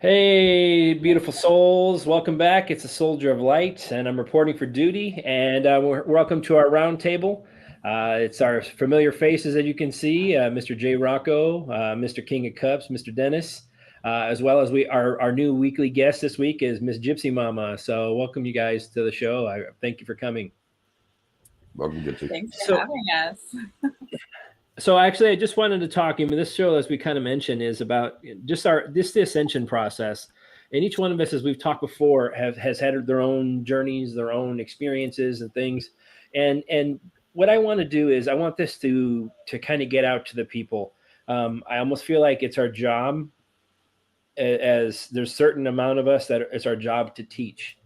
Hey, beautiful souls. Welcome back. It's a Soldier of Light, and I'm reporting for duty. And welcome to our roundtable. It's our familiar faces that you can see, Mr. J. Rocco, Mr. King of Cups, Mr. Dennis, as well as our new weekly guest this week is Miss Gypsy Mama. So welcome you guys to the show. I thank you for coming. Welcome, Gypsy. Thanks for So, having us. so actually, I just wanted to talk. I mean, this show, as we kind of mentioned, is about just the ascension process. And each one of us, as we've talked before, has had their own journeys, their own experiences, and things. And what I want to do is I want this to kind of get out to the people. I almost feel like it's our job, as there's certain amount of us that it's our job to teach.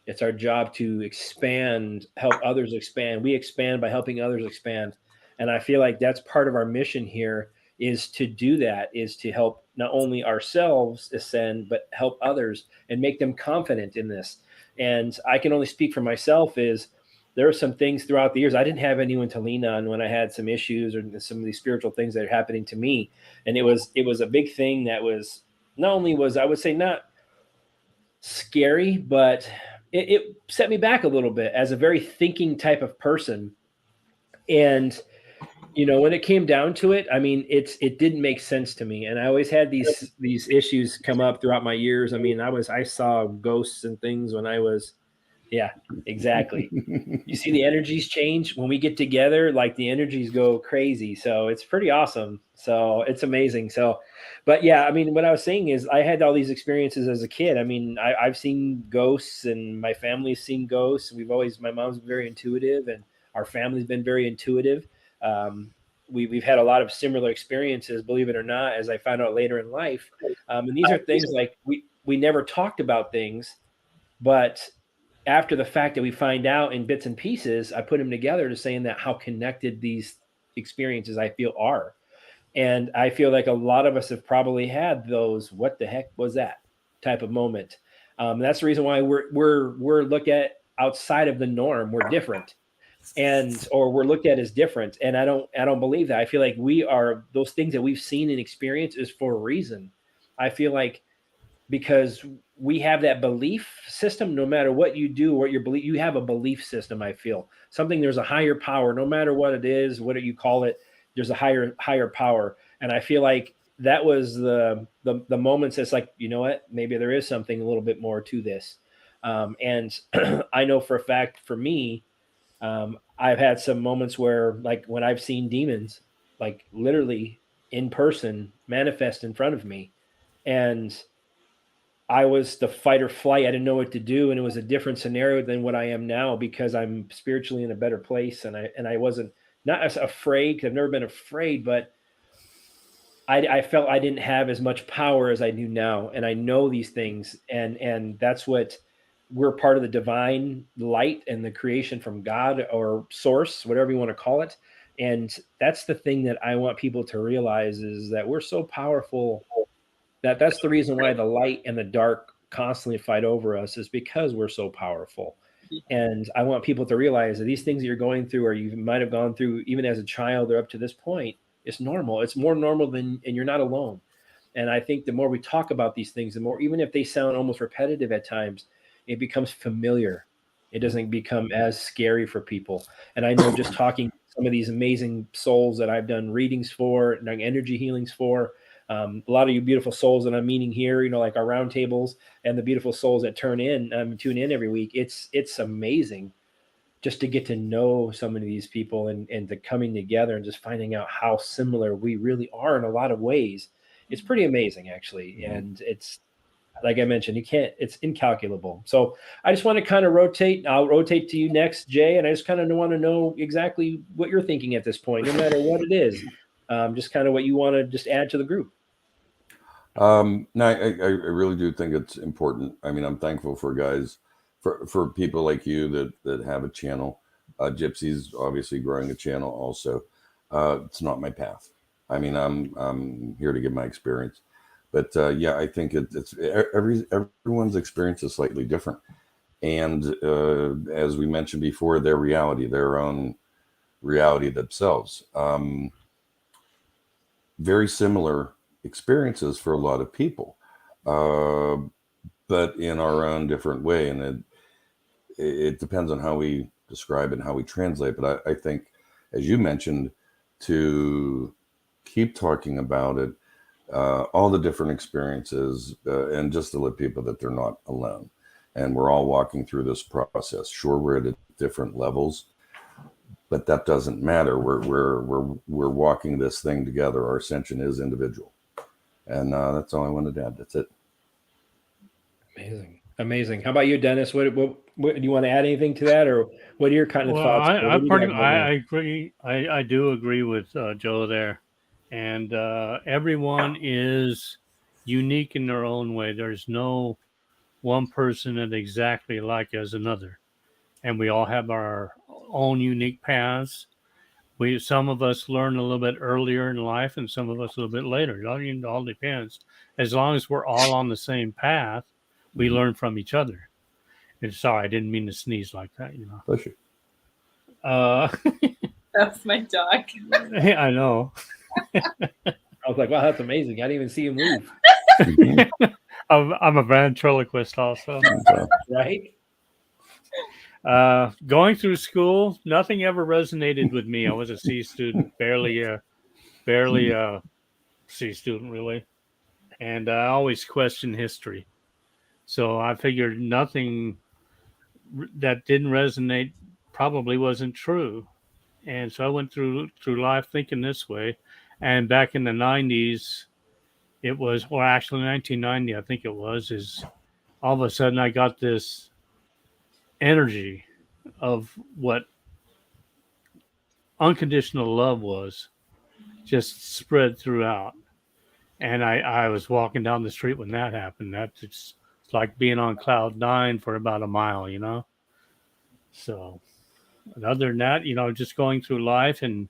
It's our job to expand, help others expand. We expand by helping others expand. And I feel like that's part of our mission here, is to do that, is to help not only ourselves ascend, but help others and make them confident in this. And I can only speak for myself, is there are some things throughout the years I didn't have anyone to lean on when I had some issues or some of these spiritual things that are happening to me. And it was a big thing that was, not only was, I would say, not scary, but it set me back a little bit as a very thinking type of person. And when it came down to it, I mean, it didn't make sense to me. And I always had these issues come up throughout my years. I mean, I saw ghosts and things when I was, yeah, exactly. You see the energies change when we get together, like the energies go crazy. So it's pretty awesome. So it's amazing. So, but yeah, I mean, what I was saying is I had all these experiences as a kid. I mean, I've seen ghosts, and my family's seen ghosts. My mom's very intuitive, and our family's been very intuitive. We've had a lot of similar experiences, believe it or not, as I found out later in life. And these are things like we never talked about things, but after the fact that we find out in bits and pieces, I put them together to saying that how connected these experiences I feel are. And I feel like a lot of us have probably had those, what the heck was that type of moment. That's the reason why we're looked at outside of the norm. We're different, or we're looked at as different. And I don't believe that. I feel like we are, those things that we've seen and experienced is for a reason. I feel like because we have that belief system. No matter what you do, what you believe, you have a belief system. I feel something, there's a higher power, no matter what it is, what you call it, there's a higher power. And I feel like that was the moments that's like, you know what, maybe there is something a little bit more to this. And I know for a fact, for me, I've had some moments where, like, when I've seen demons, like literally in person, manifest in front of me. And I was the fight or flight. I didn't know what to do, and it was a different scenario than what I am now, because I'm spiritually in a better place, and I wasn't, not as afraid, because I've never been afraid, but I felt I didn't have as much power as I do now, and I know these things, and that's what, we're part of the divine light and the creation from God or source, whatever you want to call it. And that's the thing that I want people to realize, is that we're so powerful, that's the reason why the light and the dark constantly fight over us, is because we're so powerful. And I want people to realize that these things that you're going through, or you might have gone through even as a child or up to this point, it's normal. It's more normal than, and you're not alone. And I think the more we talk about these things, the more, even if they sound almost repetitive at times, it becomes familiar. It doesn't become as scary for people. And I know, just talking to some of these amazing souls that I've done readings for and energy healings for, a lot of you beautiful souls that I'm meeting here, like our roundtables, and the beautiful souls that tune in every week. It's amazing just to get to know so many of these people, and to coming together and just finding out how similar we really are in a lot of ways. It's pretty amazing, actually. And it's, like I mentioned, it's incalculable. So I just want to kind of rotate. I'll rotate to you next, Jay. And I just kind of want to know exactly what you're thinking at this point, no matter what it is. Just kind of what you want to just add to the group. No, I really do think it's important. I mean, I'm thankful for guys, for people like you that have a channel. Gypsy's obviously growing a channel also. It's not my path. I mean, I'm here to give my experience. But yeah, I think it's everyone's experience is slightly different. And as we mentioned before, their own reality themselves. Very similar experiences for a lot of people. but in our own different way. And it depends on how we describe it and how we translate. But I think, as you mentioned, to keep talking about it, all the different experiences, and just to let people that they're not alone. And we're all walking through this process. Sure, we're at different levels, but that doesn't matter. We're walking this thing together. Our ascension is individual, and that's all I wanted to add. That's it. Amazing. How about you, Dennis? What do you want to add anything to that, or what are your kind of thoughts? I agree. I do agree with Joe there, and everyone is unique in their own way. There's no one person that exactly like as another, and we all have our own unique paths. Some of us learn a little bit earlier in life, and some of us a little bit later. It all depends. As long as we're all on the same path, we learn from each other. And sorry, I didn't mean to sneeze like that. You know. Bless you. That's my dog. I know. I was like, wow, that's amazing. I didn't even see him move. I'm a ventriloquist also. Right? Going through school, nothing ever resonated with me. I was a C student, barely a C student really, and I always questioned history. So I figured nothing that didn't resonate probably wasn't true, and so I went through life thinking this way. And back in the 90s, it was, or actually 1990, I think it was, is all of a sudden I got this energy of what unconditional love was, just spread throughout. And I was walking down the street when that happened. It's like being on cloud 9 for about a mile, you know? So other than that, just going through life and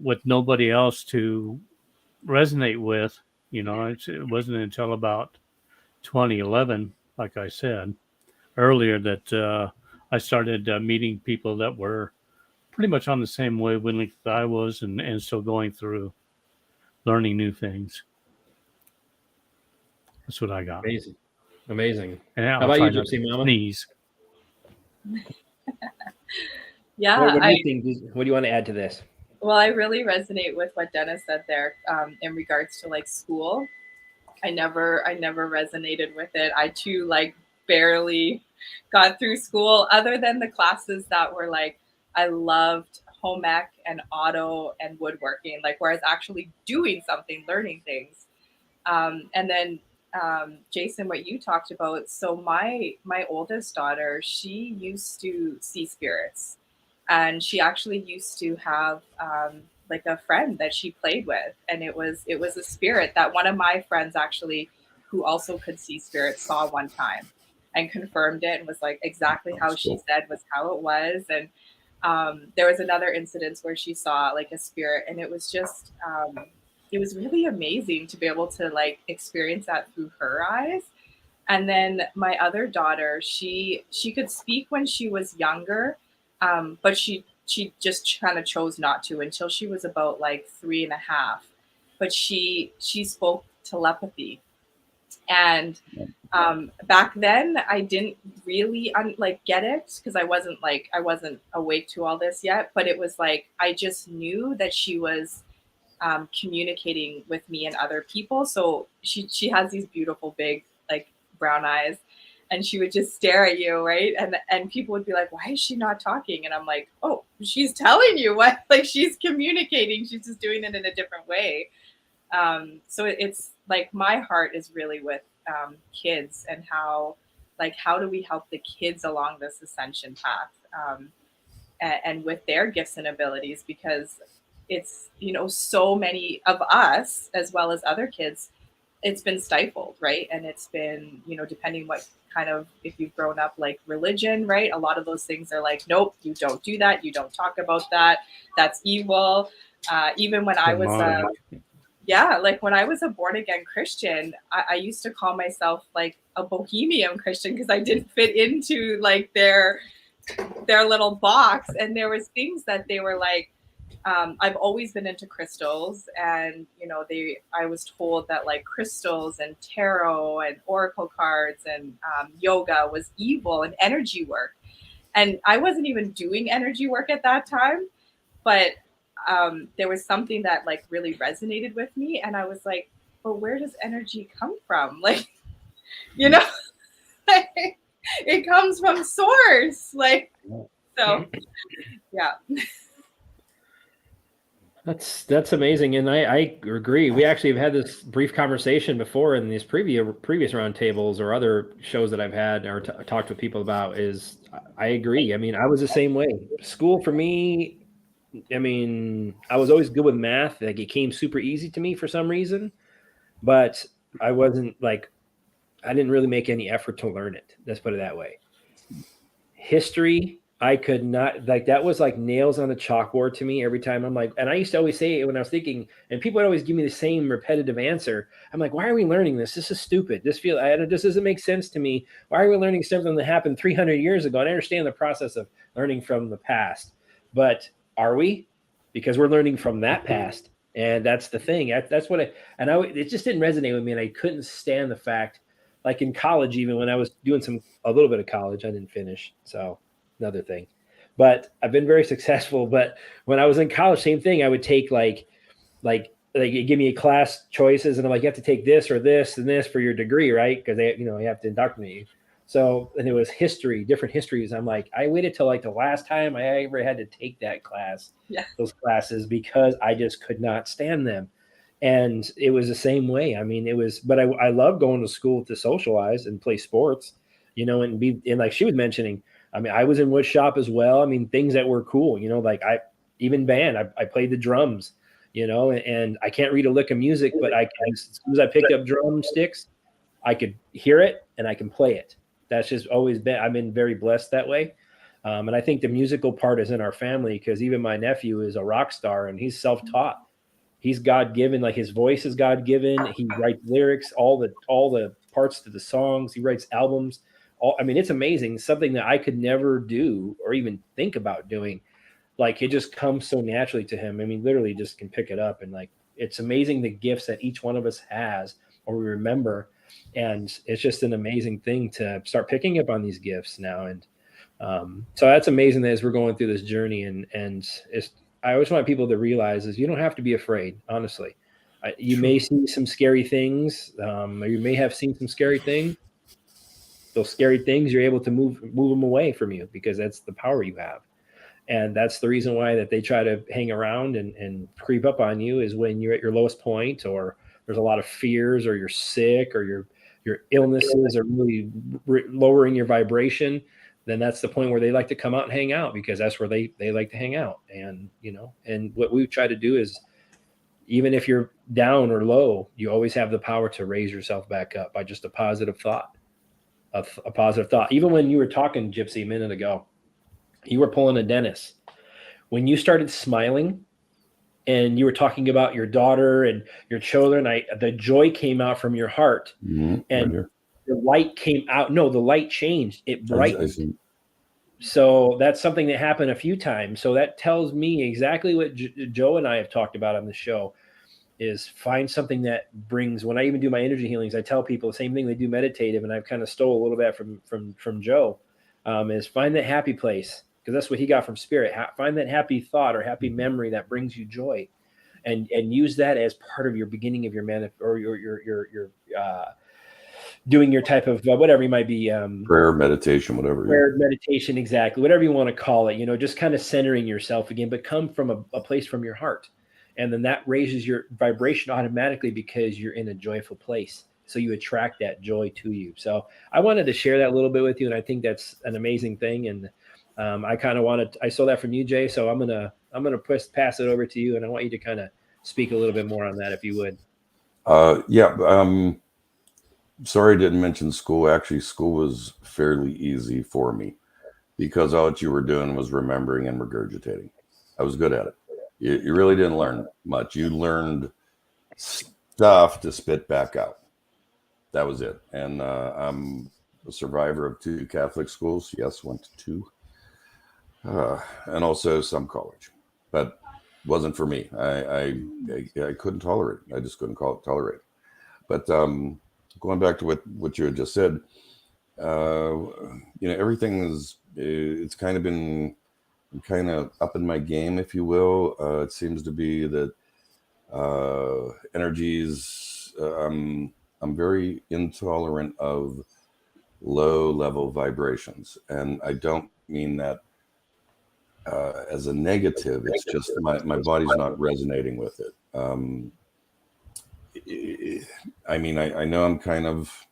with nobody else to resonate with, it wasn't until about 2011, like I said earlier, that I started meeting people that were pretty much on the same wavelength that I was, and still going through learning new things. That's what I got. Amazing. And how about you, Gypsy Mama? Sneeze. Yeah. What do you think? What do you want to add to this? Well, I really resonate with what Dennis said there in regards to like school. I never resonated with it. I too barely got through school, other than the classes that were I loved home ec and auto and woodworking, where I was actually doing something, learning things. And then Jason, what you talked about. So my oldest daughter, she used to see spirits, and she actually used to have a friend that she played with, and it was a spirit that one of my friends actually, who also could see spirits, saw one time and confirmed it, and was exactly how she said was how it was. And there was another incident where she saw a spirit, and it was just it was really amazing to be able to experience that through her eyes. And then my other daughter, she could speak when she was younger, but she just kind of chose not to until she was about 3.5. But she spoke telepathy, and back then I didn't really get it, because I wasn't awake to all this yet. But it was I just knew that she was communicating with me and other people. So she has these beautiful big brown eyes, and she would just stare at you, right? And people would be like, why is she not talking? And I'm like, oh, she's telling you what, she's communicating, she's just doing it in a different way. So it's my heart is really with kids, and how do we help the kids along this ascension path, and with their gifts and abilities, because it's so many of us, as well as other kids, it's been stifled, right? And it's been, depending what kind of, if you've grown up religion, right? A lot of those things are nope, you don't do that. You don't talk about that. That's evil. Even when I was, when I was a born again Christian, I used to call myself a bohemian Christian, because I didn't fit into their little box. And there was things that they were I've always been into crystals, and I was told that like crystals and tarot and oracle cards and yoga was evil and energy work. And I wasn't even doing energy work at that time, but there was something that like really resonated with me, and I was like, well, where does energy come from? Like, it comes from source. Like, so yeah. That's amazing, and I agree. We actually have had this brief conversation before in these previous roundtables or other shows that I've had or talked with people about. Is I agree. I mean, I was the same way. School for me, I mean, I was always good with math. Like it came super easy to me for some reason, but I wasn't like I didn't really make any effort to learn it. Let's put it that way. History, I could not, like, that was like nails on the chalkboard to me every time. I'm like, and I used to always say it when I was thinking, and people would always give me the same repetitive answer. I'm like, why are we learning this? This is stupid. This doesn't make sense to me. Why are we learning something that happened 300 years ago? And I understand the process of learning from the past, but are we? Because we're learning from that past. And that's the thing. That's what it just didn't resonate with me. And I couldn't stand the fact, like in college, even when I was doing a little bit of college, I didn't finish. So another thing, but I've been very successful. But when I was in college, same thing. I would take like you give me class choices, and I'm like, you have to take this or this and this for your degree, right? Because you have to indoctrinate you. So, and it was history, different histories. I'm like, I waited till like the last time I ever had to take that class, those classes, because I just could not stand them. And it was the same way. I mean, but I love going to school to socialize and play sports, and like she was mentioning, I mean, I was in wood shop as well. I mean, things that were cool, like even band, I played the drums, and I can't read a lick of music, but as soon as I picked up drumsticks, I could hear it and I can play it. That's just always been, I've been very blessed that way. And I think the musical part is in our family, because even my nephew is a rock star and he's self-taught. He's God-given, like his voice is God-given. He writes lyrics, all the parts to the songs. He writes albums. I mean, it's amazing. Something that I could never do or even think about doing. Like, it just comes so naturally to him. I mean, literally just can pick it up. And like, it's amazing the gifts that each one of us has or we remember. And it's just an amazing thing to start picking up on these gifts now. And so that's amazing that as we're going through this journey, and I always want people to realize is you don't have to be afraid, honestly. You may see some scary things, or you may have seen some scary things. Those scary things, you're able to move them away from you, because that's the power you have. And that's the reason why that they try to hang around and creep up on you, is when you're at your lowest point, or there's a lot of fears, or you're sick, or your illnesses are really lowering your vibration. Then that's the point where they like to come out and hang out, because that's where they like to hang out. And, and what we try to do is, even if you're down or low, you always have the power to raise yourself back up by just a positive thought. A positive thought. Even when you were talking, Gypsy, a minute ago, you were pulling a Dennis. When you started smiling and you were talking about your daughter and your children, the joy came out from your heart, and the light came out. No, the light changed. It brightened. So that's something that happened a few times. So that tells me exactly what Joe and I have talked about on the show, is find something that brings, when I even do my energy healings, I tell people the same thing. They do meditative, and I've kind of stole a little bit from Joe, is find that happy place, because that's what he got from spirit. Find that happy thought or happy memory that brings you joy, and use that as part of your beginning of your or your doing your type of whatever you might be, prayer, meditation, whatever. Meditation, exactly, whatever you want to call it. Just kind of centering yourself again, but come from a place from your heart, and then that raises your vibration automatically, because you're in a joyful place. So you attract that joy to you. So I wanted to share that a little bit with you, and I think that's an amazing thing. And I saw that from you, Jay. So I'm gonna pass it over to you, and I want you to kind of speak a little bit more on that, if you would. Sorry I didn't mention school. Actually, school was fairly easy for me, because all that you were doing was remembering and regurgitating. I was good at it. You really didn't learn much. You learned stuff to spit back out. That was it. And I'm a survivor of 2 Catholic schools. Yes, went to 2. And also some college. But wasn't for me. I couldn't tolerate it. I just couldn't tolerate it. But going back to what you had just said, everything it's kind of been kind of up in my game, if you will. It seems to be that energies, I'm very intolerant of low level vibrations, and I don't mean that as a negative. It's just my body's not resonating with it. I mean, I know I'm kind of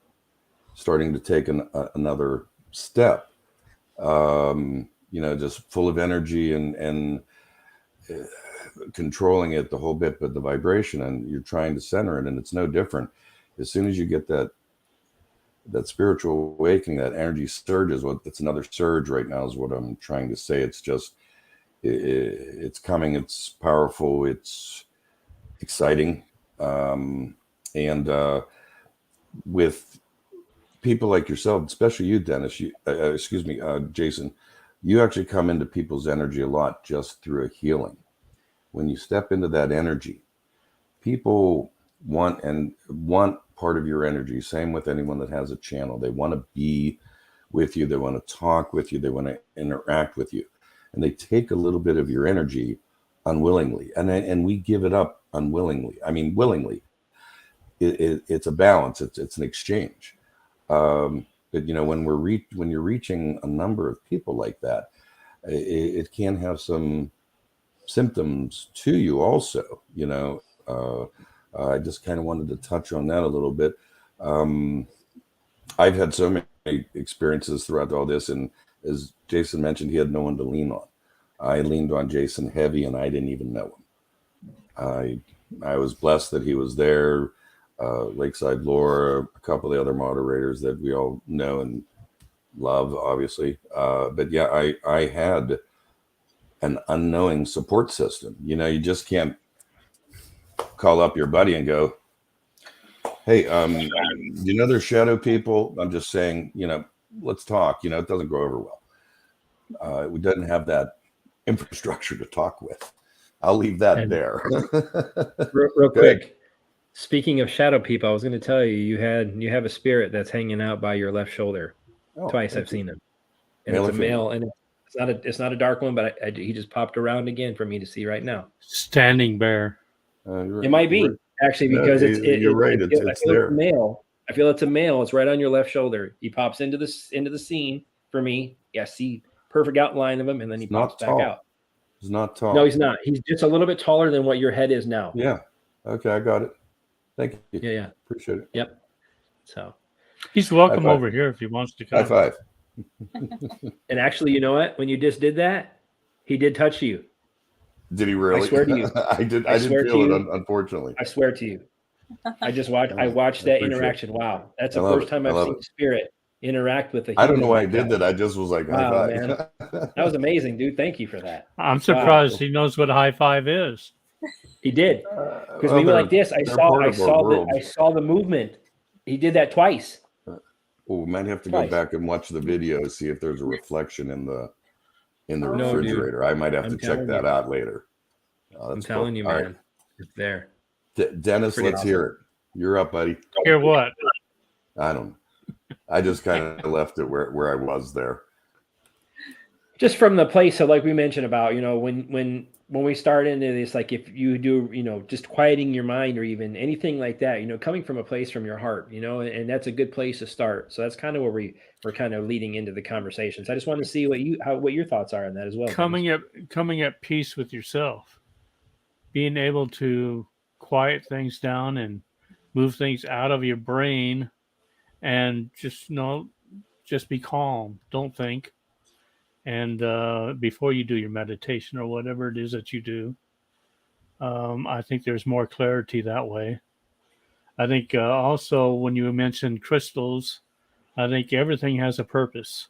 starting to take another step, just full of energy and controlling it the whole bit, but the vibration, and you're trying to center it, and it's no different. As soon as you get that spiritual awakening, that energy surges. It's another surge right now is what I'm trying to say. It's just, it's coming, it's powerful, it's exciting. And with people like yourself, especially you, Dennis, Jason, you actually come into people's energy a lot just through a healing. When you step into that energy, people want part of your energy. Same with anyone that has a channel. They want to be with you. They want to talk with you. They want to interact with you. And they take a little bit of your energy unwillingly. And we give it up unwillingly. I mean, willingly. It's a balance. It's an exchange. But when you're reaching a number of people like that, it can have some symptoms to you also. I just kind of wanted to touch on that a little bit. I've had so many experiences throughout all this, and as Jason mentioned, he had no one to lean on. I leaned on Jason heavy, and I didn't even know him. I was blessed that he was there. Lakeside Laura, a couple of the other moderators that we all know and love, obviously. But yeah, I had an unknowing support system. You just can't call up your buddy and go, hey, there's shadow people. I'm just saying, let's talk. It doesn't go over well. We doesn't have that infrastructure to talk with. I'll leave that there. real quick. Speaking of shadow people, I was going to tell you, you have a spirit that's hanging out by your left shoulder. Twice I've seen him, and it's a male, and it's not a dark one, but he just popped around again for me to see right now. Standing bear. It might be actually because you're right. It's there. It's a male. I feel it's a male. It's right on your left shoulder. He pops into the scene for me. Yeah, see perfect outline of him, and then he pops back out. He's not tall. No, he's not. He's just a little bit taller than what your head is now. Yeah. Okay, I got it. Thank you. Yeah. Appreciate it. Yep. So he's welcome over here if he wants to come. High five. And actually, you know what? When you just did that, he did touch you. Did he really? I swear to you. I didn't feel it, unfortunately. I swear to you. I watched that interaction. It. Wow. That's the first time I've seen Spirit interact with a human. I don't know why I did that. I just was like, high five. Man. That was amazing, dude. Thank you for that. I'm surprised he knows what a high five is. He did. Because we were like this. I saw the movement. He did that twice. We might have to go back and watch the video, see if there's a reflection in the refrigerator. Dude. I might have to check that out later. I'm telling you, man. Right. It's there. Dennis, let's hear it. You're up, buddy. Hear what? I don't know. I just kind of left it where I was there. Just from the place of, like we mentioned about, when we start into this, like if you do, just quieting your mind or even anything like that, coming from a place from your heart, and that's a good place to start. So that's kind of where we're kind of leading into the conversations. I just want to see what your thoughts are on that as well. Coming at peace with yourself, being able to quiet things down and move things out of your brain, and just be calm. Don't think. And before you do your meditation or whatever it is that you do, I think there's more clarity that way. I think also when you mentioned crystals, I think everything has a purpose.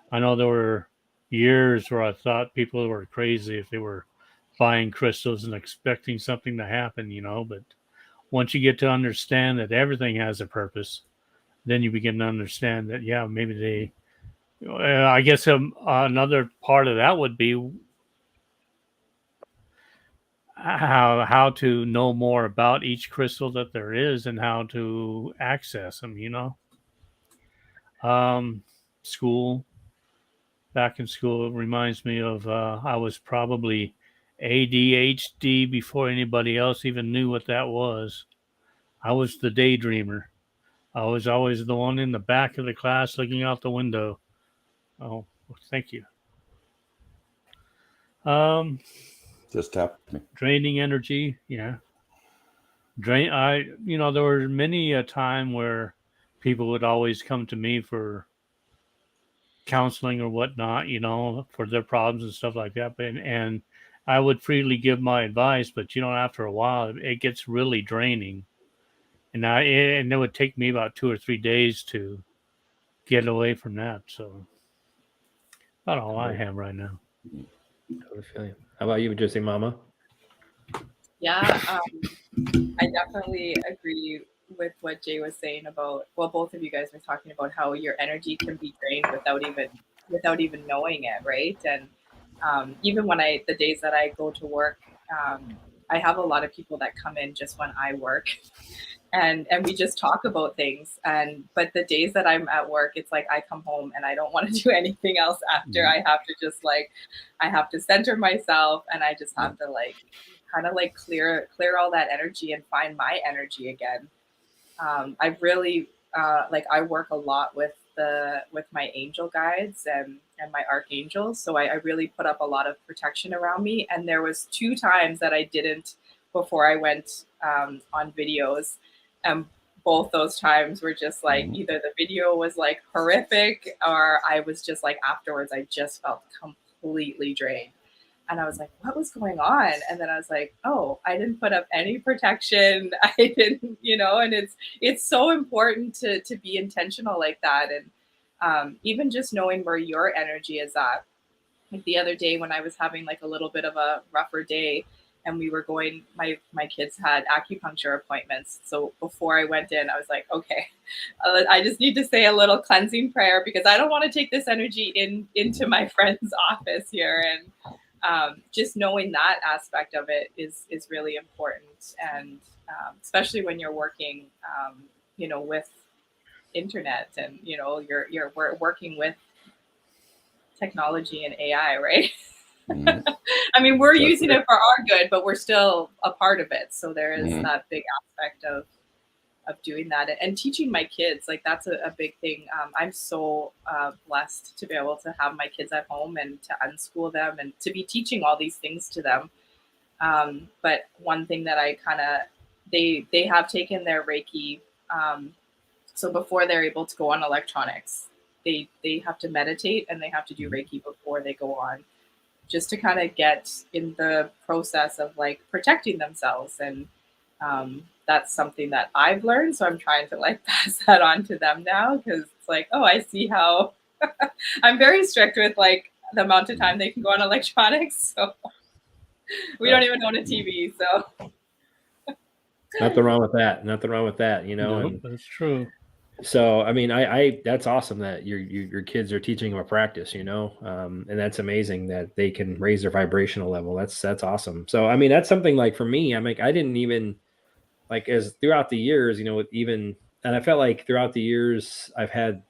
I know there were years where I thought people were crazy if they were buying crystals and expecting something to happen, but once you get to understand that everything has a purpose, then you begin to understand that, yeah, maybe I guess another part of that would be how to know more about each crystal that there is and how to access them, school, back in school, it reminds me of I was probably ADHD before anybody else even knew what that was. I was the daydreamer. I was always the one in the back of the class looking out the window. Oh, well, thank you. Just tap me. Draining energy, yeah. There were many a time where people would always come to me for counseling or whatnot, for their problems and stuff like that. And I would freely give my advice, but after a while, it gets really draining. And it would take me about 2 or 3 days to get away from that. So about all I have right now. Totally feel you. How about you, Jesse Mama? Yeah, I definitely agree with what Jay was saying about, well, both of you guys were talking about how your energy can be drained without even knowing it, right? And even when the days that I go to work, I have a lot of people that come in just when I work. And we just talk about things. But the days that I'm at work, it's like I come home and I don't want to do anything else after. I have to just I have to center myself, and I just have to kind of clear all that energy and find my energy again. I really I work a lot with my angel guides and my archangels, so I really put up a lot of protection around me. And there was 2 times that I didn't before I went on videos, and both those times were just either the video was horrific, or I was just afterwards I just felt completely drained. And I was like, what was going on? And then I was like, oh, I didn't put up any protection. I didn't, and it's so important to be intentional like that. And even just knowing where your energy is at. Like the other day when I was having a little bit of a rougher day, and we were going, my kids had acupuncture appointments. So before I went in, I was like, okay, I just need to say a little cleansing prayer, because I don't want to take this energy into my friend's office here. And just knowing that aspect of it is really important. And especially when you're working, with internet, and, you're working with technology and AI, right? Mm-hmm. I mean, we're using it for our good, but we're still a part of it. So there is that big aspect of doing that and teaching my kids. That's a big thing. I'm so blessed to be able to have my kids at home and to unschool them and to be teaching all these things to them. But one thing that I they have taken their Reiki. So before they're able to go on electronics, they have to meditate and they have to do Reiki before they go on, just to kind of get in the process of protecting themselves. And that's something that I've learned. So I'm trying to pass that on to them now, because it's oh, I see how I'm very strict with the amount of time they can go on electronics. So we don't even own a TV. So Nothing wrong with that. No, And that's true. so, I mean, I that's awesome that your kids are teaching them a practice, and that's amazing that they can raise their vibrational level. That's awesome. So, I mean, that's something for me, I'm I didn't even as throughout the years, and I felt throughout the years I've had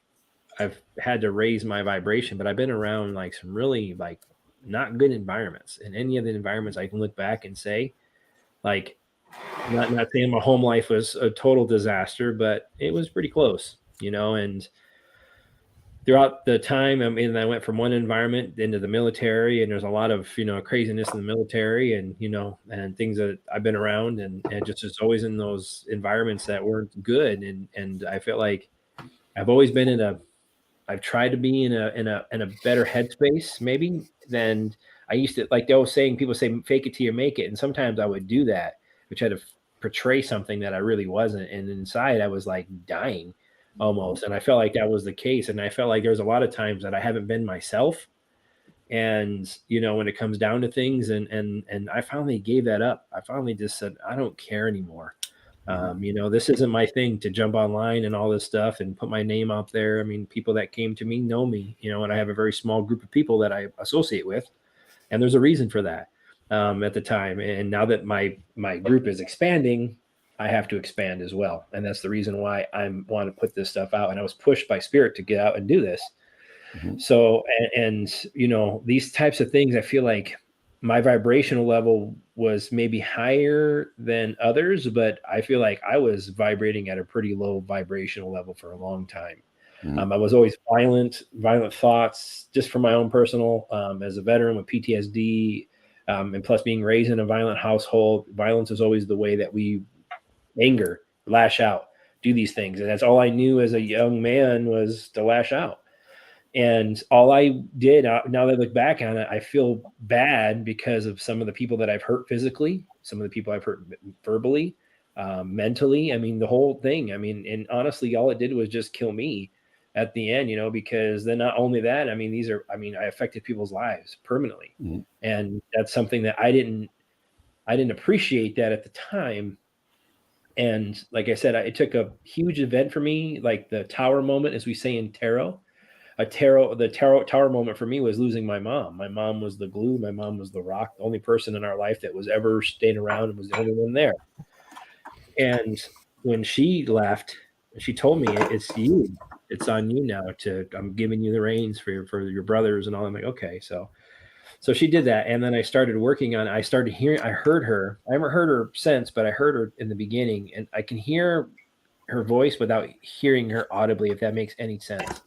to raise my vibration, but I've been around some really not good environments. In any of the environments I can look back and say, not saying my home life was a total disaster, but it was pretty close, and throughout the time, I mean, I went from one environment into the military, and there's a lot of, craziness in the military, and, and things that I've been around, and just always in those environments that weren't good. And I feel like I've always been I've tried to be in a better headspace maybe than I used to. Like the old saying, people say, fake it till you make it. And sometimes I would do that, which had to portray something that I really wasn't. And inside I was dying almost. And I felt like that was the case. And I felt like there's a lot of times that I haven't been myself. And, when it comes down to things, and I finally gave that up. I finally just said, I don't care anymore. This isn't my thing to jump online and all this stuff and put my name out there. I mean, people that came to me know me, and I have a very small group of people that I associate with, and there's a reason for that. at the time. And now that my group is expanding, I have to expand as well. And that's the reason why I want to put this stuff out. And I was pushed by Spirit to get out and do this. Mhm. So, and these types of things, I feel like my vibrational level was maybe higher than others, but I feel like I was vibrating at a pretty low vibrational level for a long time. Mhm. I was always violent thoughts, just from my own personal, as a veteran with PTSD, and plus being raised in a violent household. Violence is always the way that we anger, lash out, do these things. And that's all I knew as a young man, was to lash out. And all I did, now that I look back on it, I feel bad because of some of the people that I've hurt physically, some of the people I've hurt verbally, mentally. I mean, the whole thing. I mean, and honestly, all it did was just kill me at the end, because then not only that, I mean, I affected people's lives permanently. Mhm. And that's something that I didn't appreciate that at the time. And like I said, it took a huge event for me, like the tower moment, as we say in tarot. The tower moment for me was losing my mom. My mom was the glue. My mom was the rock, the only person in our life that was ever staying around and was the only one there. And when she left, she told me, it's you. It's on you now. I'm giving you the reins for your brothers and all. I'm like, okay. So she did that. And then I started working on it. I heard her. I haven't heard her since, but I heard her in the beginning, and I can hear her voice without hearing her audibly, if that makes any sense.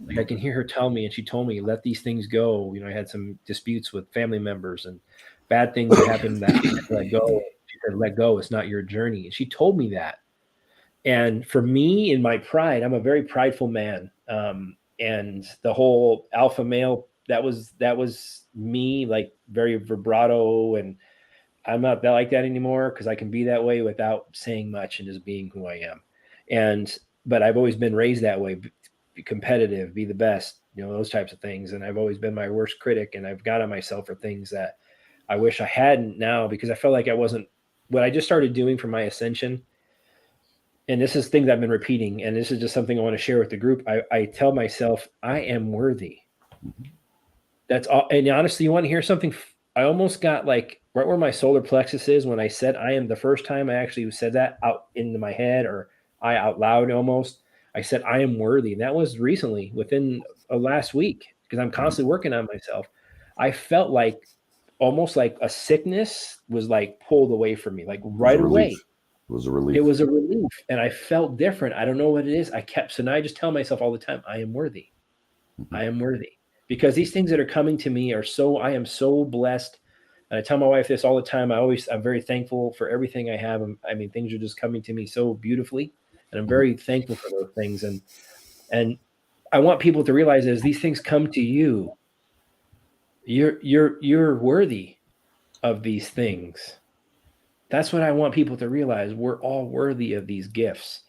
Like, I can hear her tell me, and she told me, let these things go. I had some disputes with family members and bad things that happened that I had to let go. She said, let go. It's not your journey. And she told me that. And for me, in my pride, I'm a very prideful man. And the whole alpha male, that was me, like very vibrato. And I'm not that like that anymore, because I can be that way without saying much and just being who I am. But I've always been raised that way. Be competitive, be the best, those types of things. And I've always been my worst critic, and I've got on myself for things that I wish I hadn't now, because I felt like I wasn't what I just started doing for my ascension. And this is things I've been repeating, and this is just something I want to share with the group. I tell myself, I am worthy. That's all. And honestly, you want to hear something? I almost got like right where my solar plexus is when I said I am. The first time I actually said that out into my head, or I out loud almost, I said I am worthy. And that was recently, within last week, because I'm constantly working on myself. I felt like almost like a sickness was like pulled away from me, like right away. It was a relief. It was a relief, and I felt different. I don't know what it is. So now I just tell myself all the time, I am worthy. Mhm. I am worthy. Because these things that are coming to me I am so blessed. And I tell my wife this all the time. I'm very thankful for everything I have. I mean, things are just coming to me so beautifully, and I'm very thankful for those things. And I want people to realize, as these things come to you, you're worthy of these things. That's what I want people to realize. We're all worthy of these gifts.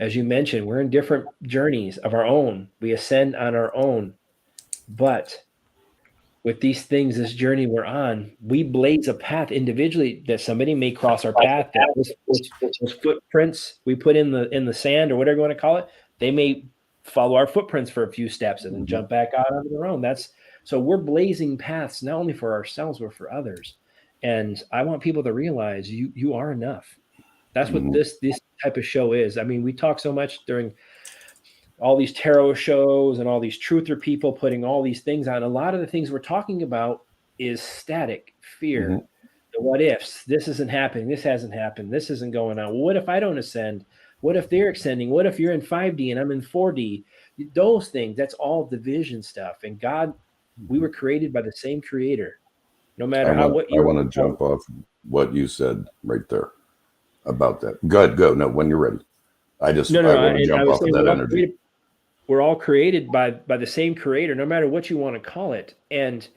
As you mentioned, we're in different journeys of our own. We ascend on our own. But with these things, this journey we're on, we blaze a path individually that somebody may cross our path. That those footprints we put in the sand, or whatever you want to call it, they may follow our footprints for a few steps and then jump back out on their own. So we're blazing paths not only for ourselves but for others. And I want people to realize you are enough. That's what this type of show is. I mean, we talk so much during all these tarot shows and all these truther people putting all these things on. A lot of the things we're talking about is static fear, the what ifs. This isn't happening. This hasn't happened. This isn't going on. Well, what if I don't ascend? What if they're ascending? What if you're in 5D and I'm in 4D? Those things, that's all division stuff. And God, we were created by the same creator. No matter I want to jump off what you said right there about that. Go. No, when you're ready. I want to jump off of that energy. We're all created by the same creator, no matter what you want to call it. And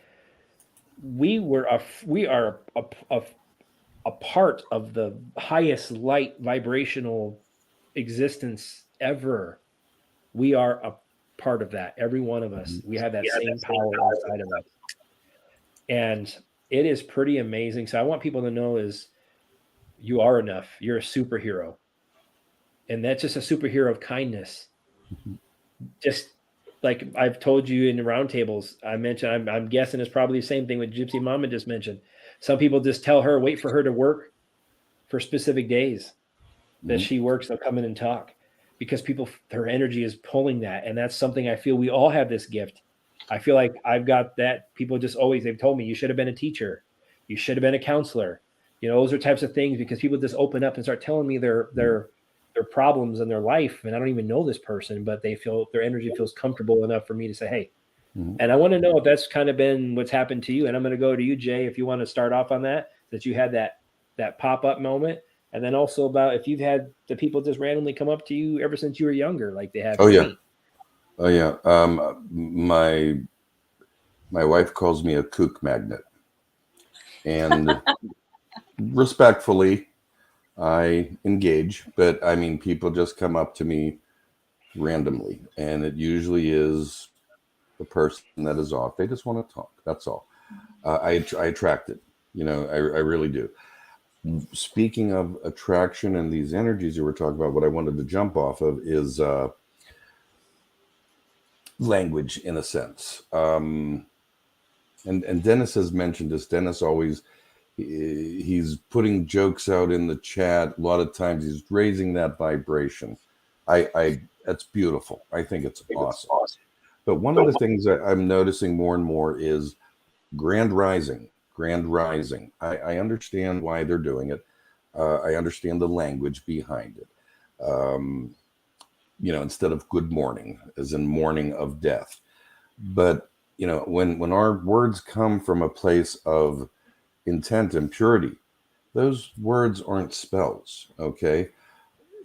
we are a part of the highest light vibrational existence ever. We are a part of that. Every one of us, we have that same power inside of us. And it is pretty amazing. So I want people to know is you are enough. You're a superhero. And that's just a superhero of kindness. Just like I've told you in the roundtables, I mentioned, I'm guessing it's probably the same thing what Gypsy Mama just mentioned. Some people just tell her, wait for her to work for specific days that Mhm. she works. They'll come in and talk because her energy is pulling that. And that's something I feel we all have this gift. I feel like I've got that. People just always, they've told me, you should have been a teacher. You should have been a counselor. Those are types of things because people just open up and start telling me their problems in their life. And I don't even know this person, but they feel their energy feels comfortable enough for me to say, hey. Mhm. And I want to know if that's kind of been what's happened to you. And I'm going to go to you, Jay, if you want to start off on that you had that pop-up moment. And then also about if you've had the people just randomly come up to you ever since you were younger, like they have Oh for yeah. me. Oh yeah. My wife calls me a kook magnet, and respectfully, I engage. But I mean, people just come up to me randomly, and it usually is the person that is off. They just want to talk. That's all. I attract it. I really do. Speaking of attraction and these energies you were talking about, what I wanted to jump off of is language, in a sense. And Dennis has mentioned this. Dennis always he's putting jokes out in the chat. A lot of times he's raising that vibration. I that's beautiful. I think it's awesome. But one of the things that I'm noticing more and more is grand rising. Grand rising. I understand why they're doing it. I understand the language behind it. Instead of good morning, as in morning of death. But when our words come from a place of intent and purity, those words aren't spells. Okay,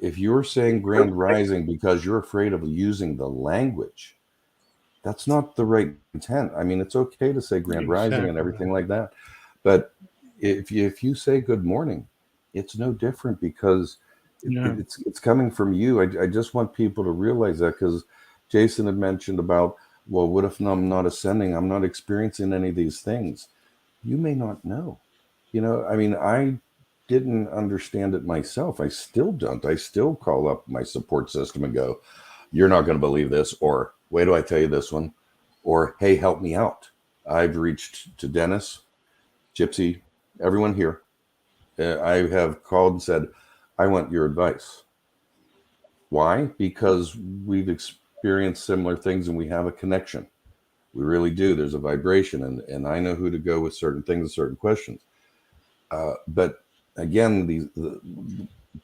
if you're saying grand rising because you're afraid of using the language, that's not the right intent. I mean, it's okay to say grand rising and everything like that, but if you say good morning, it's no different because it's coming from you. I just want people to realize that, because Jason had mentioned about, well, what if I'm not ascending? I'm not experiencing any of these things. You may not know. I mean, I didn't understand it myself. I still don't. I still call up my support system and go, you're not going to believe this, or wait till I tell you this one, or hey, help me out. I've reached to Dennis, Gypsy, everyone here. I have called and said, I want your advice. Why? Because we've experienced similar things and we have a connection. We really do. There's a vibration, and I know who to go with certain things and certain questions. But again,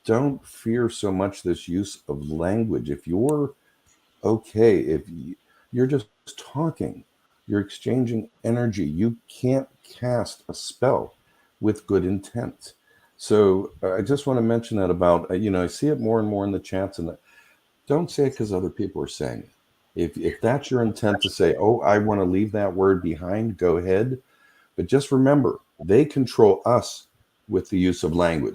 don't fear so much this use of language. If you're okay, if you're just talking, you're exchanging energy, you can't cast a spell with good intent. So I just want to mention that about, I see it more and more in the chats, and don't say it because other people are saying it. If that's your intent to say, oh, I want to leave that word behind, go ahead. But just remember, they control us with the use of language.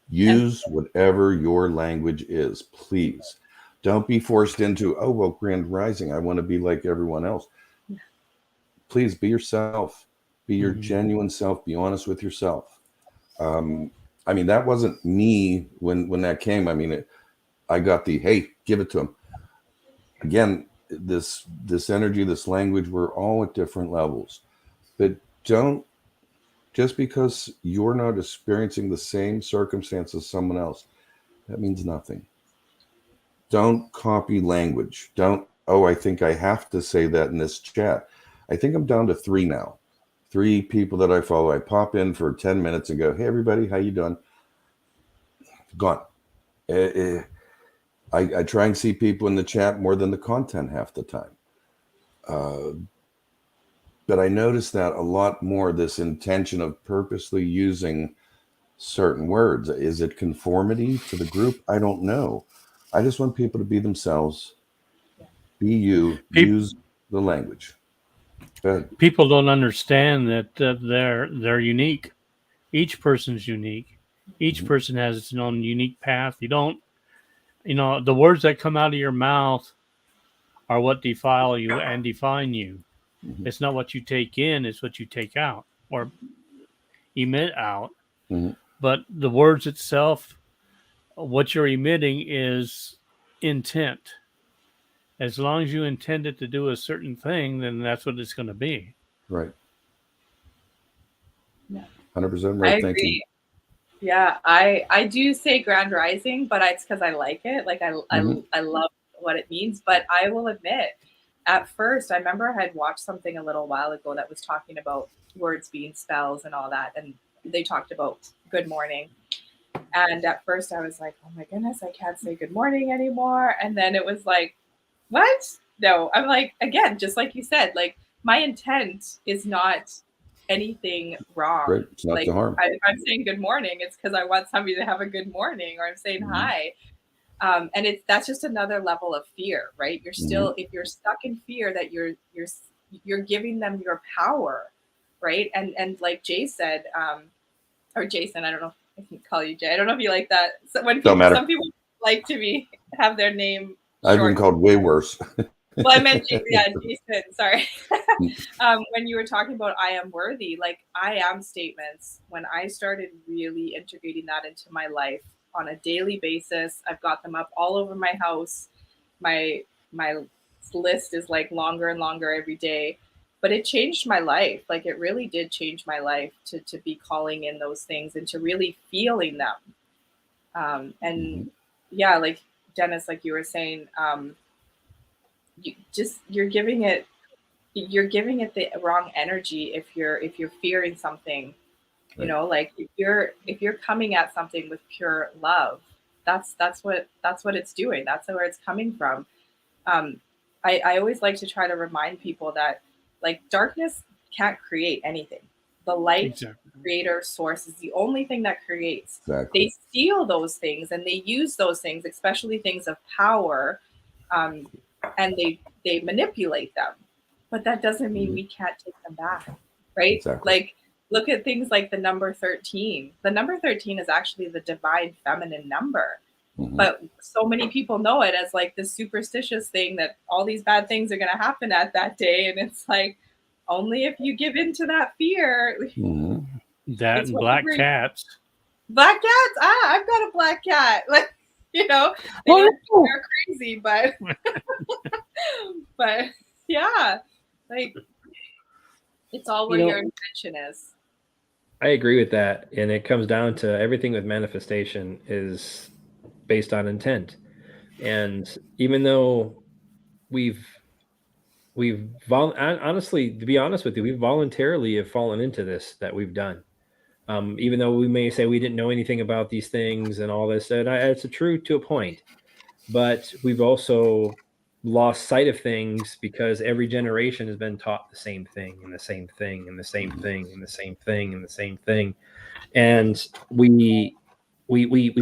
Use whatever your language is, please. Don't be forced into, oh, well, grand rising, I want to be like everyone else. Please be yourself. Be your genuine self. Be honest with yourself. I mean, that wasn't me when that came. I mean, I got the, hey, give it to him. Again, this energy, this language, we're all at different levels. But don't, just because you're not experiencing the same circumstance as someone else, that means nothing. Don't copy language. Don't, oh, I think I have to say that in this chat. I think I'm down to 3 now. 3 people that I follow. I pop in for 10 minutes and go, hey, everybody, how you doing? Gone. I try and see people in the chat more than the content half the time. But I notice that a lot more, this intention of purposely using certain words. Is it conformity to the group? I don't know. I just want people to be themselves, be you, use the language. Go ahead. People don't understand that they're unique. Each person's unique. Each person has its own unique path. You don't, the words that come out of your mouth are what defile you and define you. It's not what you take in, it's what you take out or emit out. But the words itself, what you're emitting is intent. As long as you intend it to do a certain thing, then that's what it's going to be. Right. 100% I right. Thank you. agree. Yeah, I do say Grand Rising, but it's because I like it. Like I love what it means. But I will admit, at first, I remember I had watched something a little while ago that was talking about words being spells and all that, and they talked about good morning. And at first, I was like, oh my goodness, I can't say good morning anymore. And then it was like, what? No, I'm like, again, just like you said, like my intent is not anything wrong. Right. It's not Like to harm. if I'm saying good morning, it's because I want somebody to have a good morning, or I'm saying hi. And that's just another level of fear, right? You're still, if you're stuck in fear, that you're giving them your power, right? And like Jay said, or Jason, I don't know if I can call you Jay. I don't know if you like that. So when Don't matter. some people like to have their name I've been short. called way worse. Well, I meant, yeah, Jason, sorry. When you were talking about I am worthy, like I am statements, when I started really integrating that into my life on a daily basis, I've got them up all over my house. My list is like longer and longer every day, but it changed my life. Like it really did change my life to be calling in those things and to really feeling them. And yeah, like Dennis, like you were saying, you're giving it the wrong energy if you're fearing something. You know, like if you're coming at something with pure love, that's what it's doing. That's where it's coming from. I always like to try to remind people that like darkness can't create anything. The light creator source is the only thing that creates. Exactly. They steal those things and they use those things, especially things of power, and they manipulate them. But that doesn't mean we can't take them back, right? Exactly. Like look at things like the number 13. The number 13 is actually the divine feminine number. But so many people know it as like this superstitious thing that all these bad things are going to happen at that day. And it's like, only if you give in to that fear. That and black cats. Black cats? I've got a black cat. Like, you know, they're crazy, but but yeah, like it's all where your intention is. I agree with that. And it comes down to everything with manifestation is based on intent. And even though honestly, to be honest with you, we voluntarily have fallen into this that we've done. Even though we may say we didn't know anything about these things and all this, and it's true to a point, but we've also lost sight of things because every generation has been taught the same thing and the same thing and the same thing and the same thing and the same thing, and we've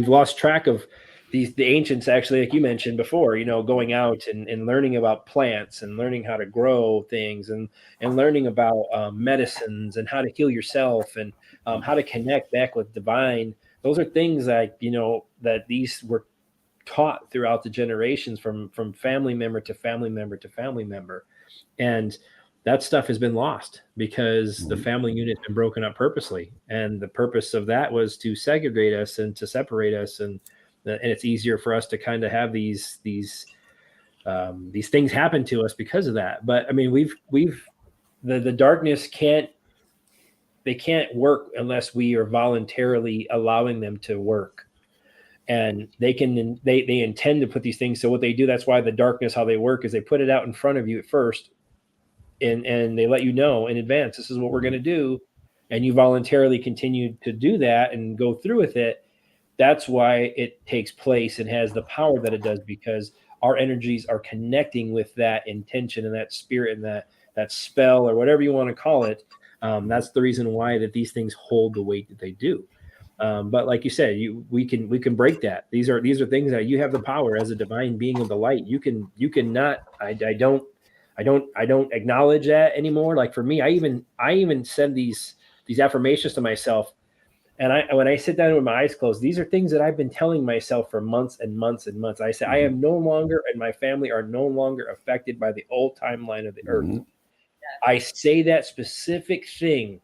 lost track of the ancients, actually, like you mentioned before, going out and learning about plants and learning how to grow things and learning about medicines and how to heal yourself and how to connect back with divine. Those are things that, that these were taught throughout the generations from family member to family member to family member. And that stuff has been lost because the family unit has been broken up purposely. And the purpose of that was to segregate us and to separate us. And it's easier for us to kind of have these things happen to us because of that. But I mean, the darkness can't work unless we are voluntarily allowing them to work. And they intend to put these things. So what they do, that's why the darkness, how they work is they put it out in front of you at first. And they let you know in advance, this is what we're going to do. And you voluntarily continue to do that and go through with it. That's why it takes place and has the power that it does, because our energies are connecting with that intention and that spirit and that spell or whatever you want to call it. That's the reason why that these things hold the weight that they do. But like you said, we can break that. These are things that you have the power as a divine being of the light. You cannot. I don't acknowledge that anymore. Like for me, I even said these affirmations to myself. And when I sit down with my eyes closed, these are things that I've been telling myself for months and months and months. I say, I am no longer, and my family are no longer affected by the old timeline of the earth. I say that specific thing.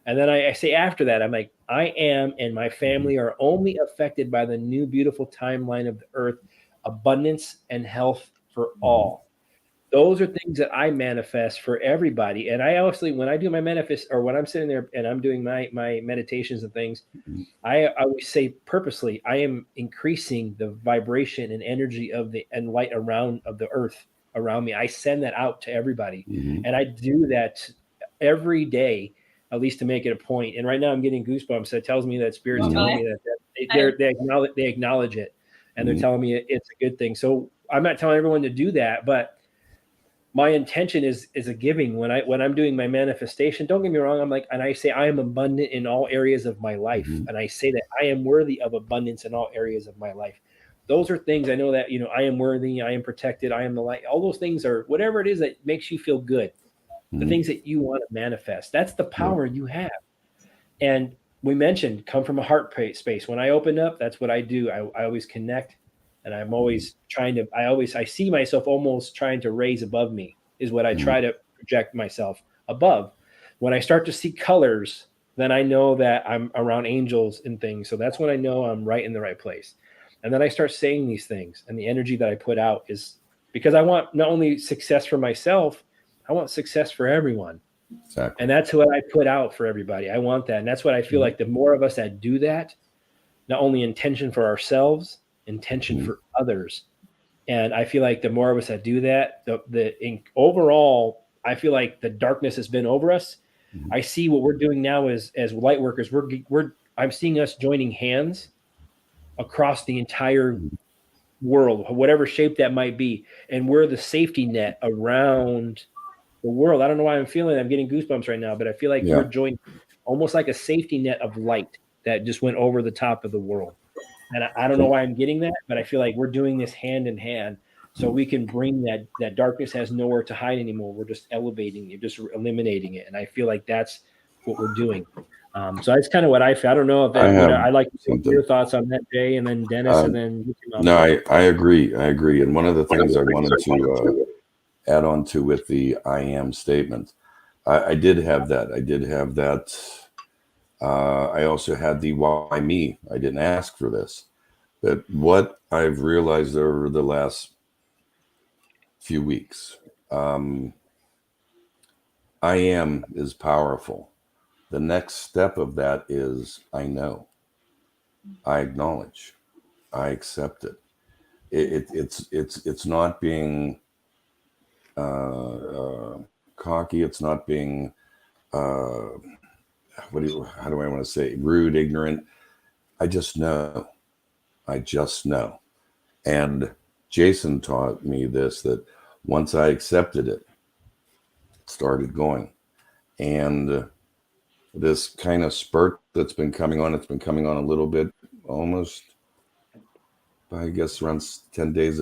And then I say after that, I'm like, I am and my family are only affected by the new beautiful timeline of the earth, abundance and health for all. those are things that I manifest for everybody. And I obviously, when I do my manifest, or when I'm sitting there and I'm doing my meditations and things, I always say purposely, I am increasing the vibration and energy of the and light around of the earth around me. I send that out to everybody, and I do that every day, at least to make it a point. And right now, I'm getting goosebumps. That tells me that spirit's telling me that they acknowledge it, and they're telling me it's a good thing. So I'm not telling everyone to do that, but my intention is a giving when I'm doing my manifestation. Don't get me wrong. I'm like, and I say I am abundant in all areas of my life, and I say that I am worthy of abundance in all areas of my life. Those are things I know that I am worthy, I am protected, I am the light. All those things are whatever it is that makes you feel good. The things that you want to manifest. That's the power you have. And we mentioned come from a heart space. When I open up, that's what I do. I always connect, and I'm always trying to. I see myself almost trying to raise above me. Is what I try to project myself above. When I start to see colors, then I know that I'm around angels and things. So that's when I know I'm right in the right place. And then I start saying these things, and the energy that I put out is because I want not only success for myself, I want success for everyone. Exactly. And that's what I put out for everybody. I want that. And that's what I feel like the more of us that do that, not only intention for ourselves, intention for others. And I feel like the more of us that do that, overall, I feel like the darkness has been over us. I see what we're doing now as light workers. I'm seeing us joining hands across the entire world, whatever shape that might be. And we're the safety net around the world. I don't know why I'm feeling it. I'm getting goosebumps right now, but I feel like we're joining almost like a safety net of light that just went over the top of the world. And I don't know why I'm getting that, but I feel like we're doing this hand in hand so we can bring that darkness has nowhere to hide anymore. We're just elevating it, just eliminating it. And I feel like that's what we're doing. So that's kind of what I feel. I don't know if that, I'd like to see your thoughts on that, Jay, and then Dennis, and then. No, I agree. I agree. And one of the things I wanted to add on to with the I am statement, I did have that. I also had the why me. I didn't ask for this. But what I've realized over the last few weeks, I am is powerful. The next step of that is I know, I acknowledge, I accept it. It's not being cocky. It's not being how do I want to say, rude, ignorant. I just know. And Jason taught me this, that once I accepted it, it started going. And this kind of spurt that's been coming on, it's been coming on a little bit, almost, I guess, around 10 days.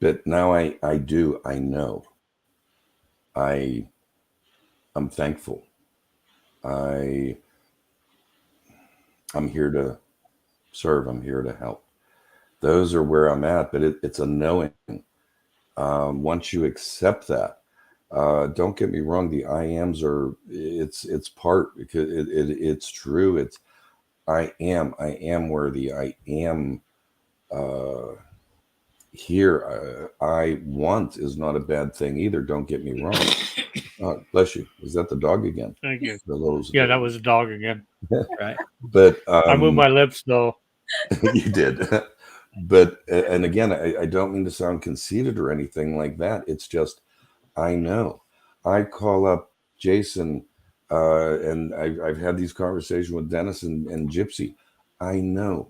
But now I know. I'm thankful. I'm here to serve. I'm here to help. Those are where I'm at, but it's a knowing. Once you accept that, don't get me wrong. The I ams it's part, because it's true. It's I am worthy. I am here. I want is not a bad thing either. Don't get me wrong. Bless you. Is that the dog again? Thank you. Yeah, that was a dog again. Right. But I moved my lips though. You did. But, and again, I don't mean to sound conceited or anything like that. It's just, I know. I call up Jason, and I've had these conversations with Dennis and Gypsy. I know.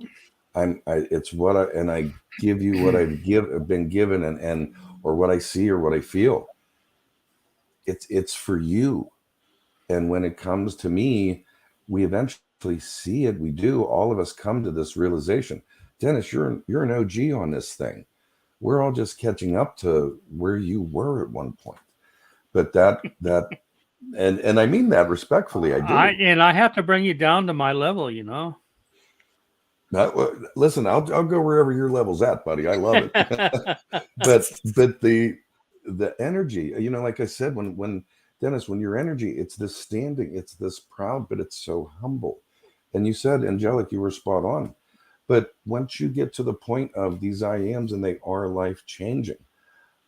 It's what I give you what I've been given, and or what I see or what I feel. It's for you. And when it comes to me, we eventually see it. We do. All of us come to this realization. Dennis, you're an OG on this thing. We're all just catching up to where you were at one point. But that and I mean that respectfully. I do. I have to bring you down to my level, Listen, I'll go wherever your level's at, buddy. I love it. but the energy, like I said, when Dennis, when your energy, it's this standing, it's this proud, but it's so humble. And you said, Angelic, you were spot on. But once you get to the point of these I ams and they are life changing,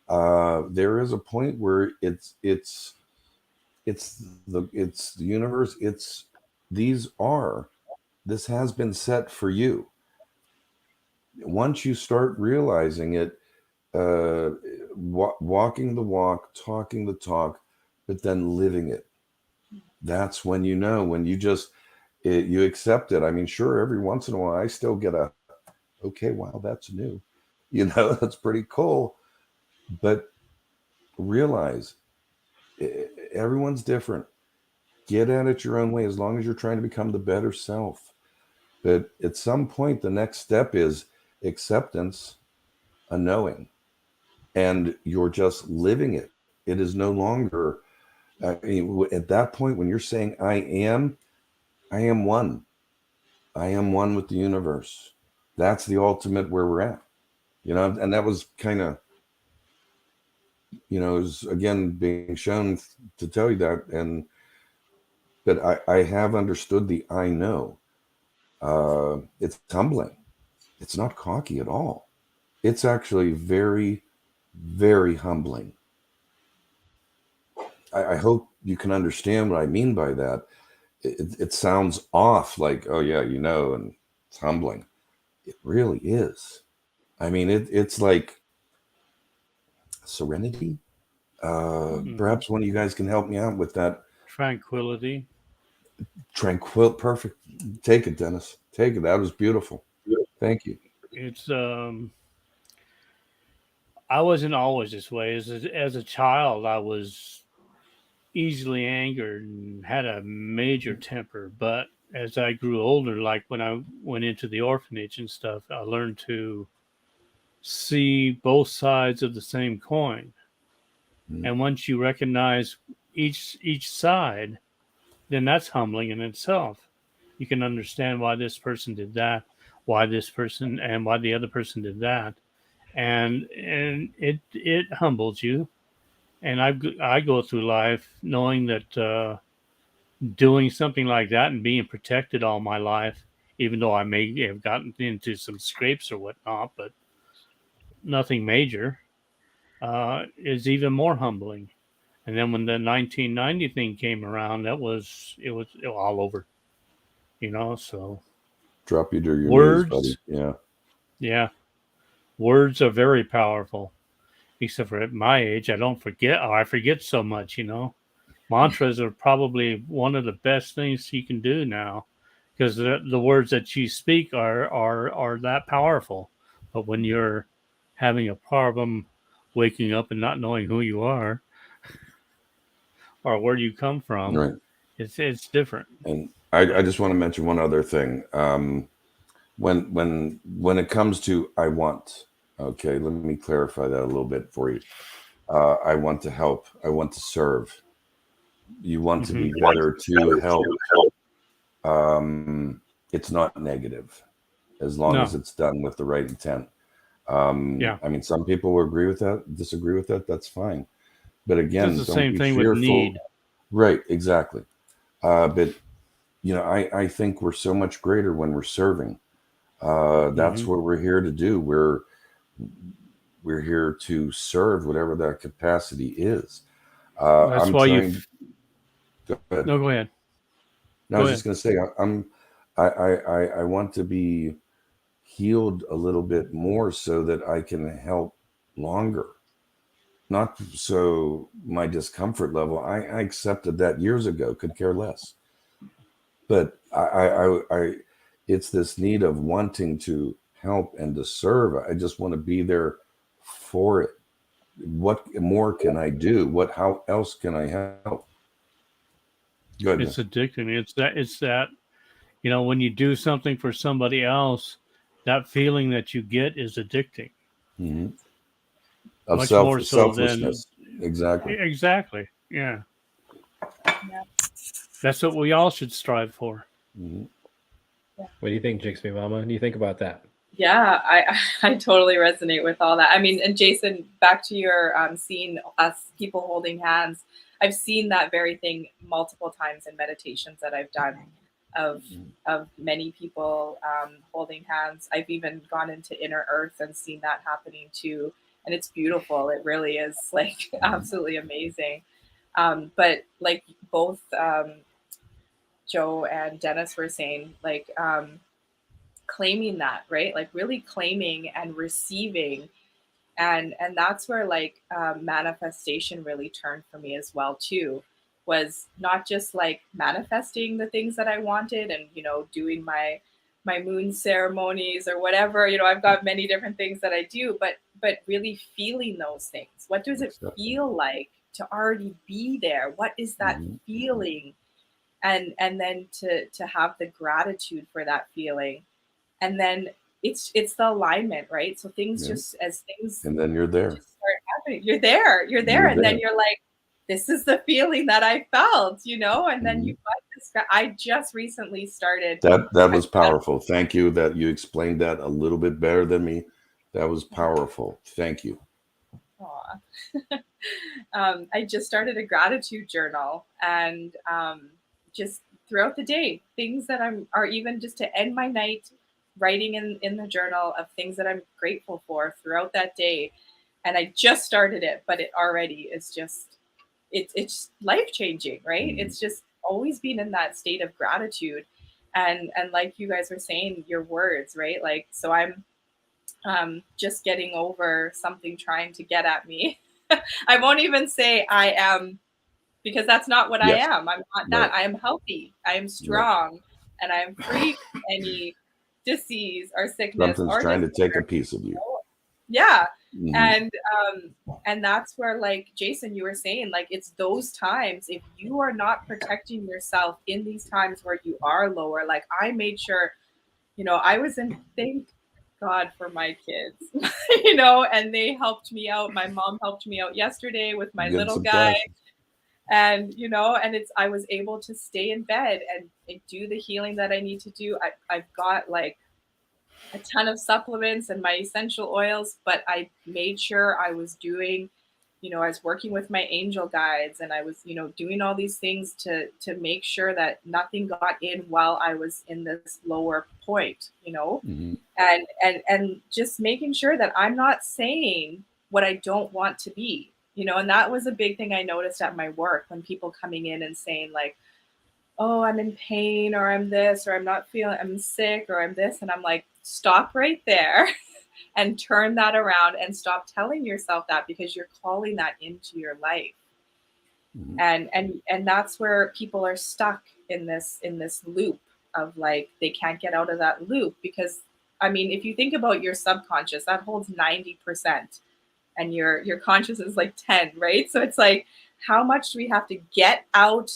there is a point where it's the universe. This has been set for you. Once you start realizing it, walking the walk, talking the talk, but then living it. That's when you know, when you just, you accept it. I mean, sure, every once in a while, I still get okay, wow, that's new. That's pretty cool. But realize everyone's different. Get at it your own way, as long as you're trying to become the better self. But at some point, the next step is acceptance, a knowing, and you're just living it. It is no longer, at that point, when you're saying, I am one. I am one with the universe. That's the ultimate where we're at. And that was kind of, is again being shown to tell you that. But I have understood the I know. It's humbling. It's not cocky at all. It's actually very, very humbling. I hope you can understand what I mean by that. It sounds off, like, oh yeah, and it's humbling. It really is. I mean, it's like serenity. Perhaps one of you guys can help me out with that. Tranquility. Perfect. Take it, Dennis. Take it. That was beautiful. Thank you. It's I wasn't always this way. As a child, I was easily angered and had a major temper. But as I grew older, like when I went into the orphanage and stuff, I learned to see both sides of the same coin. And once you recognize each side, then that's humbling in itself. You can understand why this person did that, why this person and why the other person did that, and it humbles you. And I go through life knowing that doing something like that and being protected all my life, even though I may have gotten into some scrapes or whatnot, but nothing major, is even more humbling. And then when the 1990 thing came around, it was all over, So Drop you to your knees, buddy. words, yeah, words are very powerful. Except for at my age, I don't forget. I forget so much, Mantras are probably one of the best things you can do now, because the words that you speak are that powerful. But when you're having a problem waking up and not knowing who you are or where you come from, Right. it's different. And I just want to mention one other thing. When it comes to I want, okay, let me clarify that a little bit for you. I want to help. I want to serve. You want to be better to help. It's not negative, as long as it's done with the right intent. I mean, some people will agree with that, disagree with that. That's fine. But again, it's the don't same be thing fearful. with need. Right, exactly. But I think we're so much greater when we're serving. That's what we're here to do. We're here to serve, whatever that capacity is. That's I'm why trying. Go ahead. No, go ahead. No, I was just going to say, I want to be healed a little bit more so that I can help longer. Not so my discomfort level. I accepted that years ago. Could care less. But I it's this need of wanting to help and to serve. I just want to be there for it. What more can I do? How else can I help? Goodness. It's addicting. It's that when you do something for somebody else, that feeling that you get is addicting. Mm-hmm. Of Much more so selflessness. Exactly. Yeah. Yeah. That's what we all should strive for. Mm-hmm. What do you think, Jixby Mama? What do you think about that? Yeah, I totally resonate with all that. I mean, and Jason, back to your seeing us people holding hands. I've seen that very thing multiple times in meditations that I've done of many people holding hands. I've even gone into inner earth and seen that happening too. and it's beautiful. It really is like absolutely amazing. But like both Joe and Dennis were saying, like claiming that, right? Like really claiming and receiving, and that's where like manifestation really turned for me as well too. Was not just like manifesting the things that I wanted and doing my moon ceremonies or whatever. I've got many different things that I do, but really feeling those things. What does it feel like to already be there? What is that feeling? And then to have the gratitude for that feeling, and then it's the alignment, right? So things just as things and then you're there. just start happening, you're there, and then you're like, this is the feeling that I felt, and then you've got this. I just recently started. That was powerful. Thank you that you explained that a little bit better than me. That was powerful. Thank you. I just started a gratitude journal, and just throughout the day, things that are even just to end my night, writing in the journal of things that I'm grateful for throughout that day. And I just started it, but it already is just, it's life-changing, right? It's just always been in that state of gratitude. And like you guys were saying, your words, right? Like, so I'm just getting over something trying to get at me. I won't even say I am, because that's not what I am. I'm not that. I am healthy. I am strong, and I am free from any disease or sickness. Something's trying to take a piece of you. Yeah. And that's where, like Jason, you were saying, like, it's those times, if you are not protecting yourself in these times where you are lower, like I made sure, I was in, thank God for my kids, and they helped me out. My mom helped me out yesterday with my little guy. And, and I was able to stay in bed and do the healing that I need to do. I've got like a ton of supplements and my essential oils, but I made sure I was doing, I was working with my angel guides, and I was, doing all these things to make sure that nothing got in while I was in this lower point, and just making sure that I'm not saying what I don't want to be. And that was a big thing I noticed at my work, when people coming in and saying like, oh, I'm in pain, or I'm this, or I'm sick, or I'm this. And I'm like, stop right there and turn that around and stop telling yourself that, because you're calling that into your life. And that's where people are stuck in this loop of like, they can't get out of that loop, because I mean, if you think about your subconscious, that holds 90%. And your conscious is like 10, right? So it's like, how much do we have to get out?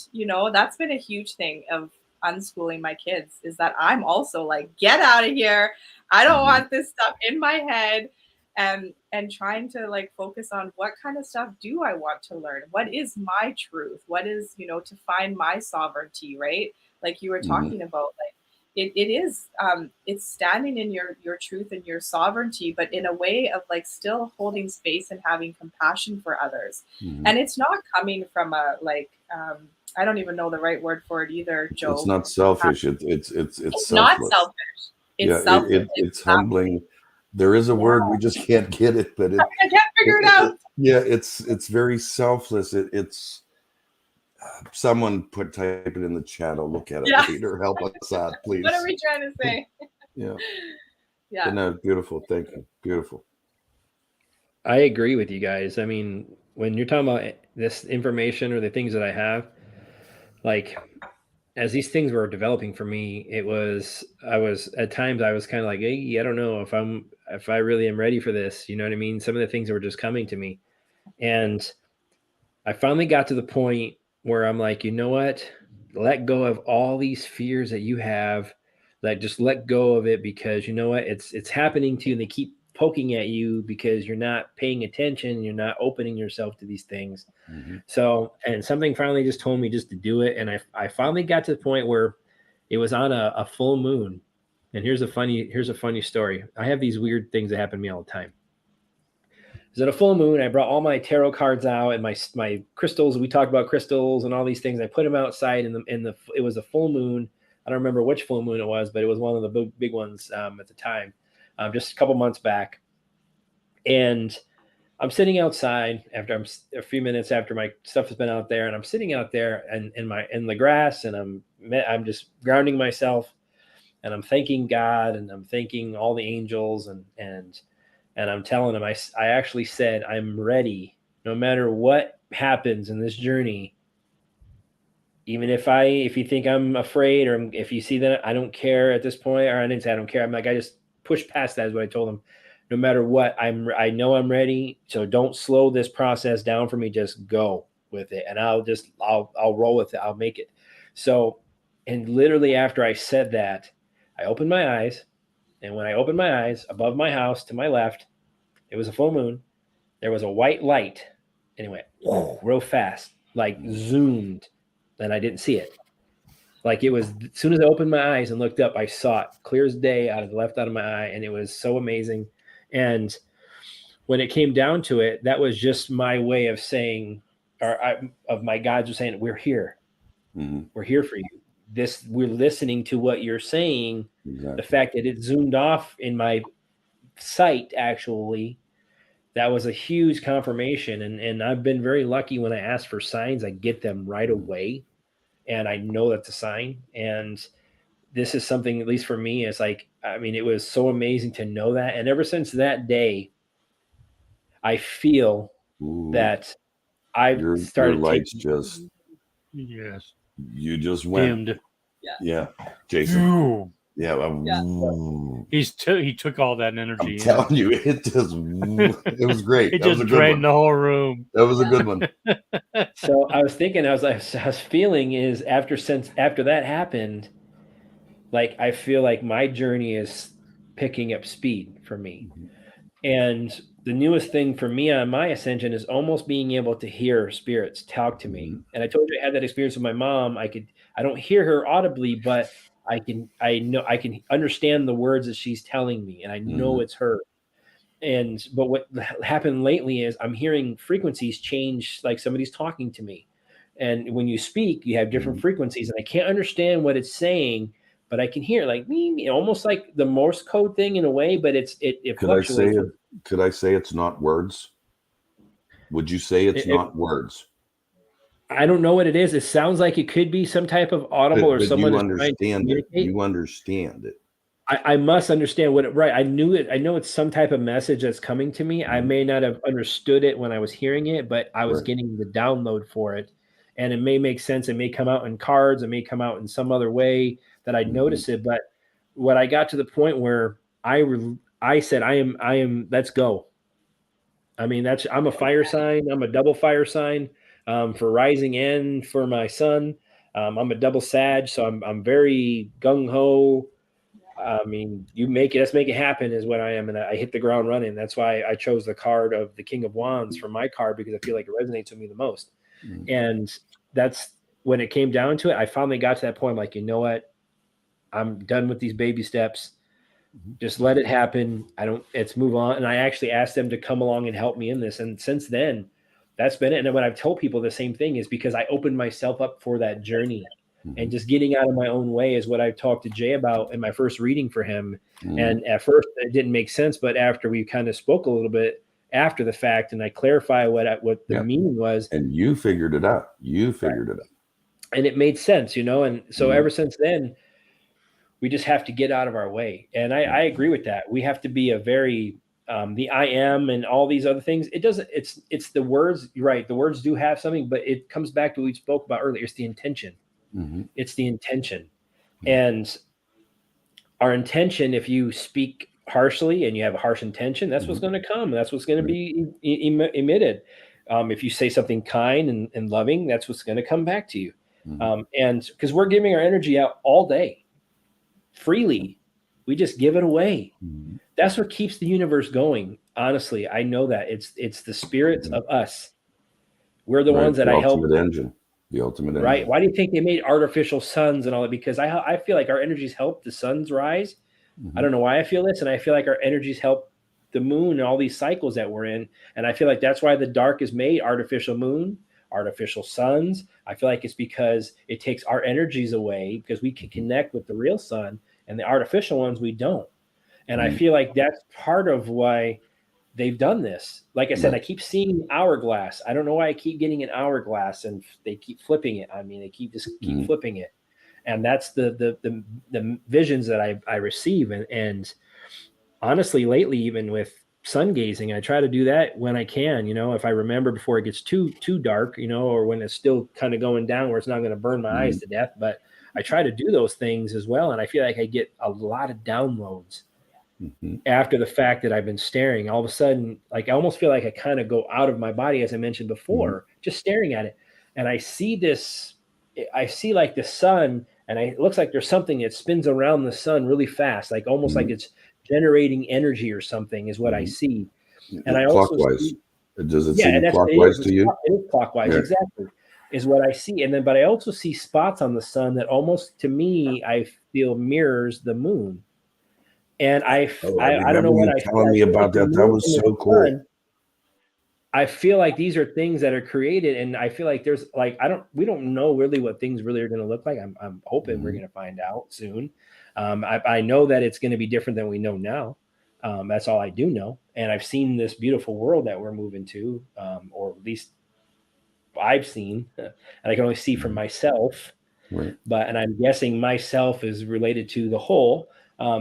That's been a huge thing of unschooling my kids, is that I'm also like, get out of here. I don't want this stuff in my head. And trying to like focus on what kind of stuff do I want to learn? What is my truth? What is, to find my sovereignty, right? Like you were talking about, like, it is it's standing in your truth and your sovereignty, but in a way of like still holding space and having compassion for others. And it's not coming from a like I don't even know the right word for it either, Joe. It's not selfish. It's not selfish. It's selfless. It's humbling. There is a word, we just can't get it, but I can't figure it out. It's very selfless. It's someone type it in the chat. I'll look at it later. Help us out, please. What are we trying to say? Yeah. No, beautiful. Thank you. Beautiful. I agree with you guys. I mean, when you're talking about this information or the things that I have, like, as these things were developing for me, I was at times I was kind of like, hey, I don't know if I really am ready for this. You know what I mean? Some of the things were just coming to me, and I finally got to the point where I'm like, you know what? Let go of all these fears that you have. Like, just let go of it, because you know what? It's happening to you, and they keep poking at you because you're not paying attention. You're not opening yourself to these things. So, and something finally just told me just to do it. And I finally got to the point where it was on a full moon. And here's a funny story. I have these weird things that happen to me all the time. It was at a full moon. I brought all my tarot cards out and my crystals. We talked about crystals and all these things. I put them outside it was a full moon. I don't remember which full moon it was, but it was one of the big ones at the time, just a couple months back. And I'm sitting outside after a few minutes after my stuff has been out there, and I'm sitting out there and in the grass, and I'm just grounding myself, and I'm thanking God, and I'm thanking all the angels, and I'm telling them, I actually said, I'm ready no matter what happens in this journey. Even if you think I'm afraid, or if you see that I don't care at this point, or I didn't say I don't care, I'm like, I just pushed past that is what I told them. No matter what, I know I'm ready. So don't slow this process down for me. Just go with it. And I'll roll with it. I'll make it. So, and literally after I said that, I opened my eyes. And when I opened my eyes, above my house to my left, it was a full moon. There was a white light, and it went real fast, like zoomed, and I didn't see it. Like it was, as soon as I opened my eyes and looked up, I saw it clear as day out of the left out of my eye, and it was so amazing. And when it came down to it, that was just my way of saying, of my guides were saying, we're here. Mm-hmm. We're here for you. We're listening to what you're saying. Exactly. The fact that it zoomed off in my sight, actually, that was a huge confirmation. And I've been very lucky when I ask for signs, I get them right away. And I know that's a sign. And this is something, at least for me, it's like, I mean, it was so amazing to know that. And ever since that day, I feel that I've started your lights taking. just, Yes. you just went. Dimmed. Yeah. Jason. He took all that energy. I'm telling you, it was great. It That was just a good drained one. the whole room. That was a good one. So I was thinking, I was feeling is after that happened, like I feel like my journey is picking up speed for me. And the newest thing for me on my ascension is almost being able to hear spirits talk to me. And I told you I had that experience with my mom. I don't hear her audibly, but I can understand the words that she's telling me, and I know it's her. But what happened lately is I'm hearing frequencies change, like somebody's talking to me. And when you speak, you have different frequencies, and I can't understand what it's saying, but I can hear like me, almost like the Morse code thing in a way, but it fluctuates. Could I say it's not words? Would you say it's not words? I don't know what it is. It sounds like it could be some type of audible, or someone you is trying to understand it. communicate. You understand it. I must understand what it, right. I knew it. I know it's some type of message that's coming to me. I may not have understood it when I was hearing it, but I was getting the download for it. And it may make sense. It may come out in cards. It may come out in some other way that I'd notice it. But what I got to the point where I said, I am, let's go. I mean, I'm a fire sign. I'm a double fire sign for rising and for my sun. I'm a double Sag. So I'm very gung ho. I mean, let's make it happen is what I am. And I hit the ground running. That's why I chose the card of the King of Wands for my card, because I feel like it resonates with me the most. And that's when it came down to it. I finally got to that point. I'm like, you know what? I'm done with these baby steps. Just let it happen. Let's move on. And I actually asked them to come along and help me in this. And since then, that's been it. And then when I've told people the same thing is because I opened myself up for that journey. And just getting out of my own way is what I talked to Jay about in my first reading for him. And at first it didn't make sense, but after we kind of spoke a little bit after the fact, and I clarified what the meaning was. And you figured it out. It out. And it made sense, And so ever since then, we just have to get out of our way. And I agree with that. We have to be a very, the I am and all these other things. It's the words, you're right. The words do have something, but it comes back to what we spoke about earlier. It's the intention. It's the intention. And our intention, if you speak harshly and you have a harsh intention, that's what's going to come. That's what's going to be emitted. If you say something kind and loving, that's what's going to come back to you. And because we're giving our energy out all day freely, we just give it away. That's what keeps the universe going. Honestly, I know that it's the spirits of us. We're the ones that I help. The ultimate engine. Right. Why do you think they made artificial suns and all that? Because I feel like our energies help the suns rise. I don't know why I feel this. And I feel like our energies help the moon and all these cycles that we're in. And I feel like that's why the dark is made artificial moon, artificial suns. I feel like it's because it takes our energies away, because we can connect with the real sun, and the artificial ones we don't. And I feel like that's part of why they've done this. Like I said, I keep seeing hourglass. I don't know why I keep getting an hourglass, and they keep flipping it. I mean, they keep flipping it, and that's the visions that I receive. And honestly, lately, even with sun gazing, I try to do that when I can. You know, if I remember before it gets too dark, you know, or when it's still kind of going down where it's not going to burn my eyes to death. But I try to do those things as well, and I feel like I get a lot of downloads. After the fact that I've been staring, all of a sudden, like I almost feel like I kind of go out of my body, as I mentioned before, just staring at it. And I see like the sun, and it looks like there's something that spins around the sun really fast, like almost like it's generating energy or something is what I see. And I also clockwise. Does it yeah, seem and clockwise to you? It is clockwise, exactly, is what I see. And then, but I also see spots on the sun that almost, to me, I feel mirrors the moon. And I don't know what I telling me about that. That was so cool. I feel like these are things that are created, and I feel like there's like we don't know really what things really are going to look like. I'm hoping we're going to find out soon. I know that it's going to be different than we know now. That's all I do know. And I've seen this beautiful world that we're moving to, or at least I've seen, and I can only see for myself. Right. And I'm guessing myself is related to the whole.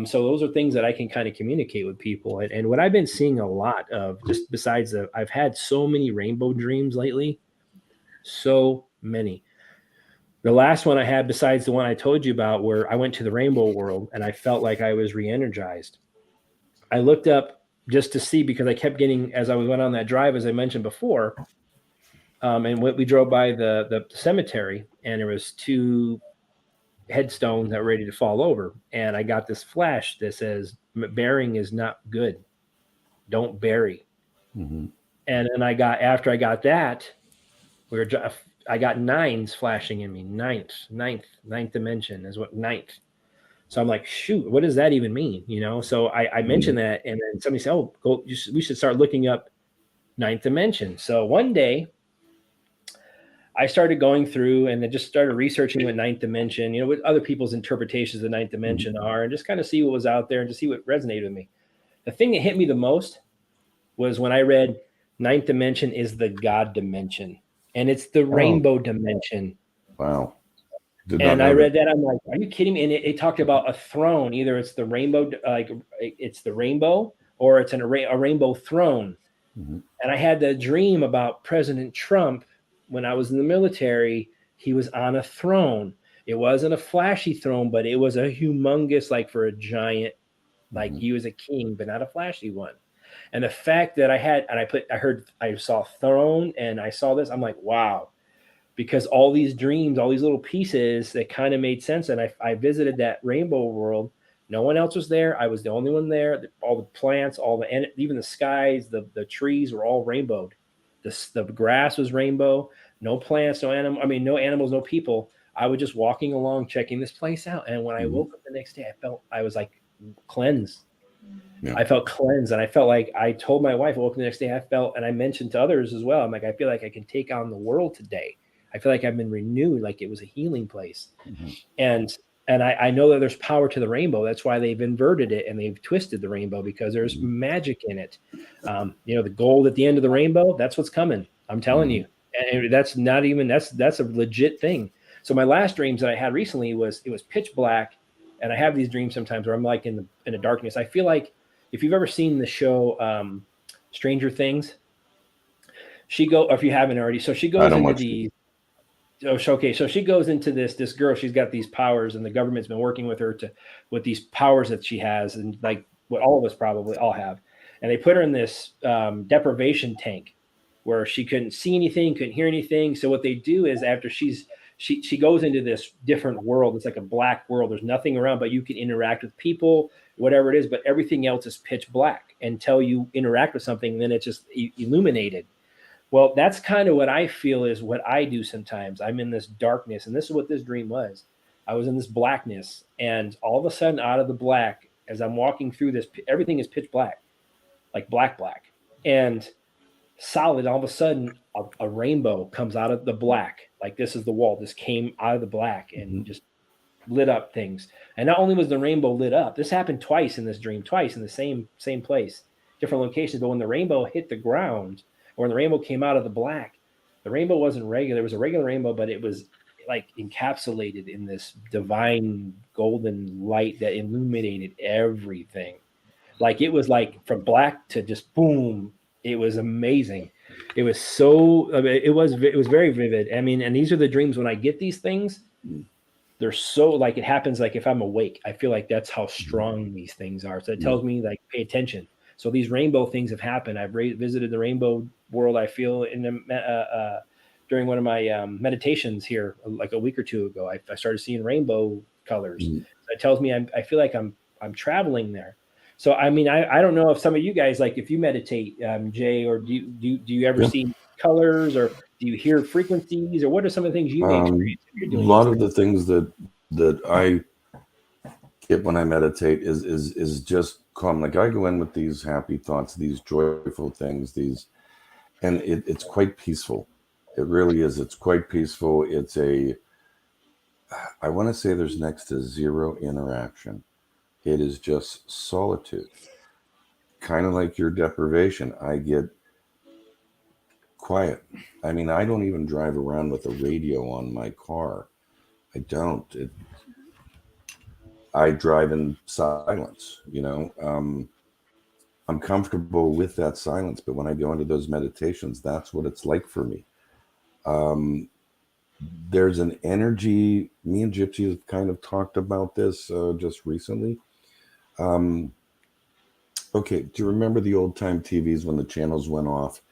So those are things that I can kind of communicate with people. And what I've been seeing a lot of, just besides I've had so many rainbow dreams lately, so many. The last one I had, besides the one I told you about, where I went to the rainbow world and I felt like I was re-energized. I looked up just to see, because I kept getting, as I went on that drive, as I mentioned before, and we drove by the cemetery, and there was 2 headstones that were ready to fall over. And I got this flash that says, burying is not good. Don't bury. And then after I got that, I got 9s flashing in me. Ninth dimension is what 9th. So I'm like, shoot, what does that even mean? You know? So I mentioned that, and then somebody said, oh, we should start looking up 9th dimension. So one day I started going through and then just started researching what 9th dimension, you know, what other people's interpretations of 9th dimension are, and just kind of see what was out there and just see what resonated with me. The thing that hit me the most was when I read 9th dimension is the God dimension, and it's the rainbow dimension. Wow. And I read that. I'm like, are you kidding me? And it talked about a throne. Either it's the rainbow, like it's the rainbow, or it's a rainbow throne. And I had the dream about President Trump. When I was in the military, he was on a throne. It wasn't a flashy throne, but it was a humongous, like for a giant, like he was a king, but not a flashy one. And the fact that I saw throne and I saw this, I'm like, wow, because all these dreams, all these little pieces that kind of made sense. And I visited that rainbow world. No one else was there. I was the only one there. All the plants, even the skies, the trees were all rainbowed. The grass was rainbow. No plants, no animals, no people. I was just walking along, checking this place out. And when I woke up the next day, I was like cleansed. Yeah. I felt cleansed, and I felt like, I told my wife, I woke up the next day, and I mentioned to others as well. I'm like, I feel like I can take on the world today. I feel like I've been renewed, like it was a healing place. And I know that there's power to the rainbow. That's why they've inverted it and they've twisted the rainbow, because there's magic in it. You know, the gold at the end of the rainbow, that's what's coming. I'm telling you. And that's not even, that's a legit thing. So my last dreams that I had recently it was pitch black. And I have these dreams sometimes where I'm like in the darkness. I feel like, if you've ever seen the show Stranger Things, or if you haven't already, so she goes into these. Okay, so she goes into this girl. She's got these powers, and the government's been working with her with these powers that she has, and like what all of us probably all have. And they put her in this deprivation tank where she couldn't see anything, couldn't hear anything. So what they do is, after she goes into this different world. It's like a black world. There's nothing around, but you can interact with people, whatever it is. But everything else is pitch black until you interact with something. Then it's just illuminated. Well, that's kind of what I feel is what I do sometimes. I'm in this darkness, and this is what this dream was. I was in this blackness, and all of a sudden, out of the black, as I'm walking through this, everything is pitch black, like black, and solid. All of a sudden, a rainbow comes out of the black. Like, this is the wall. This came out of the black and just lit up things. And not only was the rainbow lit up, this happened twice in this dream, twice in the same place. different locations. But when the rainbow hit the ground, or when the rainbow came out of the black, the rainbow wasn't regular. It was a regular rainbow, but it was like encapsulated in this divine golden light that illuminated everything. Like it was like from black to just boom. It was amazing. It was so. I mean, it was very vivid. I mean, and these are the dreams when I get these things. They're so like it happens like if I'm awake. I feel like that's how strong these things are. So it tells me like pay attention. So these rainbow things have happened. I've visited the rainbow world. I feel in the during one of my meditations here like a week or two ago. I started seeing rainbow colors. So it tells me I feel like I'm traveling there. So I mean I don't know if some of you guys like if you meditate, Jay, or do you ever see colors, or do you hear frequencies, or what are some of the things you may experience if you're A doing lot of the things that I get when I meditate is just calm. Like I go in with these happy thoughts, these joyful things, and it's quite peaceful. It really is. It's quite peaceful. I want to say there's next to zero interaction. It is just solitude. Kind of like your deprivation. I get quiet. I mean, I don't even drive around with a radio on my car. I don't. I drive in silence, I'm comfortable with that silence, but when I go into those meditations, that's what it's like for me. There's an energy, me and Gypsy have kind of talked about this just recently. Okay, do you remember the old time TVs when the channels went off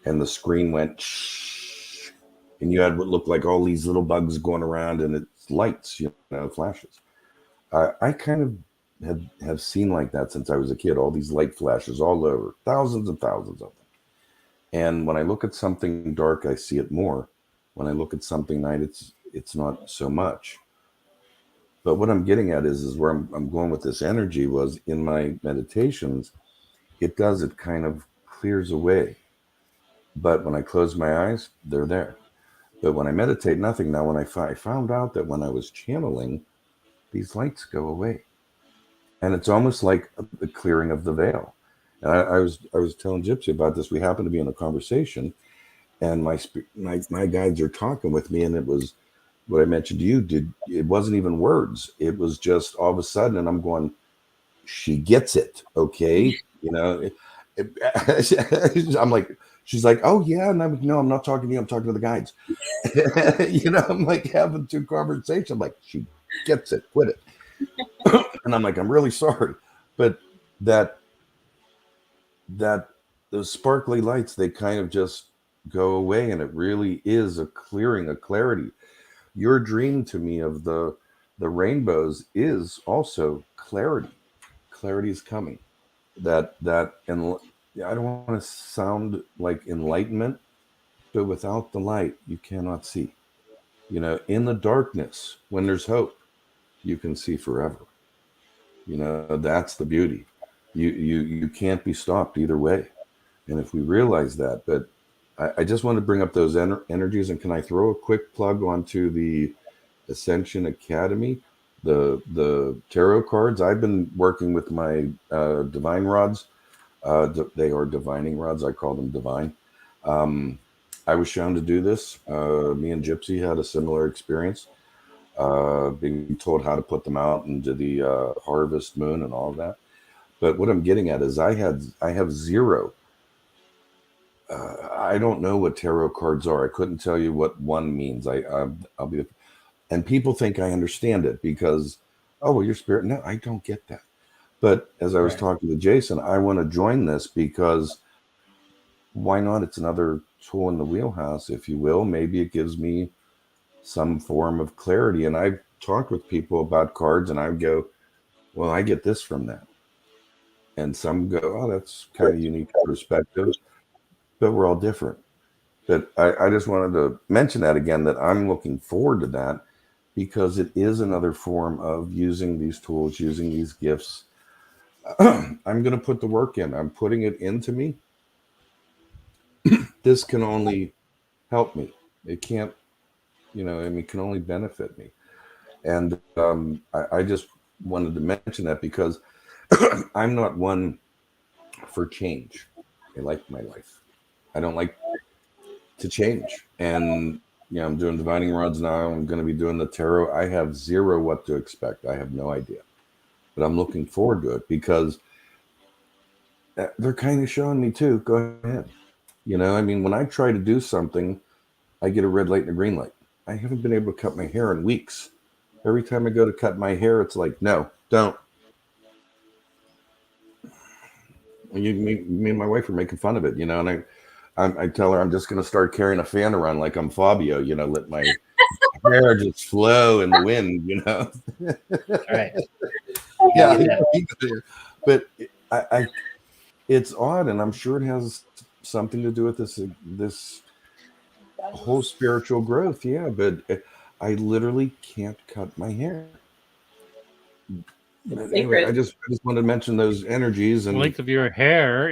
and the screen went shh, and you had what looked like all these little bugs going around and it's lights, flashes. I kind of have seen like that since I was a kid, all these light flashes all over, thousands and thousands of them. And when I look at something dark, I see it more. When I look at something light, it's not so much. But what I'm getting at is where I'm going with this energy was in my meditations, it kind of clears away. But when I close my eyes, they're there. But when I meditate, nothing. Now, when I found out that when I was channeling, these lights go away. And it's almost like the clearing of the veil. And I was telling Gypsy about this. We happened to be in a conversation, and my guides are talking with me, and it was what I mentioned to you. It wasn't even words. It was just all of a sudden, and I'm going, she gets it, okay? I'm like, she's like, oh yeah, and I'm like, no, I'm not talking to you. I'm talking to the guides. I'm like having two conversations. I'm like, she gets it, quit it. And I'm like, I'm really sorry, but that those sparkly lights, they kind of just go away, and it really is a clearing, a clarity. Your dream to me of the rainbows is also clarity. Clarity is coming. And I don't want to sound like enlightenment, but without the light, you cannot see. In the darkness, when there's hope, you can see forever. That's the beauty. You can't be stopped either way. And if we realize that, but I just want to bring up those energies. And can I throw a quick plug onto the Ascension Academy, the tarot cards? I've been working with my divine rods. They are divining rods. I call them divine. I was shown to do this. Me and Gypsy had a similar experience, being told how to put them out into the harvest moon and all of that. But what I'm getting at is I have zero. I don't know what tarot cards are. I couldn't tell you what one means. I'll be, and people think I understand it because, oh, well, your spirit. No, I don't get that. But as I was talking to Jason, I want to join this because why not? It's another tool in the wheelhouse, if you will. Maybe it gives me some form of clarity. And I've talked with people about cards, and I go, well, I get this from that. And some go, oh, that's kind of unique perspective. But we're all different. But I just wanted to mention that again, that I'm looking forward to that because it is another form of using these tools, using these gifts. I'm going to put the work in. I'm putting it into me. This can only help me. It can't, it can only benefit me. And I just wanted to mention that because I'm not one for change. I like my life. I don't like to change. And I'm doing divining rods now. I'm going to be doing the tarot. I have zero what to expect. I have no idea, but I'm looking forward to it because they're kind of showing me too. Go ahead. When I try to do something, I get a red light and a green light. I haven't been able to cut my hair in weeks. Every time I go to cut my hair, it's like, no, don't. Me and my wife are making fun of it, and I tell her I'm just going to start carrying a fan around like I'm Fabio, let my hair just flow in the wind, All right. Yeah, but I it's odd, and I'm sure it has something to do with this whole spiritual growth. Yeah, but I literally can't cut my hair. But anyway, I just wanted to mention those energies and The length of your hair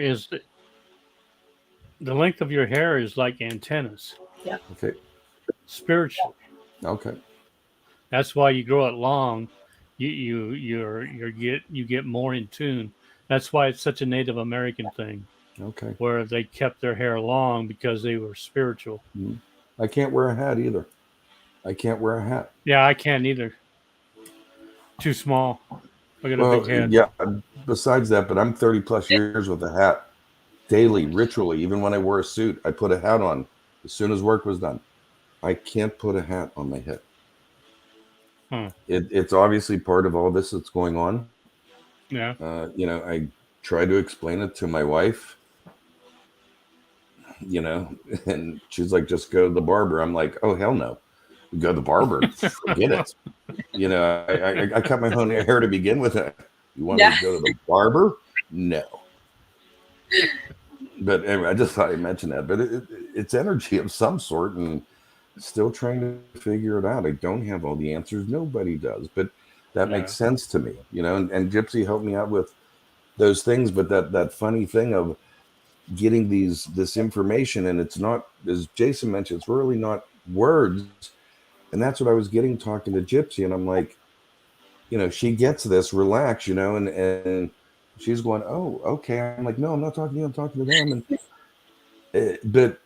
is like antennas. Yeah. Okay. Spiritually. Okay. That's why you grow it long. You get more in tune. That's why it's such a Native American thing. Okay. Where they kept their hair long because they were spiritual. Mm-hmm. I can't wear a hat either. I can't wear a hat. Yeah, I can't either. Too small. I got a big head. Yeah. Besides that, but I'm 30 plus years with a hat daily, ritually. Even when I wore a suit, I put a hat on as soon as work was done. I can't put a hat on my head. It's obviously part of all this that's going on. Yeah. I try to explain it to my wife, and she's like, just go to the barber. I'm like, oh, hell no. Go to the barber. Forget it. I cut my own hair to begin with. You want me to go to the barber? No. But anyway, I just thought I'd mention that. But it's energy of some sort, and still trying to figure it out. I don't have all the answers. Nobody does. But that makes sense to me, and Gypsy helped me out with those things. But that funny thing of getting this information, and it's not, as Jason mentioned, it's really not words. And that's what I was getting talking to Gypsy. And I'm like, she gets this, relax, and she's going, oh, okay. I'm like, no, I'm not talking to you. I'm talking to them. And but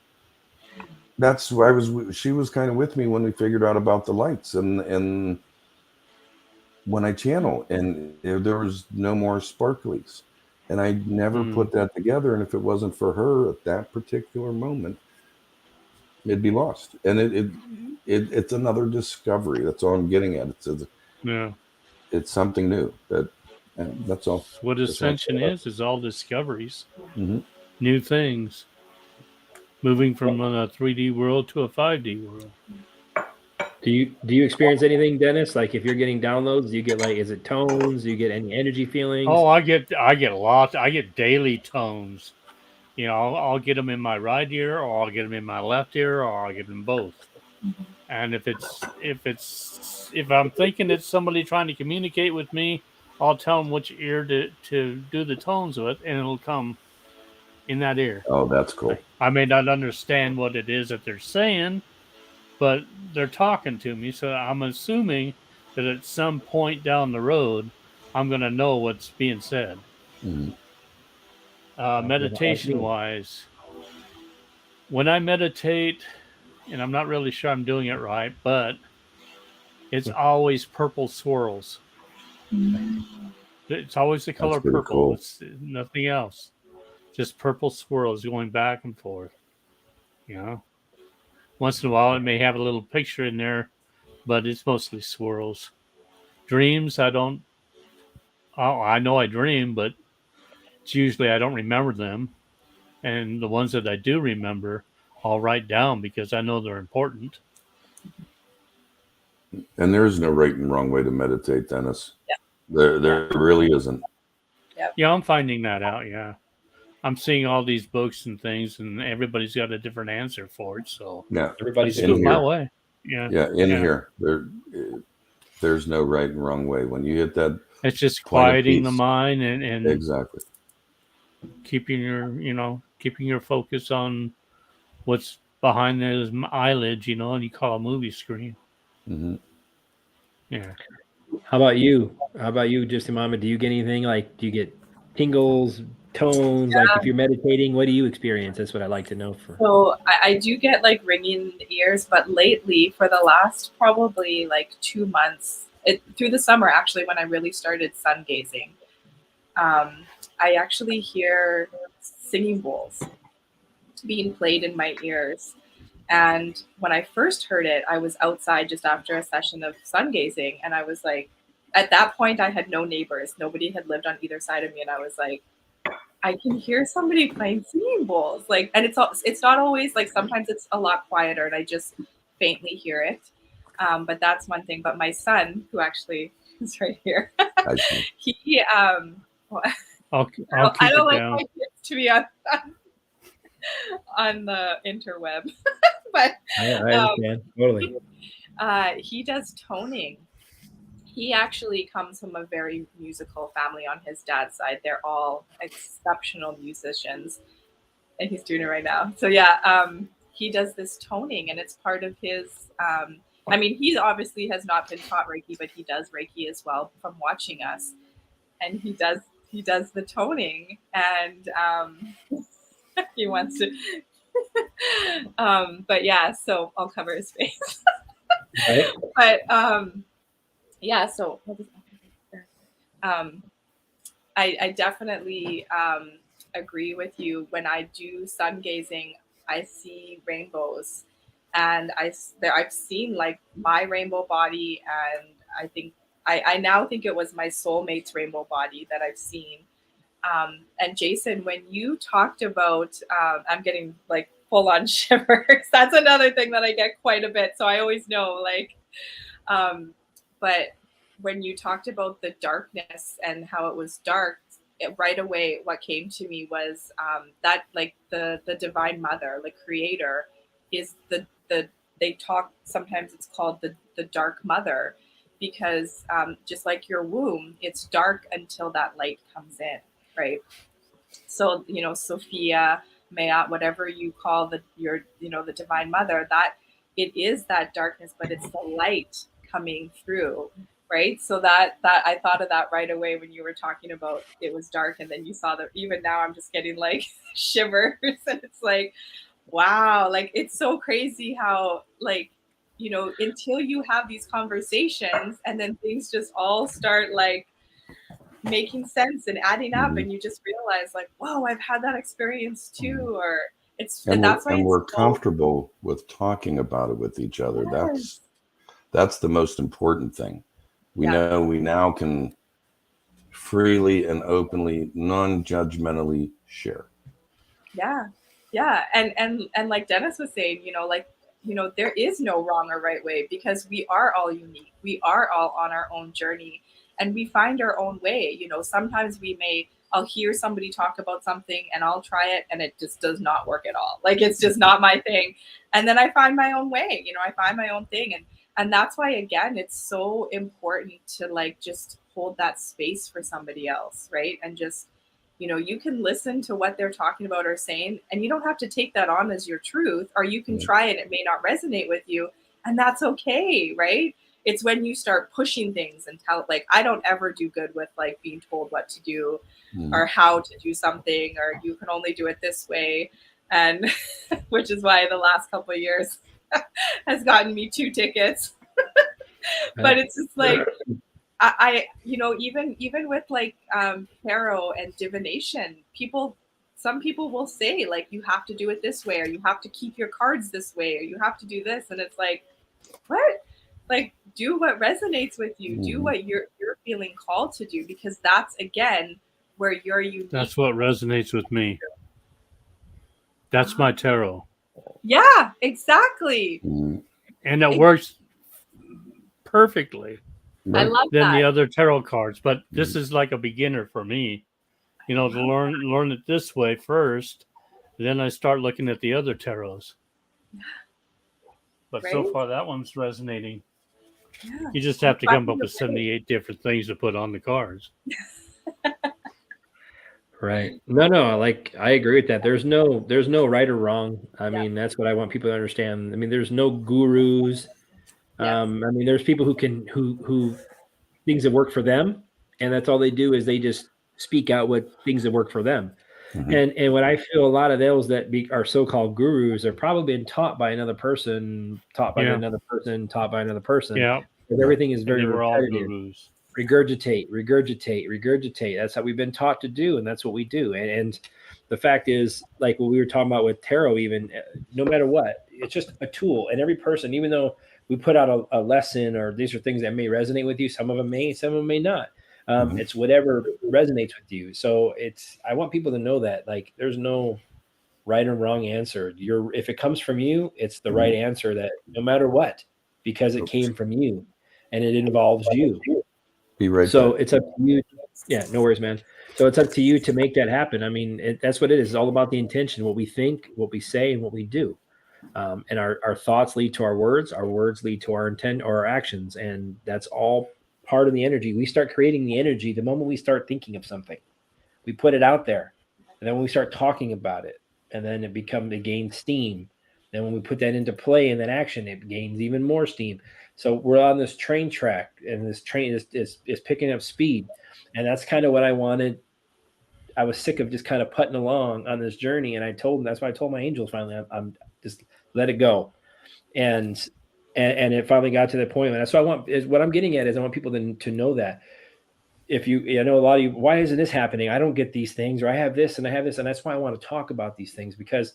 that's why she was kind of with me when we figured out about the lights and when I channel, and there was no more sparklies, and I never put that together. And if it wasn't for her at that particular moment, it'd be lost. And it's another discovery. That's all I'm getting at. It's something new. That's all. What Ascension is all discoveries, mm-hmm. New things, moving from a 3D world to a 5D world. Do you experience anything, Dennis? Like if you're getting downloads, do you get is it tones? Do you get any energy feelings? Oh, I get a lot. I get daily tones. I'll get them in my right ear, or I'll get them in my left ear, or I'll get them both. And if I'm thinking it's somebody trying to communicate with me, I'll tell them which ear to do the tones with, and it'll come in that ear. Oh, that's cool. I may not understand what it is that they're saying, but they're talking to me, so I'm assuming that at some point down the road, I'm going to know what's being said. Mm-hmm. Meditation-wise, when I meditate, and I'm not really sure I'm doing it right, but it's always purple swirls. It's always the color purple. Cool. It's nothing else. Just purple swirls going back and forth. Once in a while, it may have a little picture in there, but it's mostly swirls. Dreams, I know I dream, but it's usually I don't remember them. And the ones that I do remember, I'll write down because I know they're important. And there is no right and wrong way to meditate, Dennis. Yeah. There really isn't. Yeah, I'm finding that out, yeah. I'm seeing all these books and things, and everybody's got a different answer for it. So everybody's do it my way. Yeah. Yeah, here. There's no right and wrong way. When you hit that, it's just quieting the mind and exactly keeping your focus on what's behind those eyelids, and you call a movie screen. Mm-hmm. Yeah. How about you? Just Mama, do you get anything do you get tingles, tones? Like if you're meditating, what do you experience? That's what I'd like to know. So I do get like ringing in the ears, but lately, for the last probably like 2 months, through the summer actually, when I really started sun gazing, I actually hear singing bowls being played in my ears. And when I first heard it, I was outside just after a session of sun gazing, and I was like, at that point, I had no neighbors. Nobody had lived on either side of me, and I was like, I can hear somebody playing singing bowls. Like, and it's not always like, sometimes it's a lot quieter, and I just faintly hear it. But that's one thing. But my son, who actually is right here, he well, I'll keep I don't it like down. my kids to be on the interweb, but I understand totally. He does toning. He actually comes from a very musical family on his dad's side. They're all exceptional musicians, and he's doing it right now. So yeah, he does this toning, and it's part of his. I mean, he obviously has not been taught Reiki, but he does Reiki as well from watching us, and he does the toning, and he wants to. But yeah, so I'll cover his face. Right. But yeah, so I definitely agree with you. When I do sun gazing, I see rainbows, and I've seen like my rainbow body, and I think I now think it was my soulmate's rainbow body that I've seen. And Jason, when you talked about, I'm getting like full on shivers. That's another thing that I get quite a bit. So I always know, like, but when you talked about the darkness and how it was dark, right away, what came to me was that like the Divine Mother, the Creator, is the they talk, sometimes it's called the Dark Mother, because just like your womb, it's dark until that light comes in. Right. So, Sophia, Maya, whatever you call the Divine Mother, that it is that darkness, but it's the light coming through. Right. So that I thought of that right away when you were talking about it was dark, and then you saw that. Even now I'm just getting like shivers, and it's like, wow, like it's so crazy how like, until you have these conversations, and then things just all start like making sense and adding up, and you just realize like, whoa, I've had that experience too. Or that's why we're comfortable with talking about it with each other. Yes. That's the most important thing. We know we now can freely and openly, non-judgmentally share. Yeah. And like Dennis was saying, there is no wrong or right way, because we are all unique. We are all on our own journey, and we find our own way. Sometimes I'll hear somebody talk about something, and I'll try it, and it just does not work at all. Like, it's just not my thing. And then I find my own way, I find my own thing. And that's why, again, it's so important to like just hold that space for somebody else. Right. And just, you can listen to what they're talking about or saying, and you don't have to take that on as your truth, or you can try it. It may not resonate with you, and that's okay. Right. It's when you start pushing things and like, I don't ever do good with like being told what to do or how to do something, or you can only do it this way. And which is why the last couple of years has gotten me 2 tickets. But it's just like, I even with like tarot and divination, some people will say like, you have to do it this way, or you have to keep your cards this way, or you have to do this. And it's like, what? Like, do what resonates with you. Do what you're feeling called to do, because that's, again, where you're unique. That's what resonates with me. That's my tarot. Yeah, exactly. And it works perfectly. I love than that. the other tarot cards, but this is like a beginner for me. To learn it this way first, then I start looking at the other tarots. But so far, that one's resonating. Yeah. You just have to come up with 78 different things to put on the cards. Right. No, like I agree with that. There's no right or wrong. I mean, that's what I want people to understand. I mean, there's no gurus. I mean, there's people who things that work for them, and that's all they do is they just speak out what things that work for them. And what I feel, a lot of those that are so-called gurus are probably been taught by another person, taught by another person, taught by another person. Yeah. Because everything is very They were all repetitive. gurus. Regurgitate. That's how we've been taught to do, and that's what we do. And the fact is, like what we were talking about with tarot, even no matter what, it's just a tool. And every person, even though we put out a lesson, or these are things that may resonate with you, some of them may not. It's whatever resonates with you. So I want people to know that, like, there's no right or wrong answer. If it comes from you, it's the right answer, that no matter what, because it came from you and it involves you. Be right So back. it's up to you. Yeah, no worries, man. So it's up to you to make that happen. I mean, that's what it is. It's all about the intention, what we think, what we say, and what we do. And our thoughts lead to our words lead to our intent or our actions. And that's all part of the energy. We start creating the energy the moment we start thinking of something. We put it out there. And then when we start talking about it, and then it gains steam. Then when we put that into play and then action, it gains even more steam. So we're on this train track, and this train is picking up speed. And that's kind of what I wanted. I was sick of just kind of putting along on this journey. And that's why I told my angels finally, I'm just let it go. And it finally got to the point. And so what I'm getting at is I want people to know that I know a lot of you, why isn't this happening? I don't get these things, or I have this and I have this. And that's why I want to talk about these things, because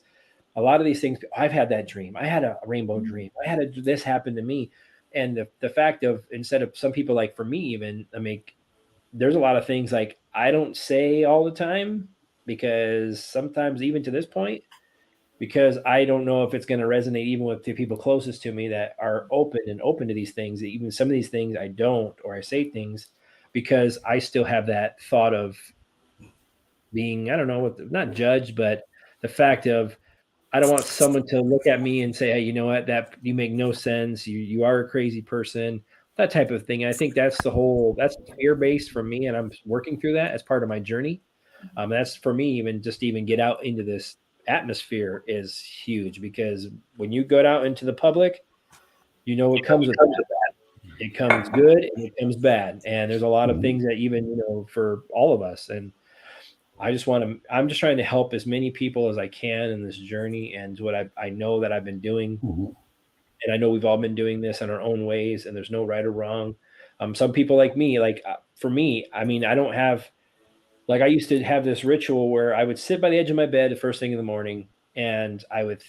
a lot of these things, I've had that dream. I had a rainbow dream. This happened to me. And the fact of, instead of some people, like for me, even, I mean, there's a lot of things like I don't say all the time, because sometimes even to this point, because I don't know if it's going to resonate even with the people closest to me that are open to these things. Even some of these things I don't, or I say things because I still have that thought of being, I don't know, not judged, but the fact of, I don't want someone to look at me and say, hey, you know what, that you make no sense. You are a crazy person, that type of thing. I think that's fear-based for me. And I'm working through that as part of my journey. That's for me, even get out into this atmosphere is huge, because when you go out into the public, what comes with that. It comes good and it comes bad. And there's a lot of things that even, for all of us. And I'm just trying to help as many people as I can in this journey, and what I know that I've been doing. And I know we've all been doing this in our own ways, and there's no right or wrong. Some people like me, for me, I mean, I don't have, I used to have this ritual where I would sit by the edge of my bed the first thing in the morning, and I would,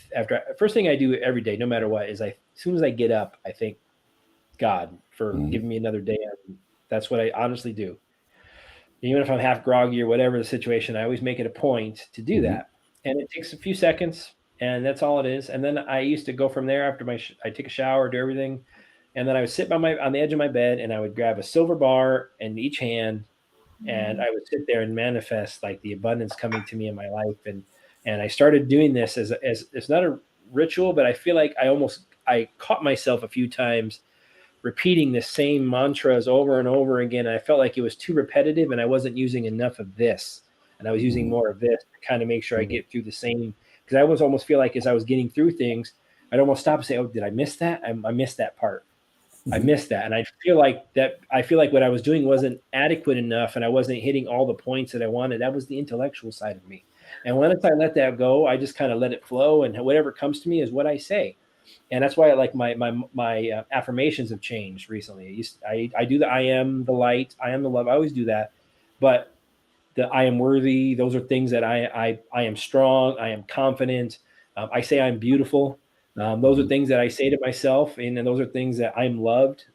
first thing I do every day, no matter what, is as soon as I get up, I thank God for giving me another day. That's what I honestly do. Even if I'm half groggy or whatever the situation, I always make it a point to do that. And it takes a few seconds, and that's all it is. And then I used to go from there after I take a shower, do everything. And then I would sit on the edge of my bed, and I would grab a silver bar in each hand, and I would sit there and manifest like the abundance coming to me in my life. And I started doing this as it's not a ritual, but I feel like I caught myself a few times repeating the same mantras over and over again. And I felt like it was too repetitive, and I wasn't using enough of this, and I was using more of this to kind of make sure I get through the same, because I was almost feel like as I was getting through things, I'd almost stop and say, oh, did I miss that? I missed that part. I missed that. And I feel like what I was doing wasn't adequate enough, and I wasn't hitting all the points that I wanted. That was the intellectual side of me. And once I let that go, I just kind of let it flow, and whatever comes to me is what I say. And that's why my affirmations have changed recently. I do the I am the light, I am the love. I always do that. But the I am worthy, those are things that I am strong, I am confident. I say I'm beautiful. Those are things that I say to myself, and those are things that I'm loved.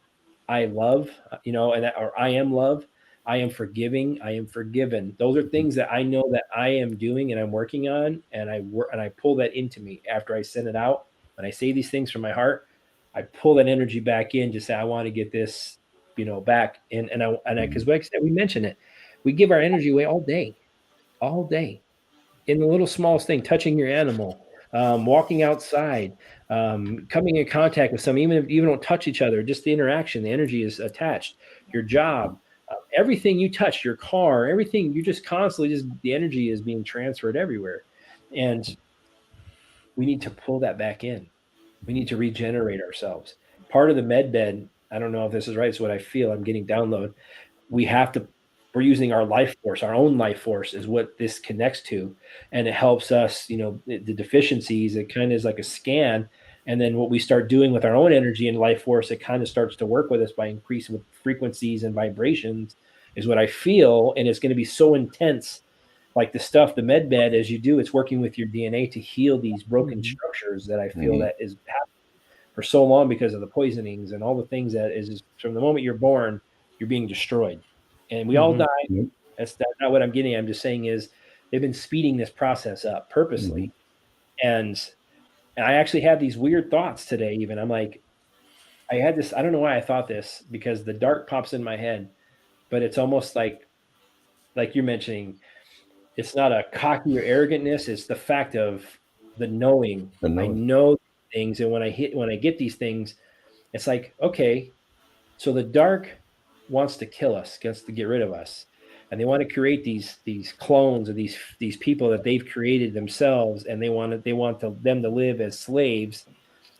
I love, or I am love. I am forgiving. I am forgiven. Those are things that I know that I am doing and I'm working on, and I pull that into me after I send it out. When I say these things from my heart, I pull that energy back in to say, I want to get this, back. Because like I said, we mentioned it, we give our energy away all day in the little smallest thing, touching your animal, walking outside, coming in contact with someone, even if you don't touch each other, just the interaction, the energy is attached. Your job, everything you touch, your car, everything, you just constantly the energy is being transferred everywhere. And we need to pull that back in. We need to regenerate ourselves. Part of the med bed, I don't know if this is right, it's what I feel, I'm getting download. We have to we're using our life force, our own life force is what this connects to. And it helps us, the deficiencies, it kind of is like a scan. And then what we start doing with our own energy and life force, it kind of starts to work with us by increasing with frequencies and vibrations is what I feel. And it's going to be so intense. Like the stuff, the med bed, as you do, it's working with your DNA to heal these broken structures that I feel that is happening for so long because of the poisonings and all the things that is from the moment you're born, you're being destroyed. And we all die. Yep. That's not what I'm getting. I'm just saying is they've been speeding this process up purposely. And I actually had these weird thoughts today, even. I'm like, I had this, I don't know why I thought this, because the dark pops in my head, but it's almost like you're mentioning, it's not a cocky or arrogantness. It's the fact of the knowing. I know things. And when I get these things, it's like, okay, so the dark wants to kill us, gets to get rid of us. And they want to create these clones of these people that they've created themselves. And they want them to live as slaves.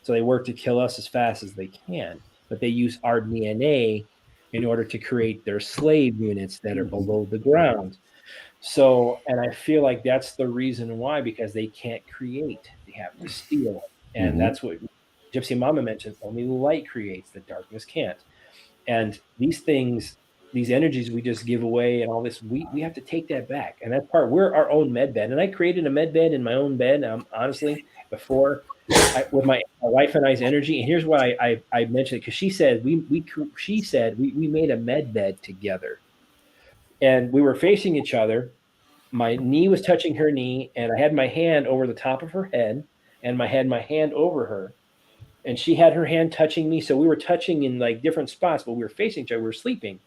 So they work to kill us as fast as they can, but they use our DNA in order to create their slave units that are below the ground. So, and I feel like that's the reason why, because they can't create, they have to steal. And that's what Gypsy Mama mentioned, only light creates, the darkness can't. And these things, these energies we just give away and all this, we have to take that back. And that's we're our own med bed. And I created a med bed in my own bed, honestly, before with my wife and I's energy. And here's why I mentioned it, because she said we made a med bed together. And we were facing each other. My knee was touching her knee, and I had my hand over the top of her head, and I had my hand over her, and she had her hand touching me. So we were touching in like different spots, but we were facing each other. We were sleeping.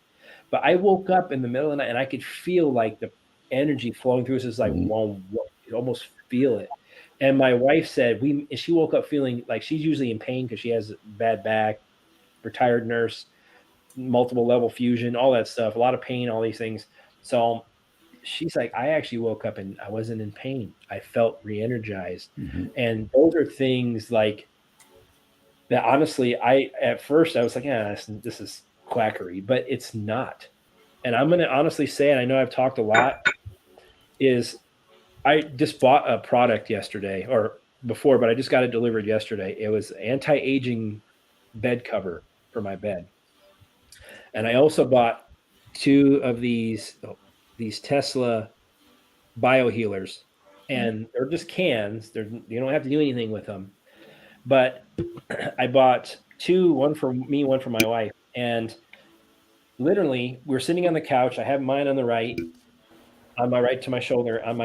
But I woke up in the middle of the night, and I could feel like the energy flowing through us. It's like, wow, you could almost feel it. And my wife said she woke up feeling like she's usually in pain because she has a bad back, retired nurse, multiple level fusion, all that stuff, a lot of pain, all these things. So she's like, I actually woke up and I wasn't in pain. I felt re-energized. And those are things like that. Honestly, at first I was like, yeah, this is quackery, but it's not. And I'm going to honestly say, and I know I've talked a lot, is I just bought a product yesterday or before, but I just got it delivered yesterday. It was anti-aging bed cover for my bed. And I also bought 2 of these Tesla biohealers, and they're just cans. You don't have to do anything with them. But I bought 2, one for me, one for my wife. And literally, we're sitting on the couch. I have mine on the right, on my right to my shoulder, on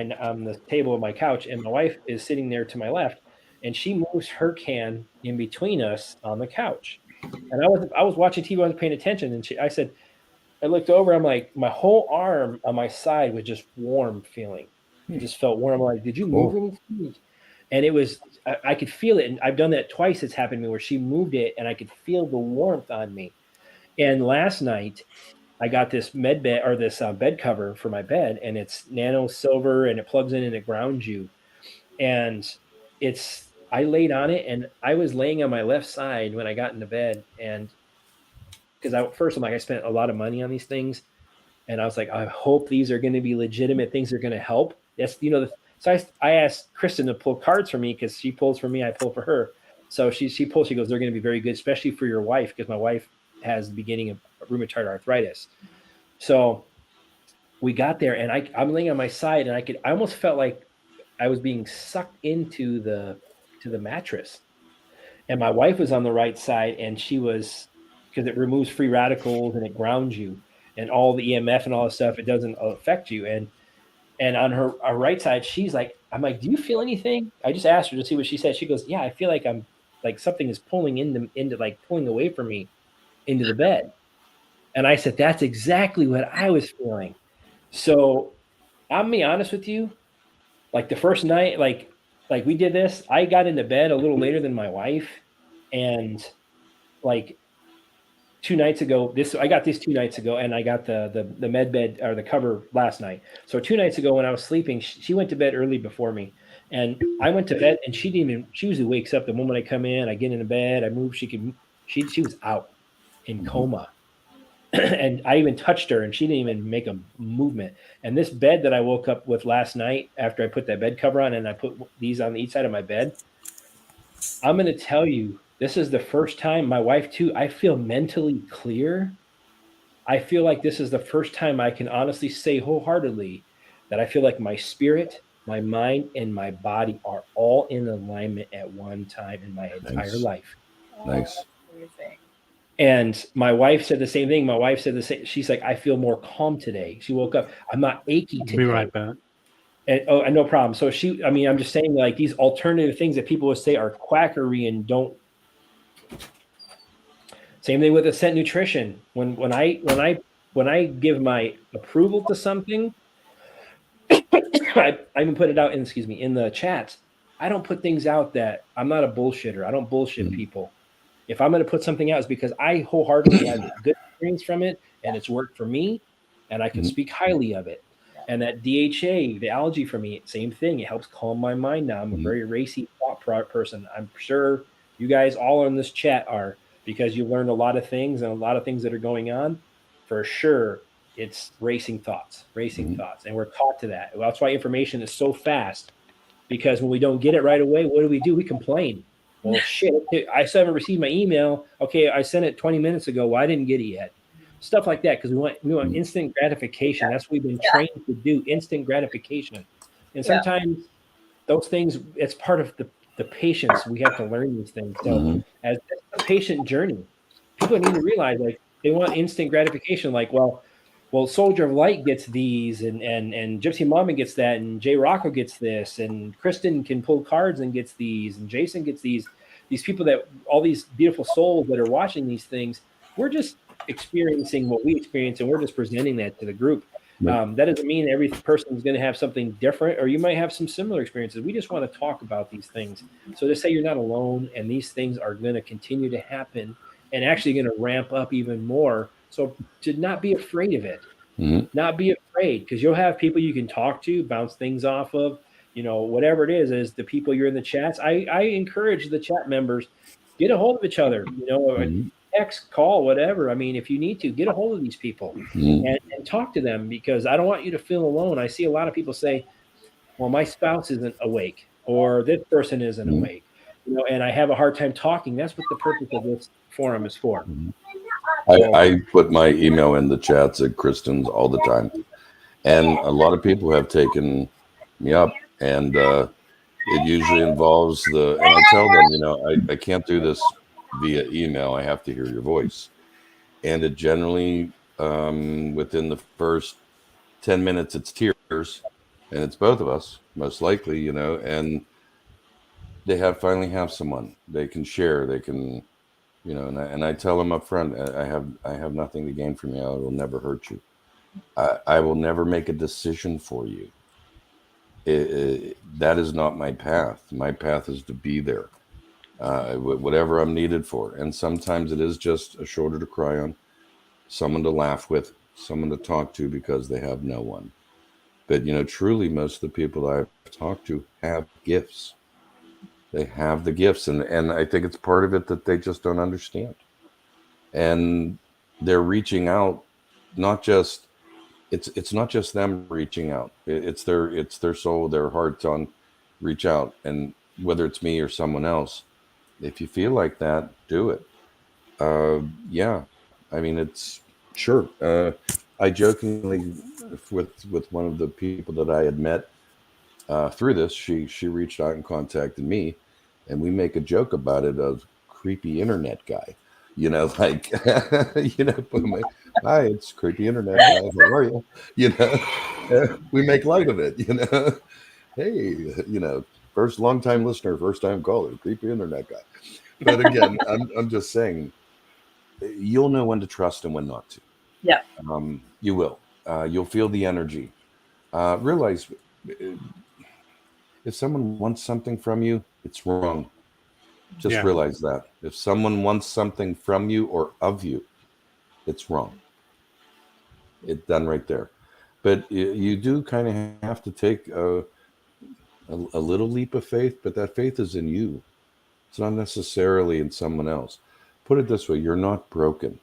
the table of my couch, and my wife is sitting there to my left, and she moves her can in between us on the couch. And I was watching TV, I was paying attention, and I looked over, I'm like, my whole arm on my side was just warm feeling. It just felt warm. I'm like, did you move anything? And it was, I could feel it. And I've done that twice. It's happened to me where she moved it and I could feel the warmth on me. And last night I got this med bed or this bed cover for my bed, and it's nano silver and it plugs in and it grounds you. And I laid on it, and I was laying on my left side when I got into bed. And because I'm like, I spent a lot of money on these things. And I was like, I hope these are going to be legitimate things that are going to help. That's, so I asked Kristen to pull cards for me, because she pulls for me, I pull for her. So she pulls, she goes, they're going to be very good, especially for your wife, because my wife has the beginning of rheumatoid arthritis. So we got there, and I'm laying on my side, and I almost felt like I was being sucked into the mattress. And my wife was on the right side, and she was, because it removes free radicals and it grounds you, and all the EMF and all this stuff, it doesn't affect you. And on her right side, I'm like, do you feel anything? I just asked her to see what she said. She goes, yeah, I feel like I'm like something is pulling into like pulling away from me into the bed. And I said, that's exactly what I was feeling. So I'm being honest with you. Like the first night, like we did this, I got into bed a little later than my wife. And like 2 nights ago, I got this 2 nights ago, and I got the med bed or the cover last night. So 2 nights ago when I was sleeping, she went to bed early before me, and I went to bed, and she usually wakes up the moment I come in, I get into bed, I move. She was out in coma. and I even touched her and she didn't even make a movement. And this bed that I woke up with last night after I put that bed cover on and I put these on each side of my bed, I'm going to tell you, this is the first time, my wife too, I feel mentally clear. I feel like this is the first time I can honestly say wholeheartedly that I feel like my spirit, my mind, and my body are all in alignment at one time in my entire Nice. life. Nice. That's amazing. And my wife said the same thing. My wife said the same. She's like, I feel more calm today. She woke up. I'm not achy I'll today. be right back. And no problem. So I mean, I'm just saying like these alternative things that people would say are quackery and don't. Same thing with Ascent Nutrition. When I give my approval to something, I even put it out in the chats. I don't put things out that I'm not a bullshitter. I don't bullshit people. If I'm going to put something out, it's because I wholeheartedly had a good experience from it and it's worked for me and I can speak highly of it. And that DHA, the algae for me, same thing. It helps calm my mind now. I'm a very racy thought person. I'm sure you guys all in this chat are, because you learned a lot of things and a lot of things that are going on. For sure, it's racing thoughts. And we're taught to that. That's why information is so fast, because when we don't get it right away, what do? We complain. Well, shit, I still haven't received my email. Okay, I sent it 20 minutes ago. Well, I didn't get it yet. Stuff like that, because we want instant gratification. That's what we've been trained to do, instant gratification. And sometimes those things, it's part of the patience. We have to learn these things. So as a patient journey, people need to realize like they want instant gratification. Like, well, Soldier of Light gets these, and Gypsy Mama gets that, and Jay Rocco gets this, and Kristen can pull cards and gets these, and Jason gets these. These people that all these beautiful souls that are watching these things, we're just experiencing what we experience, and we're just presenting that to the group. That doesn't mean every person is going to have something different, or you might have some similar experiences. We just want to talk about these things. So to say you're not alone, and these things are going to continue to happen, and actually going to ramp up even more. So to not be afraid of it, not be afraid, because you'll have people you can talk to, bounce things off of, whatever it is the people you're in the chats. I encourage the chat members, get a hold of each other, text, call, whatever. I mean, if you need to, get a hold of these people and talk to them, because I don't want you to feel alone. I see a lot of people say, well, my spouse isn't awake, or this person isn't awake, and I have a hard time talking. That's what the purpose of this forum is for. I put my email in the chats at Kristen's all the time, and a lot of people have taken me up, and it usually involves and I tell them, I can't do this via email. I have to hear your voice, and it generally within the first 10 minutes it's tears, and it's both of us most likely, and they finally have someone they can share, they can. And I tell them up front, I have nothing to gain from you. I will never hurt you. I will never make a decision for you. That is not my path. My path is to be there, whatever I'm needed for. And sometimes it is just a shoulder to cry on, someone to laugh with, someone to talk to because they have no one. But, truly, most of the people I've talked to have gifts. They have the gifts. And I think it's part of it that they just don't understand. And they're reaching out, it's not just them reaching out. It's their soul, their heart's on reach out. And whether it's me or someone else, if you feel like that, do it. Yeah, I mean, it's sure. I jokingly with one of the people that I had met through this, she reached out and contacted me, and we make a joke about it of creepy internet guy. Like, hi, it's creepy internet guy. How are you? We make light of it. Hey, first long time listener, first time caller, creepy internet guy. But again, I'm just saying, you'll know when to trust and when not to. Yeah. You will. You'll feel the energy. Realize if someone wants something from you, it's wrong. Just realize that. If someone wants something from you or of you, it's wrong. It's done right there. But you do kind of have to take a little leap of faith, but that faith is in you. It's not necessarily in someone else. Put it this way, you're not broken.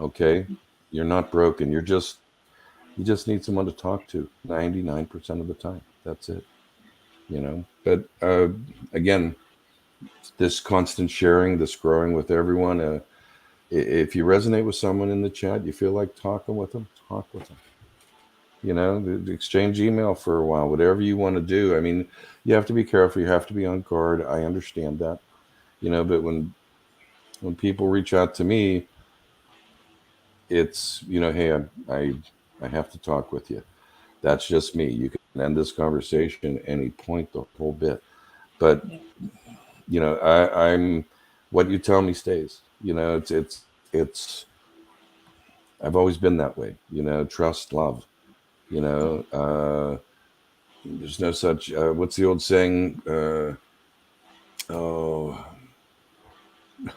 Okay, you're not broken. You just need someone to talk to 99% of the time. That's it. But again, this constant sharing, this growing with everyone. If you resonate with someone in the chat, you feel like talking with them, talk with them. Exchange email for a while, whatever you want to do. I mean, you have to be careful. You have to be on guard. I understand that. But when people reach out to me, it's, hey, I have to talk with you. That's just me. You can end this conversation any point, the whole bit. But I'm what you tell me stays. It's I've always been that way. Trust, love. There's no such. What's the old saying? Oh,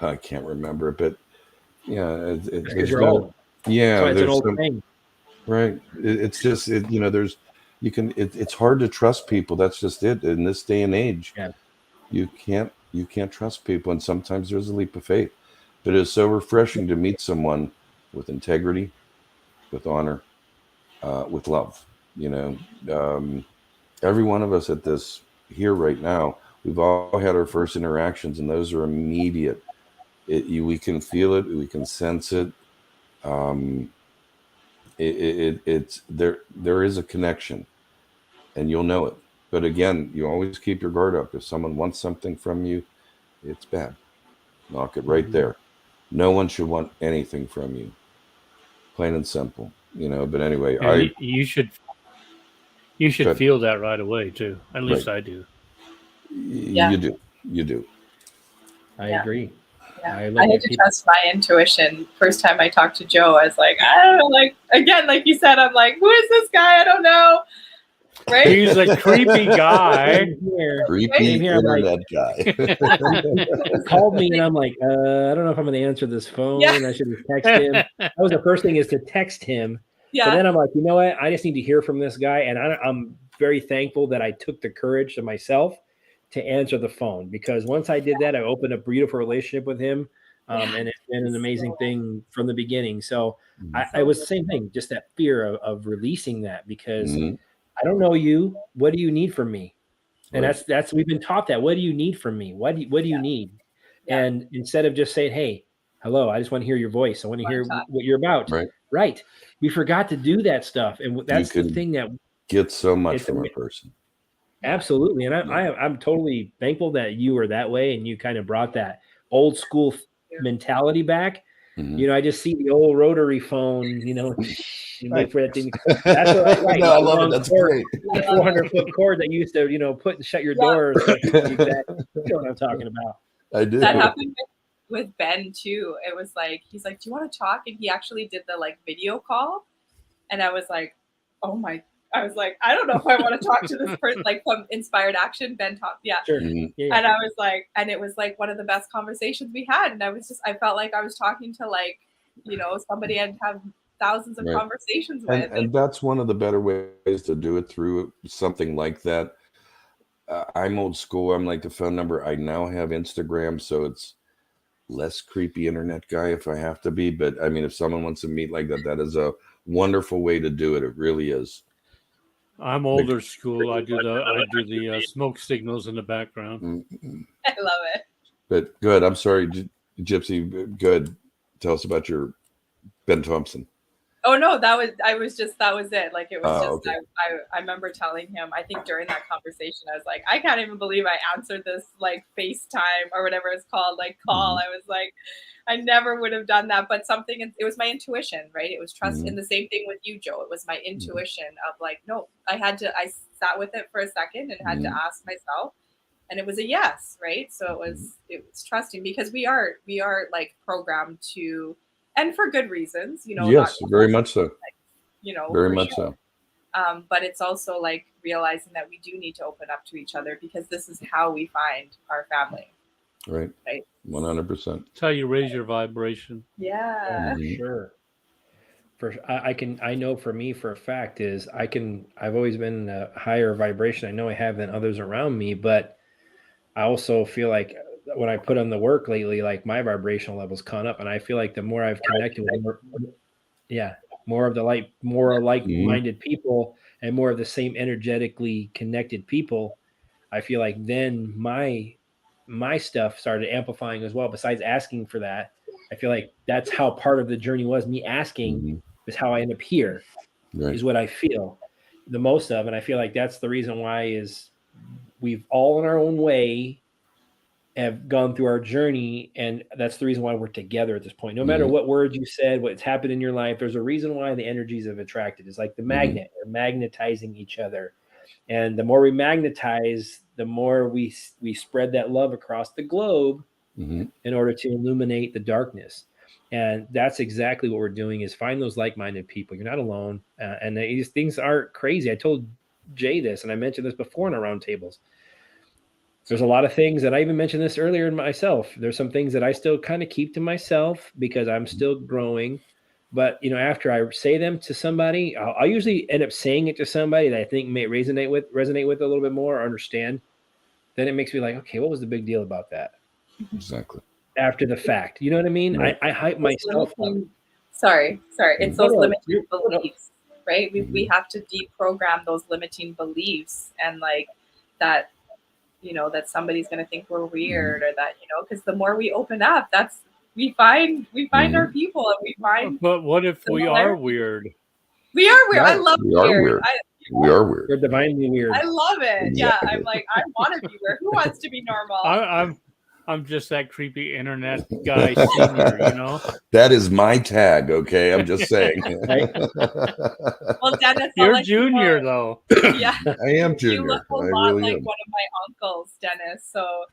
I can't remember it, but yeah, Because there's you're no. old. Yeah, So it's an there's old some. thing. Right. It's just there's it's hard to trust people. That's just it. In this day and age, Yeah. you can't trust people, and sometimes there's a leap of faith. But it's so refreshing to meet someone with integrity, with honor, with love. Every one of us at this here right now, we've all had our first interactions, and those are immediate. We can feel it, we can sense it. It's there. There is a connection, and you'll know it. But again, you always keep your guard up. If someone wants something from you, it's bad. Knock it right there. No one should want anything from you. Plain and simple. But anyway, And you should Good. feel that right away too. At least I do. You do. You do. I agree. Yeah. I had to trust my intuition. First time I talked to Joe, I was like, I don't know, like, again, like you said, I'm like, who is this guy? I don't know. Right? He's a creepy guy. Creepy internet guy. He called me and I'm like, I don't know if I'm going to answer this phone. Yeah. I should just text him. That was the first thing, is to text him. Yeah. But then I'm like, you know what? I just need to hear from this guy. And I'm very thankful that I took the courage to myself to answer the phone, because once I did that, I opened a beautiful relationship with him. And it's been an amazing thing from the beginning. So I was the same thing, just that fear of releasing that, because I don't know you. What do you need from me? And that's we've been taught that. What do you need from me? What do you need? Yeah. And instead of just saying, hey, hello, I just want to hear your voice. I want to hear what you're about. Right. We forgot to do that stuff. And that's the thing that get so much from a person. Absolutely. And I'm totally thankful that you were that way, and you kind of brought that old school mentality back. I just see the old rotary phone, wait for that thing. That's right. No, I love it. That's great. 400-foot cord that you used to, put and shut your doors. Exactly. You know what I'm talking about. I do. That happened with Ben too. It was like, he's like, do you want to talk? And he actually did the video call. And I was like, I was like, I don't know if I want to talk to this person, from Inspired Action. Ben talked, Sure. Yeah. And I was like, and it was one of the best conversations we had. And I felt like I was talking to somebody I'd have thousands of conversations with. And that's one of the better ways to do it, through something like that. I'm old school. I'm like the phone number. I now have Instagram, so it's less creepy internet guy if I have to be. But I mean, if someone wants to meet like that, that is a wonderful way to do it. It really is. I'm older school. I do the smoke signals in the background. I love it. But good. I'm sorry, Gypsy. Good. Tell us about your Ben Thompson. Oh no, that was it. It was just, okay. I remember telling him, I think during that conversation, I was like, I can't even believe I answered this FaceTime or whatever it's called, call. I was like, I never would have done that, but it was my intuition, right? It was trust. And the same thing with you, Joe. It was my intuition of no, I sat with it for a second and had to ask myself, and it was a yes, right? So it was trusting, because we are programmed to, and for good reasons, Yes, very much so. Very much so. But it's also realizing that we do need to open up to each other, because this is how we find our family. Right. 100%. It's how you raise your vibration. Yeah. Sure. I know for me, for a fact, is I've always been a higher vibration. I know I have than others around me, but I also feel like when I put on the work lately, like my vibrational levels gone up, and I feel like the more I've connected with more of the more like-minded people and more of the same energetically connected people, I feel like then my stuff started amplifying as well. Besides asking for that, I feel like that's how part of the journey was. Me asking is how I end up here, is what I feel the most of. And I feel like that's the reason why is we've all in our own way have gone through our journey, and that's the reason why we're together at this point. No matter what words you said, what's happened in your life, there's a reason why the energies have attracted. It's like the magnet. We're magnetizing each other, and the more we magnetize, the more we spread that love across the globe in order to illuminate the darkness. And that's exactly what we're doing, is find those like-minded people. You're not alone, and these things aren't crazy. I told Jay this, and I mentioned this before in our roundtables. There's a lot of things that I even mentioned this earlier in myself. There's some things that I still kind of keep to myself because I'm still growing. But, you know, after I say them to somebody, I'll usually end up saying it to somebody that I think may resonate with a little bit more or understand. Then it makes me like, okay, what was the big deal about that? Exactly. After the fact. You know what I mean? Right. I hype myself up. Sorry. It's those limiting no. beliefs, right? We have to deprogram those limiting beliefs, and like that, you know, that somebody's going to think we're weird, or that, you know, because the more we open up, that's we find our people, and we find. But what if we are weird? We are weird. Right. I love We are weird. We are weird. We're divinely weird. I love it. Exactly. Yeah, I'm like, I want to be weird. Who wants to be normal? I'm just that creepy internet guy senior, you know. That is my tag. Okay, I'm just saying. Well, Dennis, you're junior though. Yeah, I am junior. You look a lot like one of my uncles, Dennis. So,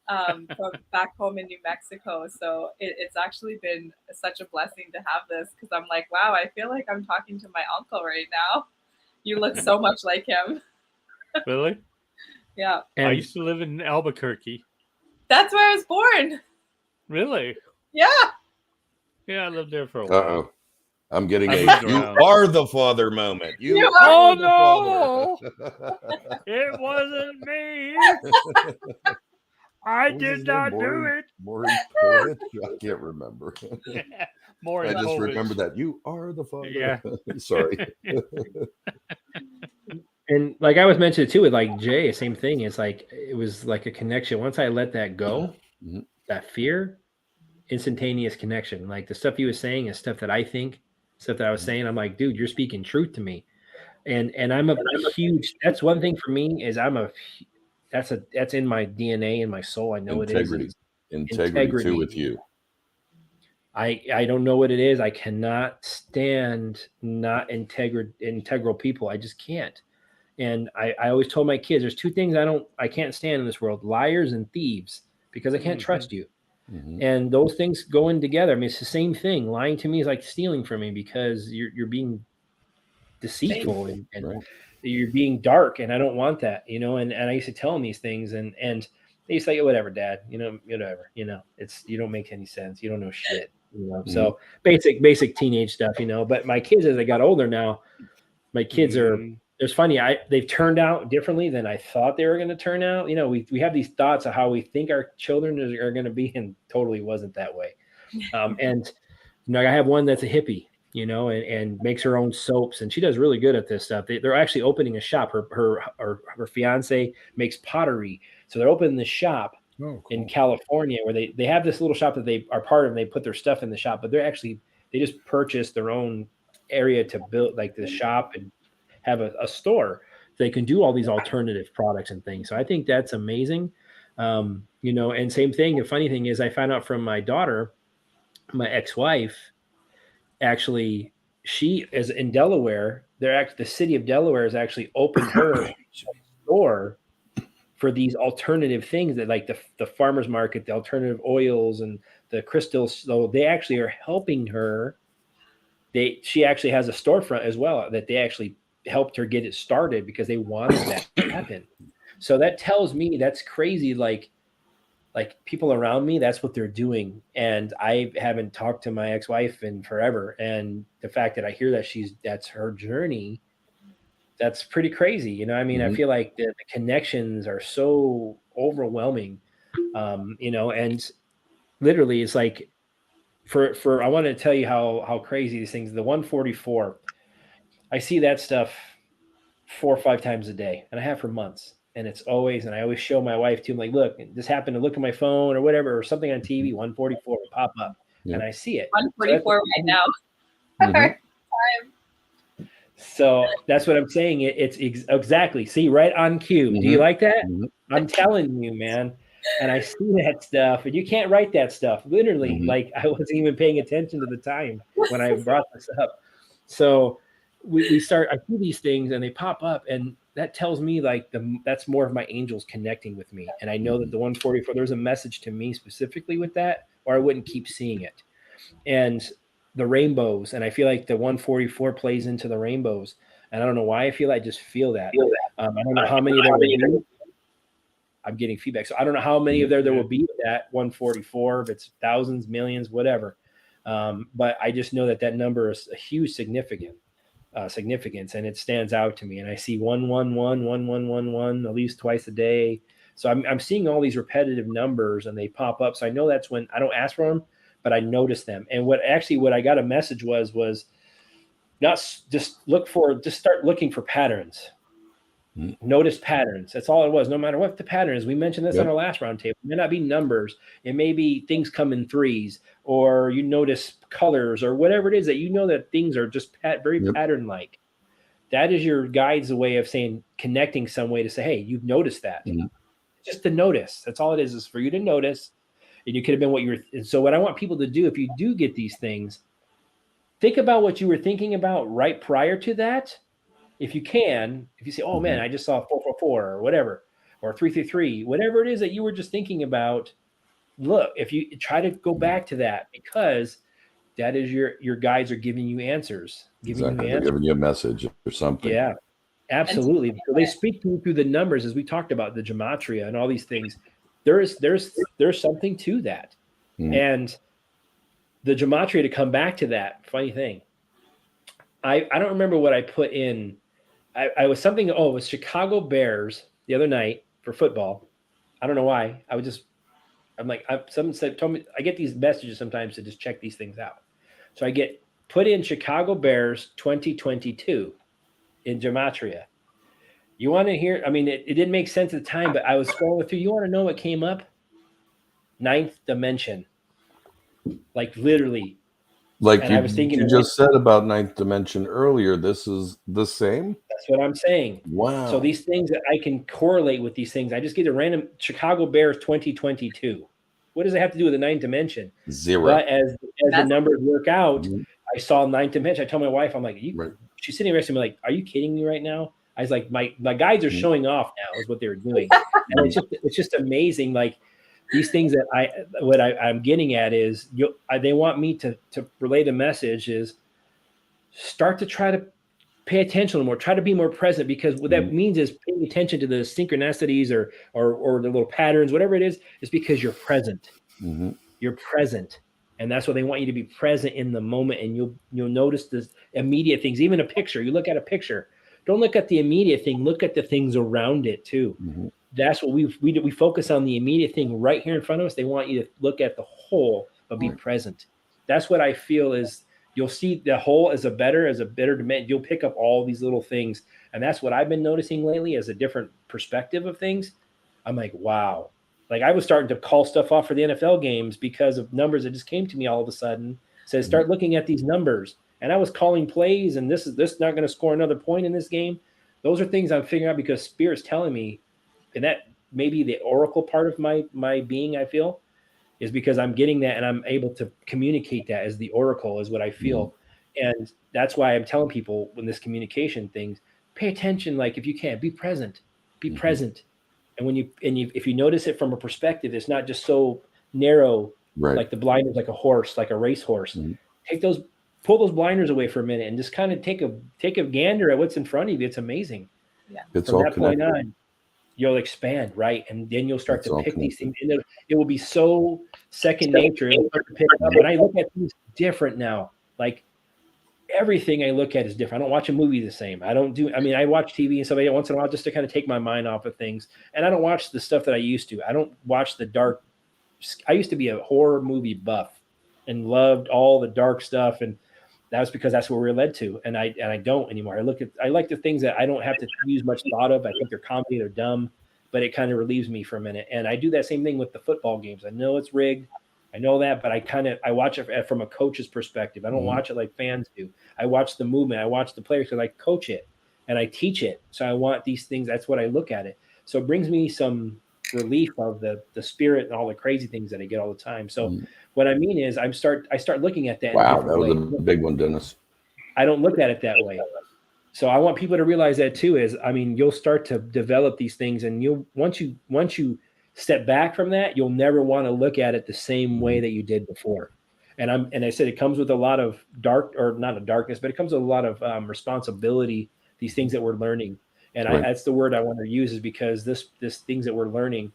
from back home in New Mexico. So it's actually been such a blessing to have this, because I'm like, wow, I feel like I'm talking to my uncle right now. You look so much like him. Really? Yeah. And I used to live in Albuquerque. That's where I was born. Really? Yeah. Yeah, I lived there for a while. Uh-oh. I'm getting you are the father moment. You are oh no! It wasn't me. I did not do it. Maury Povich? I can't remember. Maury I just Povich. remember that. You are the father. Yeah. Sorry. And like I was mentioning too with like Jay, same thing. It's like it was like a connection. Once I let that go, that fear, instantaneous connection. Like the stuff he was saying is stuff that I think, stuff that I was saying. I'm like, dude, you're speaking truth to me. And I'm a huge. That's one thing for me is that's in my DNA and my soul. I know integrity. it is. Integrity too with you. I don't know what it is. I cannot stand not integral people. I just can't. And I always told my kids, there's two things I can't stand in this world: liars and thieves, because I can't trust you. And those things go in together. I mean, it's the same thing. Lying to me is like stealing from me, because you're being deceitful and you're being dark, and I don't want that, you know. And I used to tell them these things, and they used to say, whatever, Dad, you know, whatever, you know, you don't make any sense. You don't know shit, you know. So basic teenage stuff, you know. But my kids, as they got older now, my kids are. It's funny. They've turned out differently than I thought they were going to turn out. You know, we have these thoughts of how we think our children are going to be, and totally wasn't that way. And you know, I have one that's a hippie, you know, and makes her own soaps, and she does really good at this stuff. They're actually opening a shop. Her fiance makes pottery, so they're opening the shop in California, where they have this little shop that they are part of. And they put their stuff in the shop, but they just purchased their own area to build like the shop and have a store. They can do all these alternative products and things. So I think that's amazing. You know, and same thing. The funny thing is I found out from my daughter, my ex-wife, actually, she is in Delaware. The city of Delaware has actually opened her store for these alternative things that like the farmer's market, the alternative oils and the crystals. So they actually are helping her. She actually has a storefront as well that they actually helped her get it started because they wanted that to happen. So that tells me that's crazy. Like people around me, that's what they're doing. And I haven't talked to my ex-wife in forever. And the fact that I hear that that's her journey, that's pretty crazy. You know, I mean, I feel like the connections are so overwhelming And literally it's like for I want to tell you how crazy these things. The 144, I see that stuff 4 or 5 times a day, and I have for months. And it's always, and I always show my wife too. I'm like, look, this happened to look at my phone or whatever, or something on TV, 144 will pop up, and I see it. 144 right now. So that's what I'm saying. It's exactly. See, right on cue. Do you like that? I'm telling you, man. And I see that stuff, and you can't write that stuff. Literally, like I wasn't even paying attention to the time when I brought this up. So we start. I see these things, and they pop up, and that tells me like that's more of my angels connecting with me. And I know that the 144, there's a message to me specifically with that, or I wouldn't keep seeing it. And the rainbows, and I feel like the 144 plays into the rainbows, and I don't know why I feel. I just feel that. I don't know how many there will be. I'm getting feedback, so I don't know how many of there will be with that 144. If it's thousands, millions, whatever, but I just know that number is a huge significance, and it stands out to me. And I see 111, 1111 at least twice a day. So I'm seeing all these repetitive numbers, and they pop up. So I know that's when I don't ask for them, but I notice them. And what I got a message was not just start looking for patterns. Notice patterns. That's all it was. No matter what the pattern is. We mentioned this on our last roundtable. It may not be numbers. It may be things come in threes, or you notice colors, or whatever it is that you know that things are just very pattern-like. That is your guide's way of saying, connecting some way to say, hey, you've noticed that. Just to notice. That's all it is for you to notice. And you could have been what you were. And so what I want people to do, if you do get these things, think about what you were thinking about right prior to that. If you can, if you say, oh man, I just saw 444 or whatever, or 333, whatever it is that you were just thinking about, look, if you try to go back to that, because that is your guides are giving you answers. They're giving you a message or something. Yeah, absolutely. So they speak through the numbers, as we talked about, the gematria and all these things. There's something to that. And the gematria, to come back to that, funny thing, I don't remember what I put in. I was something. Oh, it was Chicago Bears the other night for football. I don't know why. I'm like, someone told me, I get these messages sometimes to just check these things out. So I put in Chicago Bears 2022 in gematria. You want to hear? I mean, it didn't make sense at the time, but I was scrolling through. You want to know what came up? 9th dimension. Like literally. Like and I was thinking, you just said about 9th dimension earlier, this is the same? That's what I'm saying. Wow. So these things that I can correlate with these things, I just get a random Chicago Bears 2022. What does it have to do with the 9th dimension? 0. But as the numbers work out, I saw 9th dimension. I told my wife, I'm like, she's sitting next to me like, are you kidding me right now? I was like, my guides are showing off now is what they were doing. And it's just amazing. Like, these things that I'm getting at is they want me to relay the message is start to try to pay attention more, try to be more present, because what that means is paying attention to the synchronicities or the little patterns, whatever it is because you're present. You're present. And that's what they want you to be present in the moment. And you'll notice this immediate things, even a picture. You look at a picture, don't look at the immediate thing, look at the things around it too. That's what we focus on, the immediate thing right here in front of us. They want you to look at the whole, but be present. That's what I feel is you'll see the whole as a better dimension. You'll pick up all these little things. And that's what I've been noticing lately as a different perspective of things. I'm like, wow. Like I was starting to call stuff off for the NFL games because of numbers that just came to me all of a sudden. Says, start looking at these numbers. And I was calling plays, and this not going to score another point in this game. Those are things I'm figuring out because Spirit's telling me. And that maybe the oracle part of my being, I feel, is because I'm getting that and I'm able to communicate that as the oracle is what I feel. And that's why I'm telling people when this communication things, pay attention. Like if you can, be present, present. And if you notice it from a perspective, it's not just so narrow, like the blinders, like a horse, like a race horse. Pull those blinders away for a minute and just kind of take a gander at what's in front of you. It's amazing. Yeah. It's from all that connected. point on. You'll expand, right? And then you'll start to pick these things. And it will be so second nature. It'll start to pick up. And I look at things different now. Like everything I look at is different. I don't watch a movie the same. I watch TV and stuff like that once in a while just to kind of take my mind off of things. And I don't watch the stuff that I used to. I don't watch the dark. I used to be a horror movie buff and loved all the dark stuff. And that was because that's where we were led to. And I don't anymore. I like the things that I don't have to use much thought of. I think they're comedy, they're dumb, but it kind of relieves me for a minute. And I do that same thing with the football games. I know it's rigged. I know that, but I watch it from a coach's perspective. I don't watch it like fans do. I watch the movement. I watch the players because I coach it and I teach it. So I want these things. That's what I look at it. So it brings me some relief of the spirit and all the crazy things that I get all the time. So what I mean is I start looking at that. Wow, in that was ways. a big one, Dennis. I don't look at it that way. So I want people to realize that too. You'll start to develop these things, and once you step back from that, you'll never want to look at it the same way that you did before. And I said it comes with a lot of not a darkness, but it comes with a lot of responsibility. These things that we're learning, and Right. that's the word I want to use, is because this things that we're learning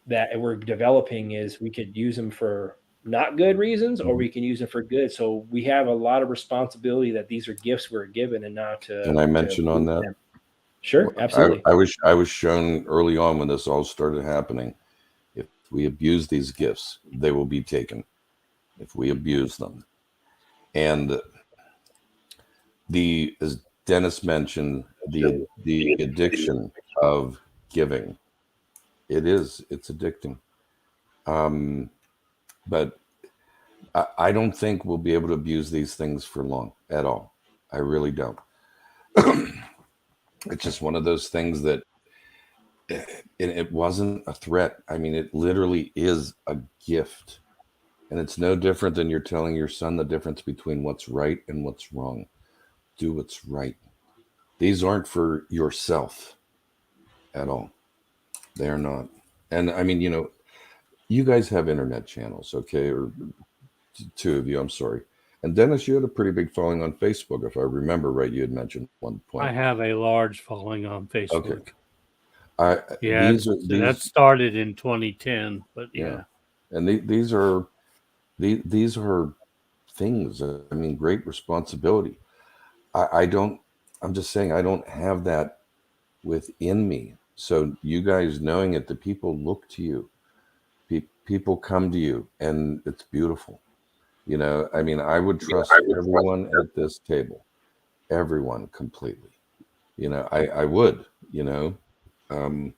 that we're developing is we could use them for not good reasons, or we can use them for good. So we have a lot of responsibility that these are gifts we're given, and not to. Can I mention on that? Them. Sure, absolutely. I was shown early on when this all started happening. If we abuse these gifts, they will be taken. If we abuse them, and as Dennis mentioned, the addiction of giving, it's addicting. But I don't think we'll be able to abuse these things for long at all. I really don't. It's just one of those things that it wasn't a threat. I mean, it literally is a gift. And it's no different than you're telling your son the difference between what's right and what's wrong. Do what's right. These aren't for yourself at all. They're not. And I mean, you guys have internet channels, okay? Or two of you, I'm sorry. And Dennis, you had a pretty big following on Facebook, if I remember right. You had mentioned at one point. I have a large following on Facebook. Okay. That started in 2010, but yeah. And these are things. I mean, great responsibility. I'm just saying I don't have that within me. So you guys knowing it, the people look to you. People come to you, and it's beautiful. I mean, I would trust everyone at this table, everyone completely. I would. I'm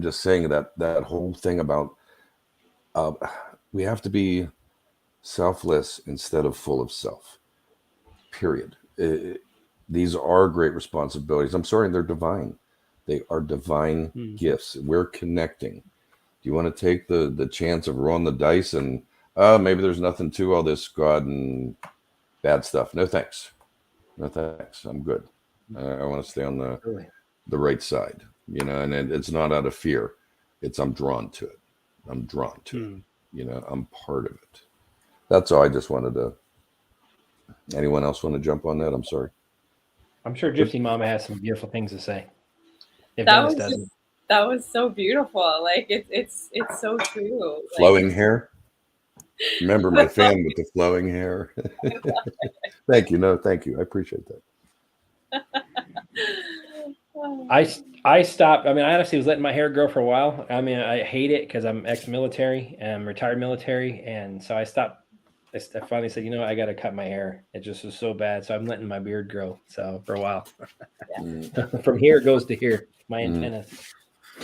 just saying that whole thing about we have to be selfless instead of full of self. Period. These are great responsibilities. I'm sorry, they're divine. They are divine gifts. We're connecting. Do you want to take the chance of rolling the dice and maybe there's nothing to all this God and bad stuff? No thanks. No thanks. I'm good. I want to stay on the right side. And it's not out of fear. I'm drawn to it. I'm drawn to it. I'm part of it. That's all I just wanted to. Anyone else want to jump on that? I'm sorry. I'm sure Gypsy Mama has some beautiful things to say. If That Dennis was doesn't. that was so beautiful. Like it's so true. Flowing hair. Remember my fan with the flowing hair. Thank you. No, thank you. I appreciate that. I stopped. I mean, I honestly was letting my hair grow for a while. I mean, I hate it because I'm ex-military and I'm retired military, and so I stopped. I finally said, I got to cut my hair. It just was so bad. So I'm letting my beard grow. So for a while, from here it goes to here. My antennas.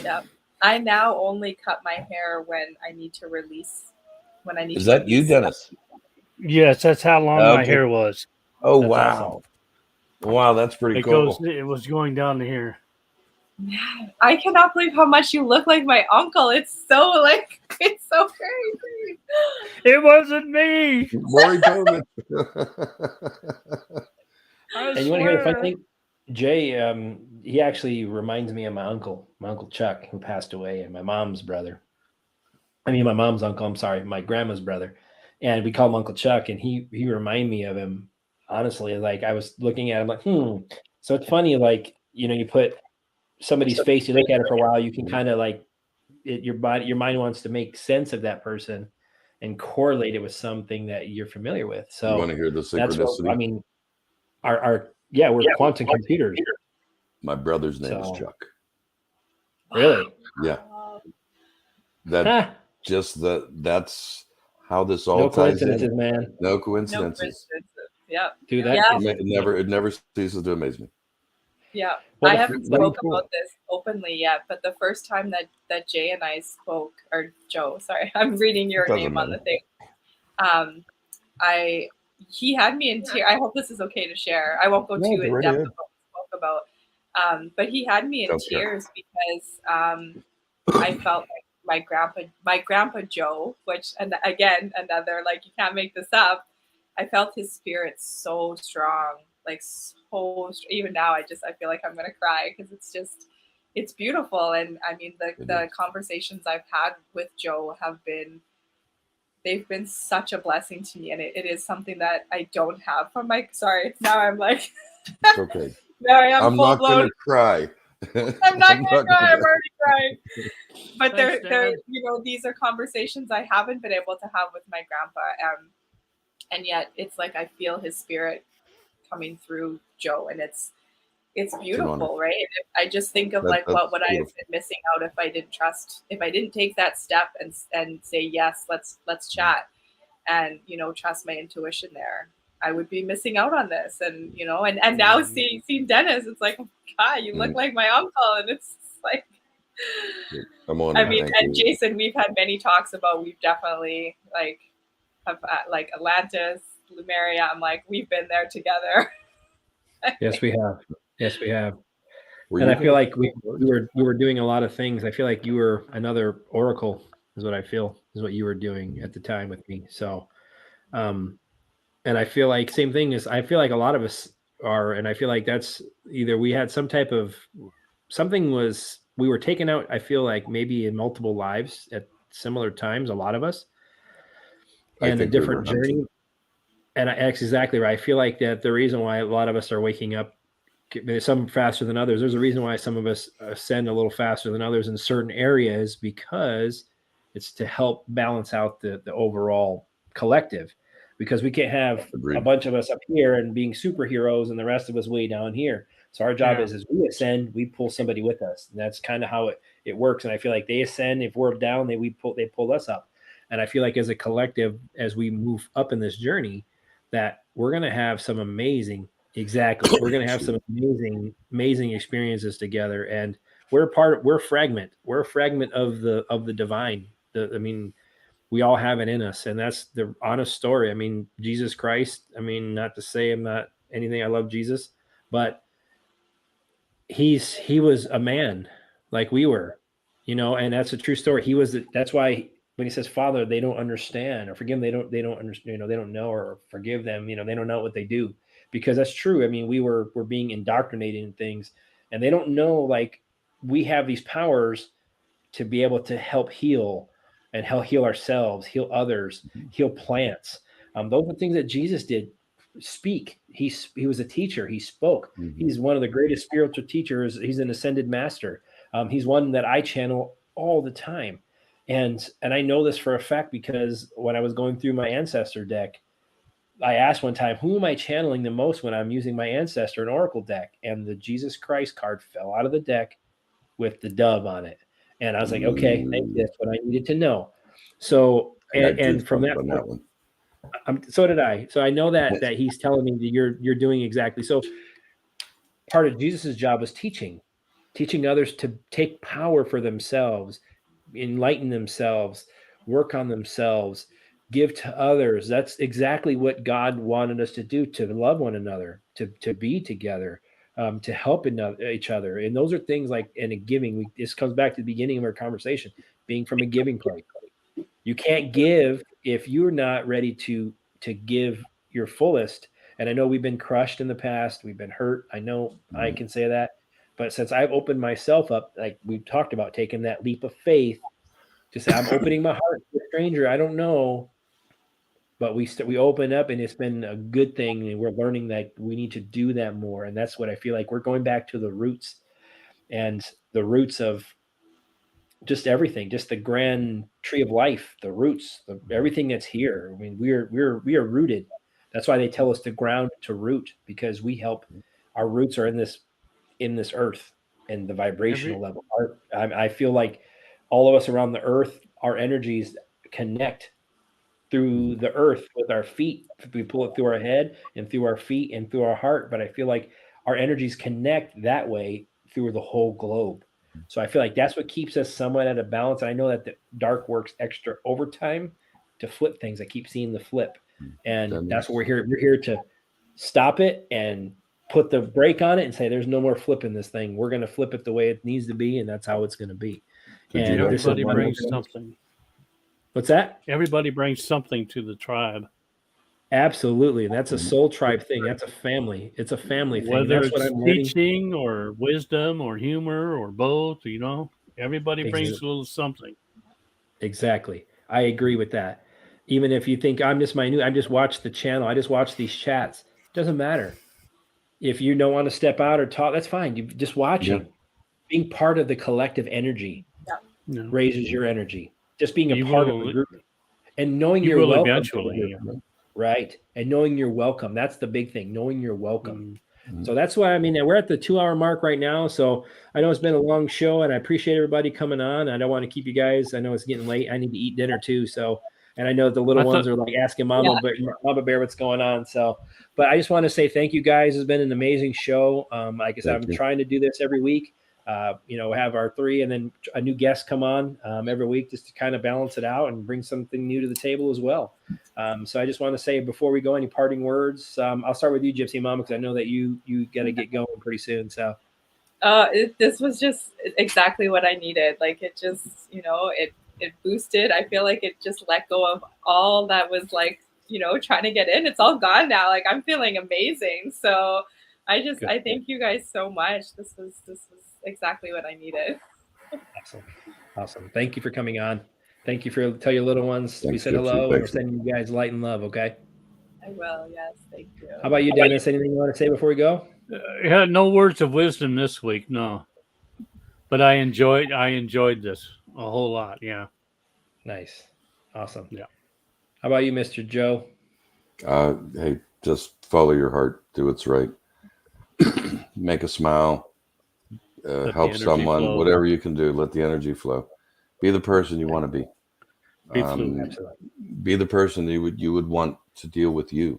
Yeah, I now only cut my hair when I need to release. When I need. Is that you, Dennis? Yes, that's how long my hair was. Oh, That's wow. awesome. Wow, that's pretty cool. It was going down to here. Yeah, I cannot believe how much you look like my uncle. It's so crazy. It wasn't me. Maury Bowman. And you want to hear the funny thing? Jay, he actually reminds me of my uncle Chuck, who passed away, and my mom's brother. I mean, my mom's uncle. I'm sorry, my grandma's brother, and we call him Uncle Chuck. And he reminded me of him. Honestly, like I was looking at him, like, So it's funny, like you put somebody's face, you look at it for a while, you can kind of like your mind wants to make sense of that person, and correlate it with something that you're familiar with. You want So to hear the that's what, synchronicity? I mean, we're quantum computers. My brother's name is So- Chuck. Really? Yeah. Wow. That Huh. just that's how this all No ties coincidences, in. man. No No coincidences. coincidences. Yep. Dude, that Yeah. is It never ceases to amaze me. Yeah, Well, I the- haven't very spoke cool. about this openly yet, but the first time that Jay and I spoke, or Joe, sorry, I'm reading your Doesn't name on the matter. thing. He had me in tears. I hope this is okay to share. I won't go No, too go in right depth ahead. about what we spoke about. But he had me in Don't care. tears because I felt like my grandpa Joe, which, and again, another, like, you can't make this up. I felt his spirit so strong, like even now I feel like I'm gonna cry because it's beautiful. And I mean, the conversations I've had with Joe they've been such a blessing to me, and it is something that I don't have from my, sorry, now I'm like, It's okay. now I am I'm full not blown. going to cry. I'm not gonna cry. I'm already crying. But Thanks, they're Dad. these are conversations I haven't been able to have with my grandpa, and yet it's like I feel his spirit coming through Joe, and it's beautiful, right? I just think of like what would I have been missing out if I didn't take that step and say yes, let's chat, and trust my intuition there. I would be missing out on this, and and now seeing Dennis, it's like, oh God, you look like my uncle, and it's like, I'm on. I mean, and Jason, we've had many talks about, we've definitely have like Atlantis, Lumeria. I'm like, we've been there together. Yes, we have. Yes, we have. Were And you I feel gonna- like we were doing a lot of things. I feel like you were another oracle, is what I feel is what you were doing at the time with me. So, and I feel like same thing is, I feel like a lot of us are, and I feel like that's either we had some type of we were taken out. I feel like maybe in multiple lives at similar times, a lot of us, and a different journey. And that's exactly right. I feel like that the reason why a lot of us are waking up, some faster than others, there's a reason why some of us ascend a little faster than others in certain areas, because it's to help balance out the overall collective, because we can't have a bunch of us up here and being superheroes and the rest of us way down here. So our job is we ascend, we pull somebody with us. And that's kind of how it works. And I feel like they ascend, if we're down, they pull us up. And I feel like as a collective, as we move up in this journey, that we're going to have some amazing, we're going to have some amazing experiences together. And we're a fragment of the divine. We all have it in us, and that's the honest story. I mean, Jesus Christ, I mean, not to say I'm not anything, I love Jesus, but he was a man like we were, and that's a true story. That's why when he says, Father, they don't understand, or forgive them, they don't understand, they don't know, or forgive them, they don't know what they do, because that's true. I mean, we're being indoctrinated in things, and they don't know, like, we have these powers to be able to help heal, and help heal ourselves, heal others, heal plants. Those are things that Jesus did. Speak. He was a teacher. He spoke. He's one of the greatest spiritual teachers. He's an ascended master. He's one that I channel all the time. And I know this for a fact, because when I was going through my ancestor deck, I asked one time, who am I channeling the most when I'm using my ancestor and oracle deck? And the Jesus Christ card fell out of the deck with the dove on it. And I was like, okay, that's what I needed to know. So, and from that point, so did I. So I know that he's telling me that you're doing exactly. So part of Jesus's job was teaching others to take power for themselves, enlighten themselves, work on themselves, give to others. That's exactly what God wanted us to do, to love one another, to be together, to help each other. And those are things like, and a giving. This comes back to the beginning of our conversation, being from a giving place. You can't give if you're not ready to give your fullest. And I know we've been crushed in the past. We've been hurt. I know I can say that. But since I've opened myself up, like we've talked about, taking that leap of faith to say, I'm opening my heart to a stranger I don't know, but we open up, and it's been a good thing. And we're learning that we need to do that more. And that's what I feel like we're going back to the roots, and the roots of just everything, just the grand tree of life, the roots, everything that's here. I mean, we are rooted. That's why they tell us to ground to root, because we help. Our roots are in this earth and the vibrational level. I feel like all of us around the earth, our energies connect through the earth with our feet. We pull it through our head and through our feet and through our heart. But I feel like our energies connect that way through the whole globe. So I feel like that's what keeps us somewhat at a balance. I know that the dark works extra overtime to flip things. I keep seeing the flip. And that's what we're here. We're here to stop it and put the brake on it and say, there's no more flipping this thing. We're going to flip it the way it needs to be. And that's how it's going to be. And everybody brings something. What's that? Everybody brings something to the tribe. Absolutely. That's a soul tribe thing. That's a family. It's a family thing. Whether That's it's teaching or wisdom or humor or both, everybody brings a little something. Exactly. I agree with that. Even if you think I just watch the channel. I just watch these chats. It doesn't matter. If you don't want to step out or talk, that's fine. You just watching. Yeah. Being part of the collective energy raises your energy. Just being a part of the group and knowing you're welcome. Eventually. Right. And knowing you're welcome. That's the big thing. Knowing you're welcome. Mm-hmm. So that's why, we're at the 2-hour mark right now. So I know it's been a long show and I appreciate everybody coming on. I don't want to keep you guys. I know it's getting late. I need to eat dinner too. So, and I know the little ones are like asking Mama Bear what's going on. So, but I just want to say thank you guys. It's been an amazing show. Like I said, I'm trying to do this every week. Have our 3 and then a new guest come on every week just to kind of balance it out and bring something new to the table as well. So I just want to say before we go, any parting words? I'll start with you, Gypsy Mama, because I know that you got to get going pretty soon. So this was just exactly what I needed. Like it just, it boosted. I feel like it just let go of all that was like, trying to get in. It's all gone now. Like I'm feeling amazing. So I thank you guys so much. This was exactly what I needed. Awesome. Thank you for coming on. Thank you for tell your little ones we said hello and we're sending you guys light and love. Okay. I will. Yes. Thank you. How about you, Dennis? Anything you want to say before we go? No words of wisdom this week. No, but I enjoyed this a whole lot. Yeah. Nice. Awesome. Yeah. How about you, Mr. Joe? Hey, just follow your heart. Do what's right. Make a smile. Help someone. Flow. Whatever you can do. Let the energy flow. Be the person you want to be. Be the person you would want to deal with you.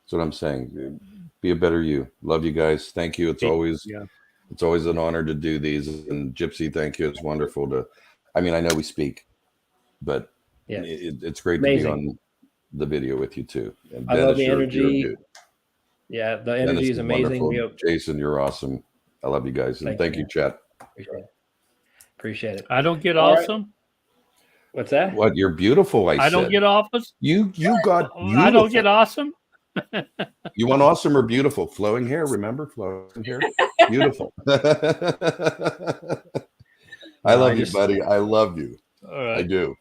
That's what I'm saying. Be a better you. Love you guys. Thank you. It's always an honor to do these. And Gypsy, thank you. It's wonderful to. I know we speak, but it's great to be on the video with you too. And I love the energy. Yeah, the energy is amazing. Jason, you're awesome. I love you guys, and thank you, chat. Appreciate it. I don't get awesome. Right. What's that? What? You're beautiful. I don't get office. You got beautiful. I don't get awesome. You want awesome or beautiful? Flowing hair. Remember flowing hair? Beautiful. I love you, buddy. I love you. All right. I do.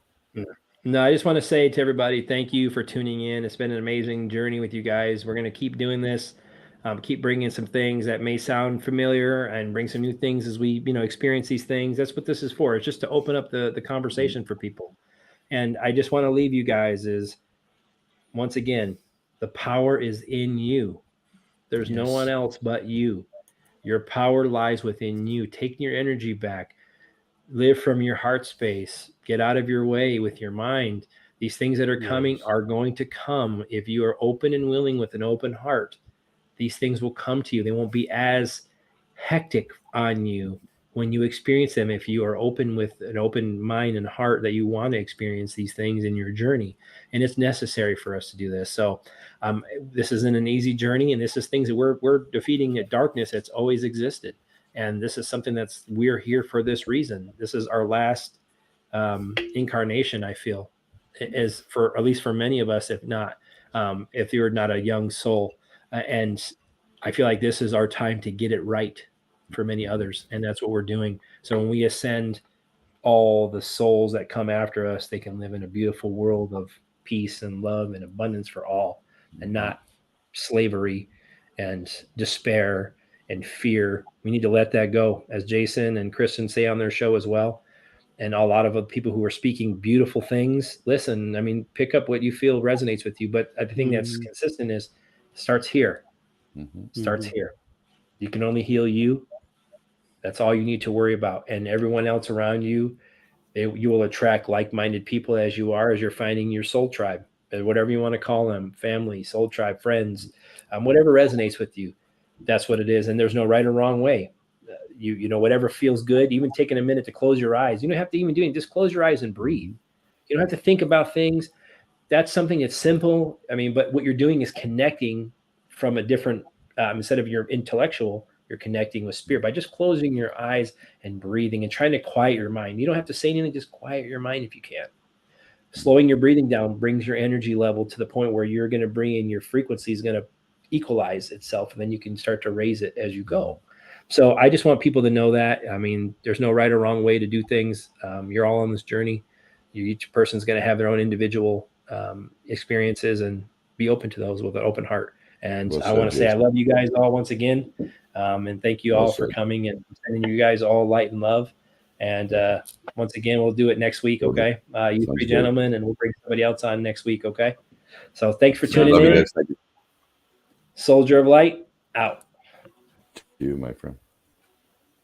No, I just want to say to everybody, thank you for tuning in. It's been an amazing journey with you guys. We're going to keep doing this. Keep bringing some things that may sound familiar and bring some new things as we, experience these things. That's what this is for. It's just to open up the conversation for people. And I just want to leave you guys is, once again, the power is in you. There's no one else but you. Your power lies within you. Take your energy back. Live from your heart space. Get out of your way with your mind. These things that are coming are going to come if you are open and willing with an open heart. These things will come to you. They won't be as hectic on you when you experience them if you are open with an open mind and heart that you want to experience these things in your journey. And it's necessary for us to do this. So this isn't an easy journey, and this is things that we're defeating a darkness that's always existed. And this is something we're here for this reason. This is our last incarnation, I feel, is for at least for many of us, if not, if you're not a young soul. And I feel like this is our time to get it right for many others. And that's what we're doing. So when we ascend, all the souls that come after us, they can live in a beautiful world of peace and love and abundance for all, and not slavery and despair and fear. We need to let that go, as Jason and Kristen say on their show as well. and a lot of the people who are speaking beautiful things, listen, I mean, pick up what you feel resonates with you. But the thing that's consistent is starts here. Starts here. You can only heal you. That's all you need to worry about. And everyone else around you, you will attract like-minded people as you're finding your soul tribe, whatever you want to call them, family, soul tribe, friends, whatever resonates with you. That's what it is. And there's no right or wrong way. You know, whatever feels good, even taking a minute to close your eyes. You don't have to even do it. Just close your eyes and breathe. You don't have to think about things. That's something that's simple. I mean, but what you're doing is connecting from a different, instead of your intellectual, you're connecting with spirit by just closing your eyes and breathing and trying to quiet your mind. You don't have to say anything, just quiet your mind if you can. Slowing your breathing down brings your energy level to the point where you're going to bring in your frequency is going to equalize itself, and then you can start to raise it as you go. So I just want people to know that. I mean, there's no right or wrong way to do things. You're all on this journey. Each person's going to have their own individual experiences, and be open to those with an open heart. And I want to say I love you guys all once again. And thank you all for coming, and sending you guys all light and love. And once again, we'll do it next week. Okay. You three gentlemen, and we'll bring somebody else on next week. Okay. So thanks for tuning in. Thank you. Soldier of Light out. You, my friend.